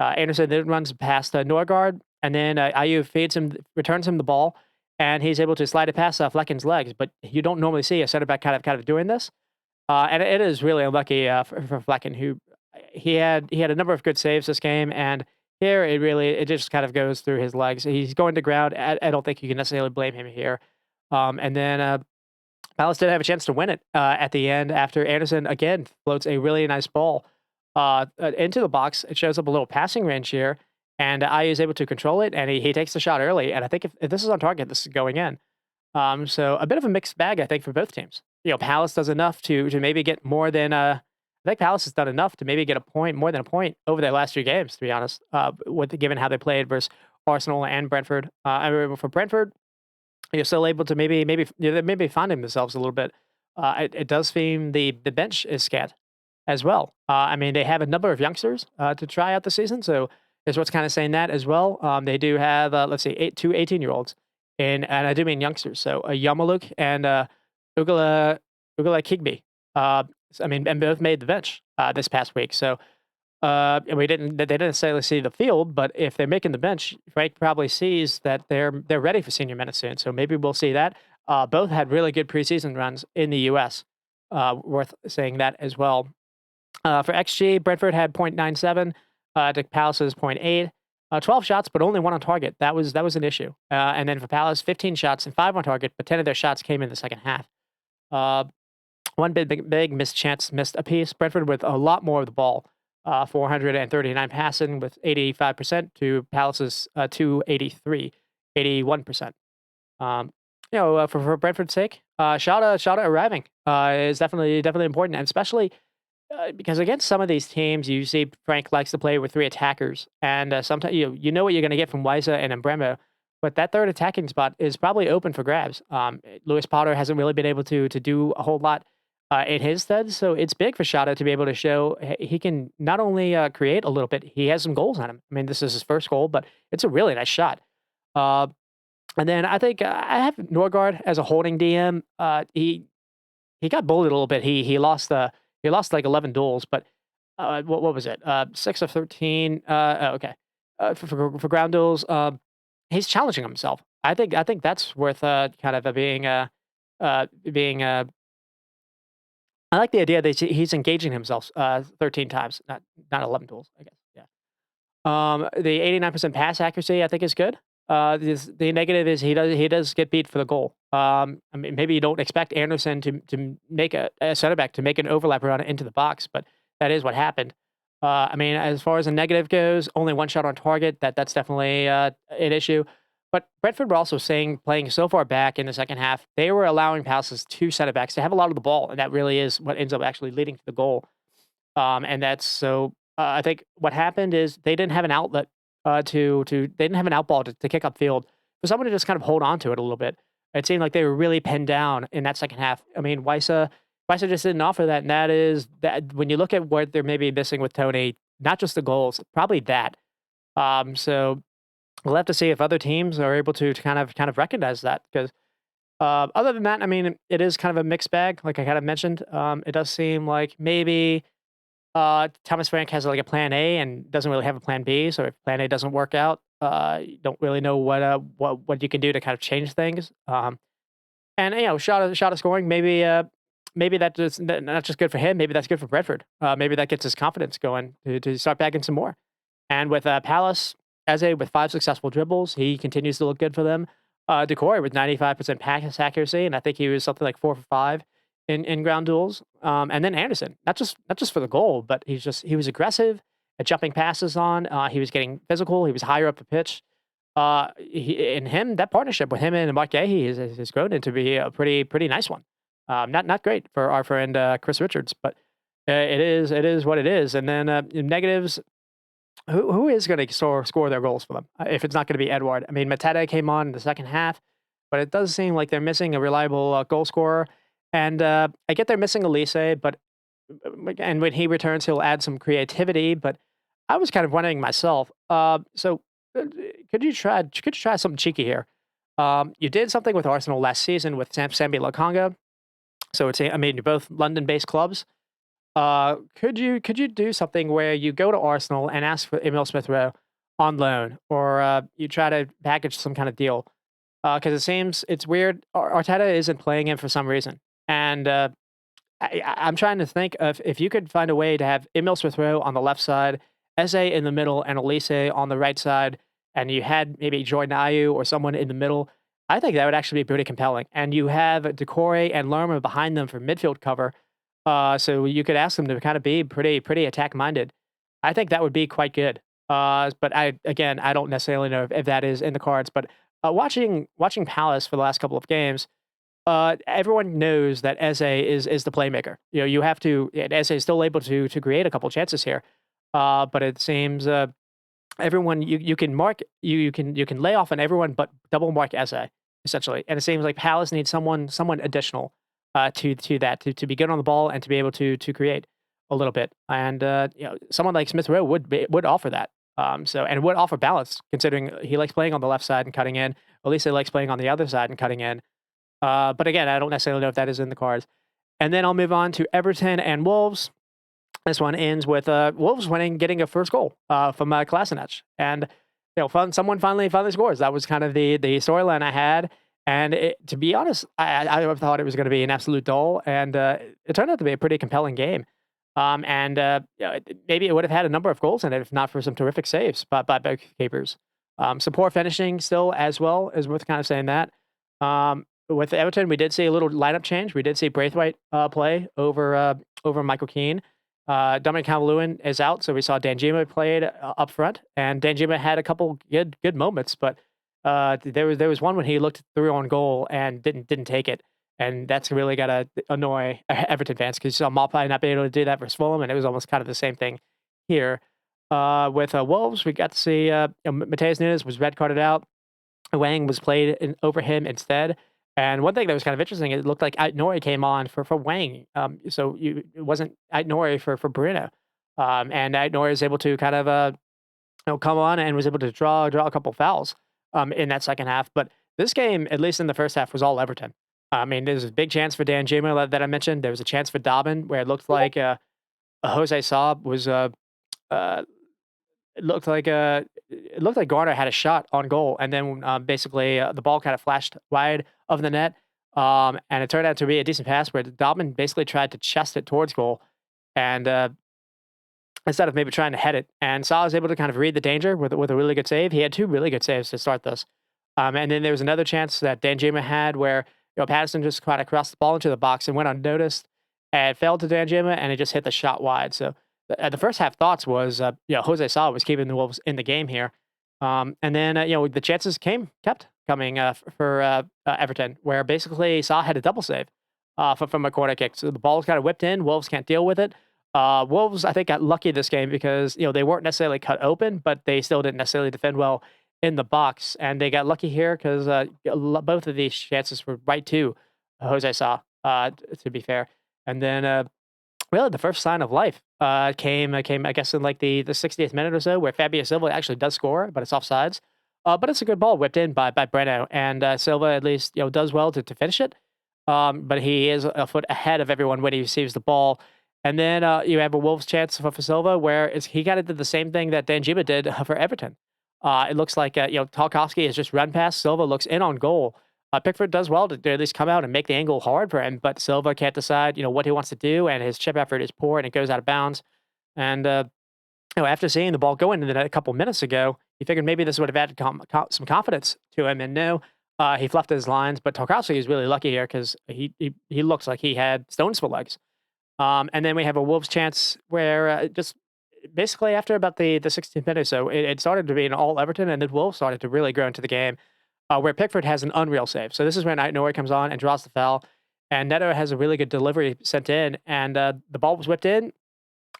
Anderson then runs past Norgard, and then Ayew feeds him, returns him the ball, and he's able to slide it past Flecken's legs. But you don't normally see a center back kind of doing this. And it is really unlucky for Flecken, who he had a number of good saves this game, and here it just kind of goes through his legs. He's going to ground. I don't think you can necessarily blame him here. And then Palace did have a chance to win it at the end after Anderson again floats a really nice ball into the box. It shows up a little passing range here, and Ayew is able to control it, and he takes the shot early. And I think if this is on target, this is going in. So a bit of a mixed bag, I think, for both teams. Palace does enough to maybe get more than I think Palace has done enough to maybe get a point, more than a point over their last 3 games, to be honest, given how they played versus Arsenal and Brentford. I mean, for Brentford, you're still able to maybe finding themselves a little bit. It does seem the bench is scant as well. I mean, they have a number of youngsters to try out the season, so is what's kind of saying that as well. They do have let's see, two 18-year-olds, and I do mean youngsters. So Yamaluk and Ugala Kigbe. I mean, and both made the bench this past week. So and they didn't necessarily see the field, but if they're making the bench, Frank probably sees that they're ready for senior minutes soon. So maybe we'll see that. Both had really good preseason runs in the U.S. Worth saying that as well. For XG, Brentford had 0.97 to Palace's 0.8. 12 shots, but only one on target. That was an issue. And then for Palace, 15 shots and 5 on target, but 10 of their shots came in the second half. One big missed chance, missed a piece. Brentford with a lot more of the ball. 439 passing with 85% to Palace's 283, 81%. For Brentford's sake, Shada arriving is definitely important, and especially because against some of these teams, you see Frank likes to play with 3 attackers, and sometimes you know what you're going to get from Wisa and Embremo, but that third attacking spot is probably open for grabs. Lewis Potter hasn't really been able to do a whole lot in his stead, so it's big for Shada to be able to show he can not only create a little bit, he has some goals on him. I mean, this is his first goal, but it's a really nice shot. And then I think I have Norgard as a holding DM. He got bullied a little bit. He lost like 11 duels, but what was it? 6 of 13. Okay. For ground duels, he's challenging himself. I think that's worth kind of being. I like the idea that he's engaging himself 13 times, not 11 duels, I guess. Yeah. The 89% pass accuracy, I think, is good. The negative is he does get beat for the goal. I mean, maybe you don't expect Anderson to make a center back to make an overlap run into the box, but that is what happened. I mean, as far as a negative goes, only 1 shot on target. That's definitely an issue. But Brentford were also playing so far back in the second half, they were allowing Palace's 2 center backs to have a lot of the ball, and that really is what ends up actually leading to the goal. And that's so. I think what happened is they didn't have an outlet they didn't have an outball to kick upfield for someone to just kind of hold on to it a little bit. It seemed like they were really pinned down in that second half. I mean, Wisa just didn't offer that, and that is that when you look at what they're maybe missing with Tony, not just the goals, probably that. So we'll have to see if other teams are able to kind of recognize that because other than that, I mean, it is kind of a mixed bag. Like I kind of mentioned, it does seem like maybe Thomas Frank has like a plan A and doesn't really have a plan B. So if plan A doesn't work out, you don't really know what you can do to kind of change things. And shot of scoring, maybe that's just not just good for him. Maybe that's good for Brentford. Maybe that gets his confidence going to start bagging some more. And with Palace, with 5 successful dribbles, he continues to look good for them. Decore with 95% pass accuracy, and I think he was something like 4 for 5 in ground duels. And then Anderson, not just for the goal, but he was aggressive at jumping passes on. He was getting physical. He was higher up the pitch. That partnership with him and Mark Gahey has grown into be a pretty nice one. Not great for our friend Chris Richards, but it is what it is. And then negatives. Who is going to score their goals for them if it's not going to be Edward? I mean, Mateta came on in the second half, but it does seem like they're missing a reliable goal scorer. And I get they're missing Elise, but and when he returns, he'll add some creativity. But I was kind of wondering myself. Could you try something cheeky here? You did something with Arsenal last season with Sambi Lokonga. So I mean, you're both London-based clubs. Could you do something where you go to Arsenal and ask for Emil Smith Rowe on loan, or you try to package some kind of deal? Because it seems it's weird. Arteta isn't playing him for some reason, and I'm trying to think of if you could find a way to have Emil Smith Rowe on the left side, Eze in the middle, and Elise on the right side, and you had maybe Jordan Ayew or someone in the middle. I think that would actually be pretty compelling. And you have Decore and Lerma behind them for midfield cover, so you could ask them to kind of be pretty attack minded. I think that would be quite good. But I don't necessarily know if that is in the cards. But watching Palace for the last couple of games, everyone knows that Eze is the playmaker. You know, you have to. And Eze is still able to create a couple chances here, but it seems everyone you can mark you can lay off on everyone but double mark Eze essentially, and it seems like Palace needs someone additional to that to be good on the ball and to be able to create a little bit, and someone like Smith Rowe would offer that. So and would offer balance considering he likes playing on the left side and cutting in. At least he likes playing on the other side and cutting in. But again, I don't necessarily know if that is in the cards. And then I'll move on to Everton and Wolves. This one ends with Wolves winning, getting a first goal from Kolasinac, and someone finally scores. That was kind of the storyline I had. And to be honest, I thought it was going to be an absolute dull, and it turned out to be a pretty compelling game. And maybe it would have had a number of goals in it if not for some terrific saves by both keepers. Some poor finishing still as well is worth kind of saying that. With Everton, we did see a little lineup change. We did see Braithwaite play over Michael Keane. Dominic Calvert-Lewin is out, so we saw Danjuma played up front, and Danjuma had a couple good moments, but there was one when he looked through on goal and didn't take it, and that's really gotta annoy Everton fans because you saw Maupay not being able to do that versus Fulham, and it was almost kind of the same thing here. With Wolves, we got to see Mateus Nunes was red carded out. Wang was played over him instead. And one thing that was kind of interesting, it looked like Ait came on for Wang. It wasn't Ait for Bruno. And Ait is able to kind of come on and was able to draw a couple fouls in that second half. But this game, at least in the first half, was all Everton. I mean, there's a big chance for Dan Juma that I mentioned. There was a chance for Dobbin where it looked like Jose Saab was uh, it looked like Garner had a shot on goal, and then basically the ball kind of flashed wide of the net, and it turned out to be a decent pass where Dobman basically tried to chest it towards goal, and instead of maybe trying to head it, and Salah was able to kind of read the danger with a really good save. He had two really good saves to start this, and then there was another chance that Danjuma had where Patterson just kind of crossed the ball into the box and went unnoticed, and fell to Danjuma, and it just hit the shot wide. So the first half thoughts was, Jose Salah was keeping the Wolves in the game here. And then, the chances kept coming for Everton, where basically Salah had a double save from a corner kick. So the ball was kind of whipped in. Wolves can't deal with it. Wolves, I think, got lucky this game because, they weren't necessarily cut open, but they still didn't necessarily defend well in the box. And they got lucky here because both of these chances were right to Jose Salah, to be fair. And then really, the first sign of life came, I guess, in like the 60th minute or so, where Fabio Silva actually does score, but it's offsides. But it's a good ball whipped in by Breno, and Silva at least does well to finish it. But he is a foot ahead of everyone when he receives the ball. And then you have a Wolves chance for Silva, where he kind of did the same thing that Danjuma did for Everton. It looks like Tarkovsky has just run past Silva, looks in on goal. Pickford does well to at least come out and make the angle hard for him, but Silva can't decide, what he wants to do, and his chip effort is poor, and it goes out of bounds. And after seeing the ball go in the net a couple minutes ago, he figured maybe this would have added some confidence to him. And no, he fluffed his lines. But Tarkowski is really lucky here because he looks like he had stones for legs. And then we have a Wolves chance where just basically after about the 16th minute or so, it started to be an all Everton, and then Wolves started to really grow into the game. Where Pickford has an unreal save. So this is when Noah comes on and draws the foul, and Neto has a really good delivery sent in, and the ball was whipped in,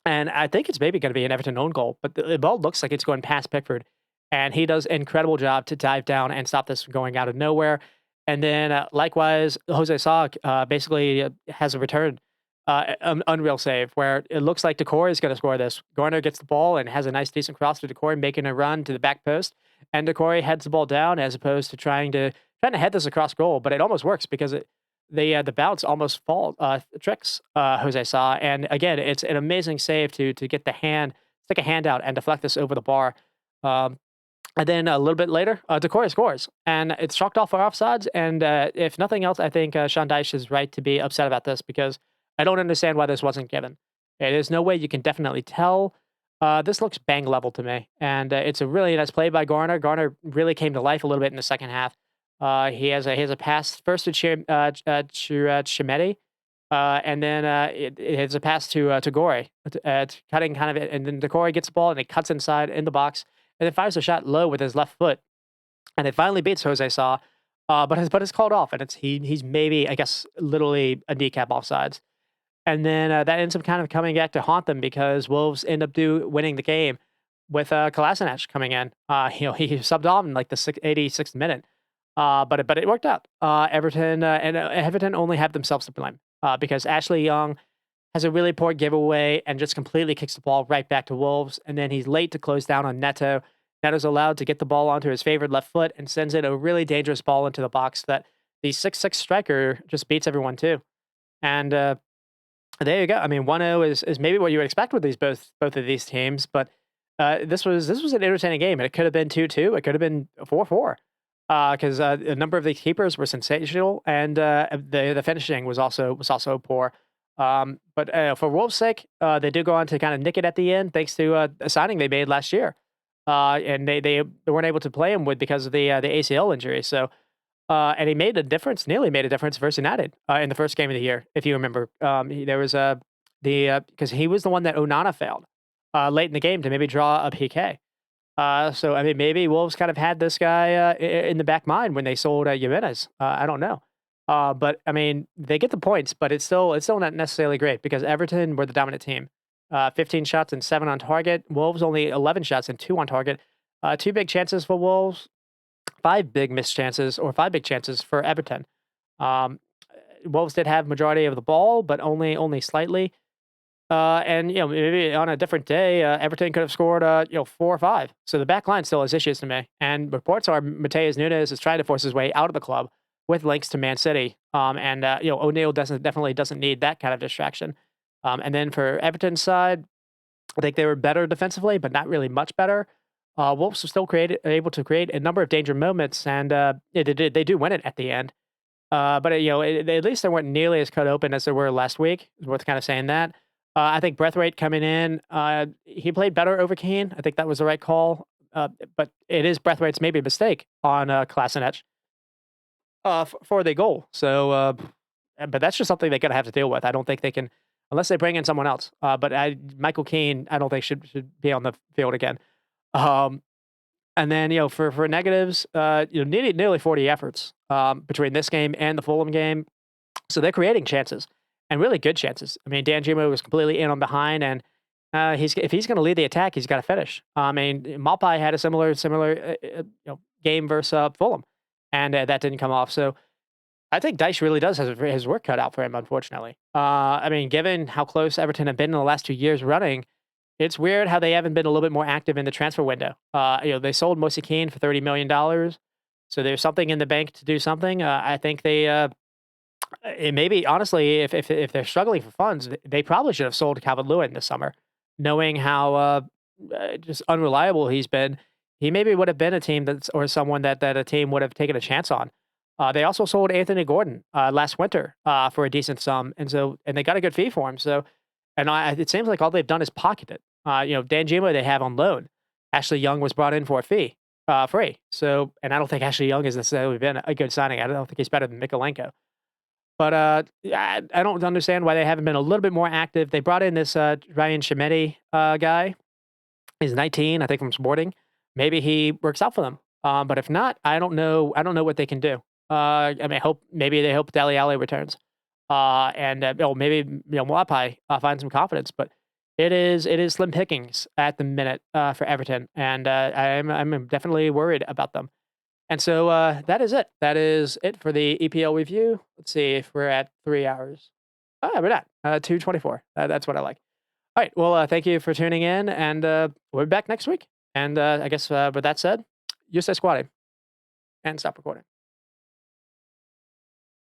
and I think it's maybe going to be an Everton own goal, but the ball looks like it's going past Pickford, and he does an incredible job to dive down and stop this from going out of nowhere. And then likewise, Jose Salah basically has a return unreal save where it looks like Decore is going to score this. Garner gets the ball and has a nice, decent cross to Decore, making a run to the back post, and Decore heads the ball down as opposed to trying to head this across goal. But it almost works because the bounce almost tricks Jose Sa, and again, it's an amazing save to get the hand, stick a hand out and deflect this over the bar. Um, and then a little bit later, Decore scores, and it's chalked off for offsides. And if nothing else, I think Sean Dyche is right to be upset about this because I don't understand why this wasn't given. There's no way you can definitely tell. This looks bang level to me, and it's a really nice play by Garner. Garner really came to life a little bit in the second half. He has a pass first to Chimedi, and then it has a pass to Gore, cutting kind of it, and then Gore gets the ball and it cuts inside in the box, and then fires a shot low with his left foot, and it finally beats Jose Sa, but it's called off, and he's maybe I guess literally a kneecap offsides, and then that ends up kind of coming back to haunt them because Wolves end up winning the game with Kolasinac coming in. He subbed on in like the 86th minute, but it worked out. Everton only have themselves to blame because Ashley Young has a really poor giveaway and just completely kicks the ball right back to Wolves. And then he's late to close down on Neto. Neto's allowed to get the ball onto his favored left foot and sends in a really dangerous ball into the box that the 6'6" striker just beats everyone to. And there you go. I mean, 1-0 is maybe what you would expect with both of these teams, but this was an entertaining game, and it could have been 2-2. It could have been 4-4 because a number of the keepers were sensational, and the finishing was also poor. But for Wolves' sake, they do go on to kind of nick it at the end, thanks to a signing they made last year, and they weren't able to play him with because of the ACL injury. So, and he made a difference, nearly made a difference versus United in the first game of the year, if you remember. There was because he was the one that Onana failed late in the game to maybe draw a PK. So I mean, maybe Wolves kind of had this guy in the back mind when they sold Jimenez. I don't know, but I mean, they get the points, but it's still not necessarily great because Everton were the dominant team. 15 shots and 7 on target. Wolves only 11 shots and 2 on target. 2 big chances for Wolves, 5 big missed chances, or 5 big chances for Everton. Um, Wolves did have majority of the ball, but only slightly. And maybe on a different day, Everton could have scored 4 or 5. So the back line still has issues to me. And reports are Mateus Nunes is trying to force his way out of the club with links to Man City. And O'Neill definitely doesn't need that kind of distraction. And then for Everton's side, I think they were better defensively, but not really much better. Wolves were still able to create a number of danger moments, and they do win it at the end. But at least they weren't nearly as cut open as they were last week. It's worth kind of saying that. I think Breathwaite coming in, he played better over Keane. I think that was the right call. But it is Breathwaite's maybe a mistake on Kolasinac for the goal. So, but that's just something they're going to have to deal with. I don't think they can, unless they bring in someone else. But Michael Keane, I don't think should be on the field again. Um, and then for negatives, needed nearly 40 efforts between this game and the Fulham game. So they're creating chances and really good chances. I mean, Dan Jimo was completely in on behind, and if he's going to lead the attack, he's got to finish. I mean, Malpai had a similar game versus Fulham, and that didn't come off. So I think Dyche really does have his work cut out for him, unfortunately. I mean, given how close Everton have been in the last 2 years running, it's weird how they haven't been a little bit more active in the transfer window. They sold Moise Kean for $30 million. So there's something in the bank to do something. I think it maybe honestly, if they're struggling for funds, they probably should have sold Calvert-Lewin this summer, knowing how just unreliable he's been. He maybe would have been a team or someone that a team would have taken a chance on. They also sold Anthony Gordon last winter for a decent sum, and they got a good fee for him. So, and it seems like all they've done is pocket it. Dan Jimo they have on loan. Ashley Young was brought in for a fee, free. So, and I don't think Ashley Young has necessarily been a good signing. I don't think he's better than Mikolenko. But I don't understand why they haven't been a little bit more active. They brought in this Ryan Chimedi guy. He's 19, I think, from Sporting. Maybe he works out for them. But if not, I don't know. I don't know what they can do. I mean, maybe they hope Dele Alli returns, and maybe Mwapai finds some confidence. But it is slim pickings at the minute for Everton, and I'm definitely worried about them. And so that is it. That is it for the EPL review. Let's see if we're at 3 hours. Ah, we're not. 224. That's what I like. All right. Well, thank you for tuning in, and we'll be back next week. And I guess with that said, you stay squatty and stop recording.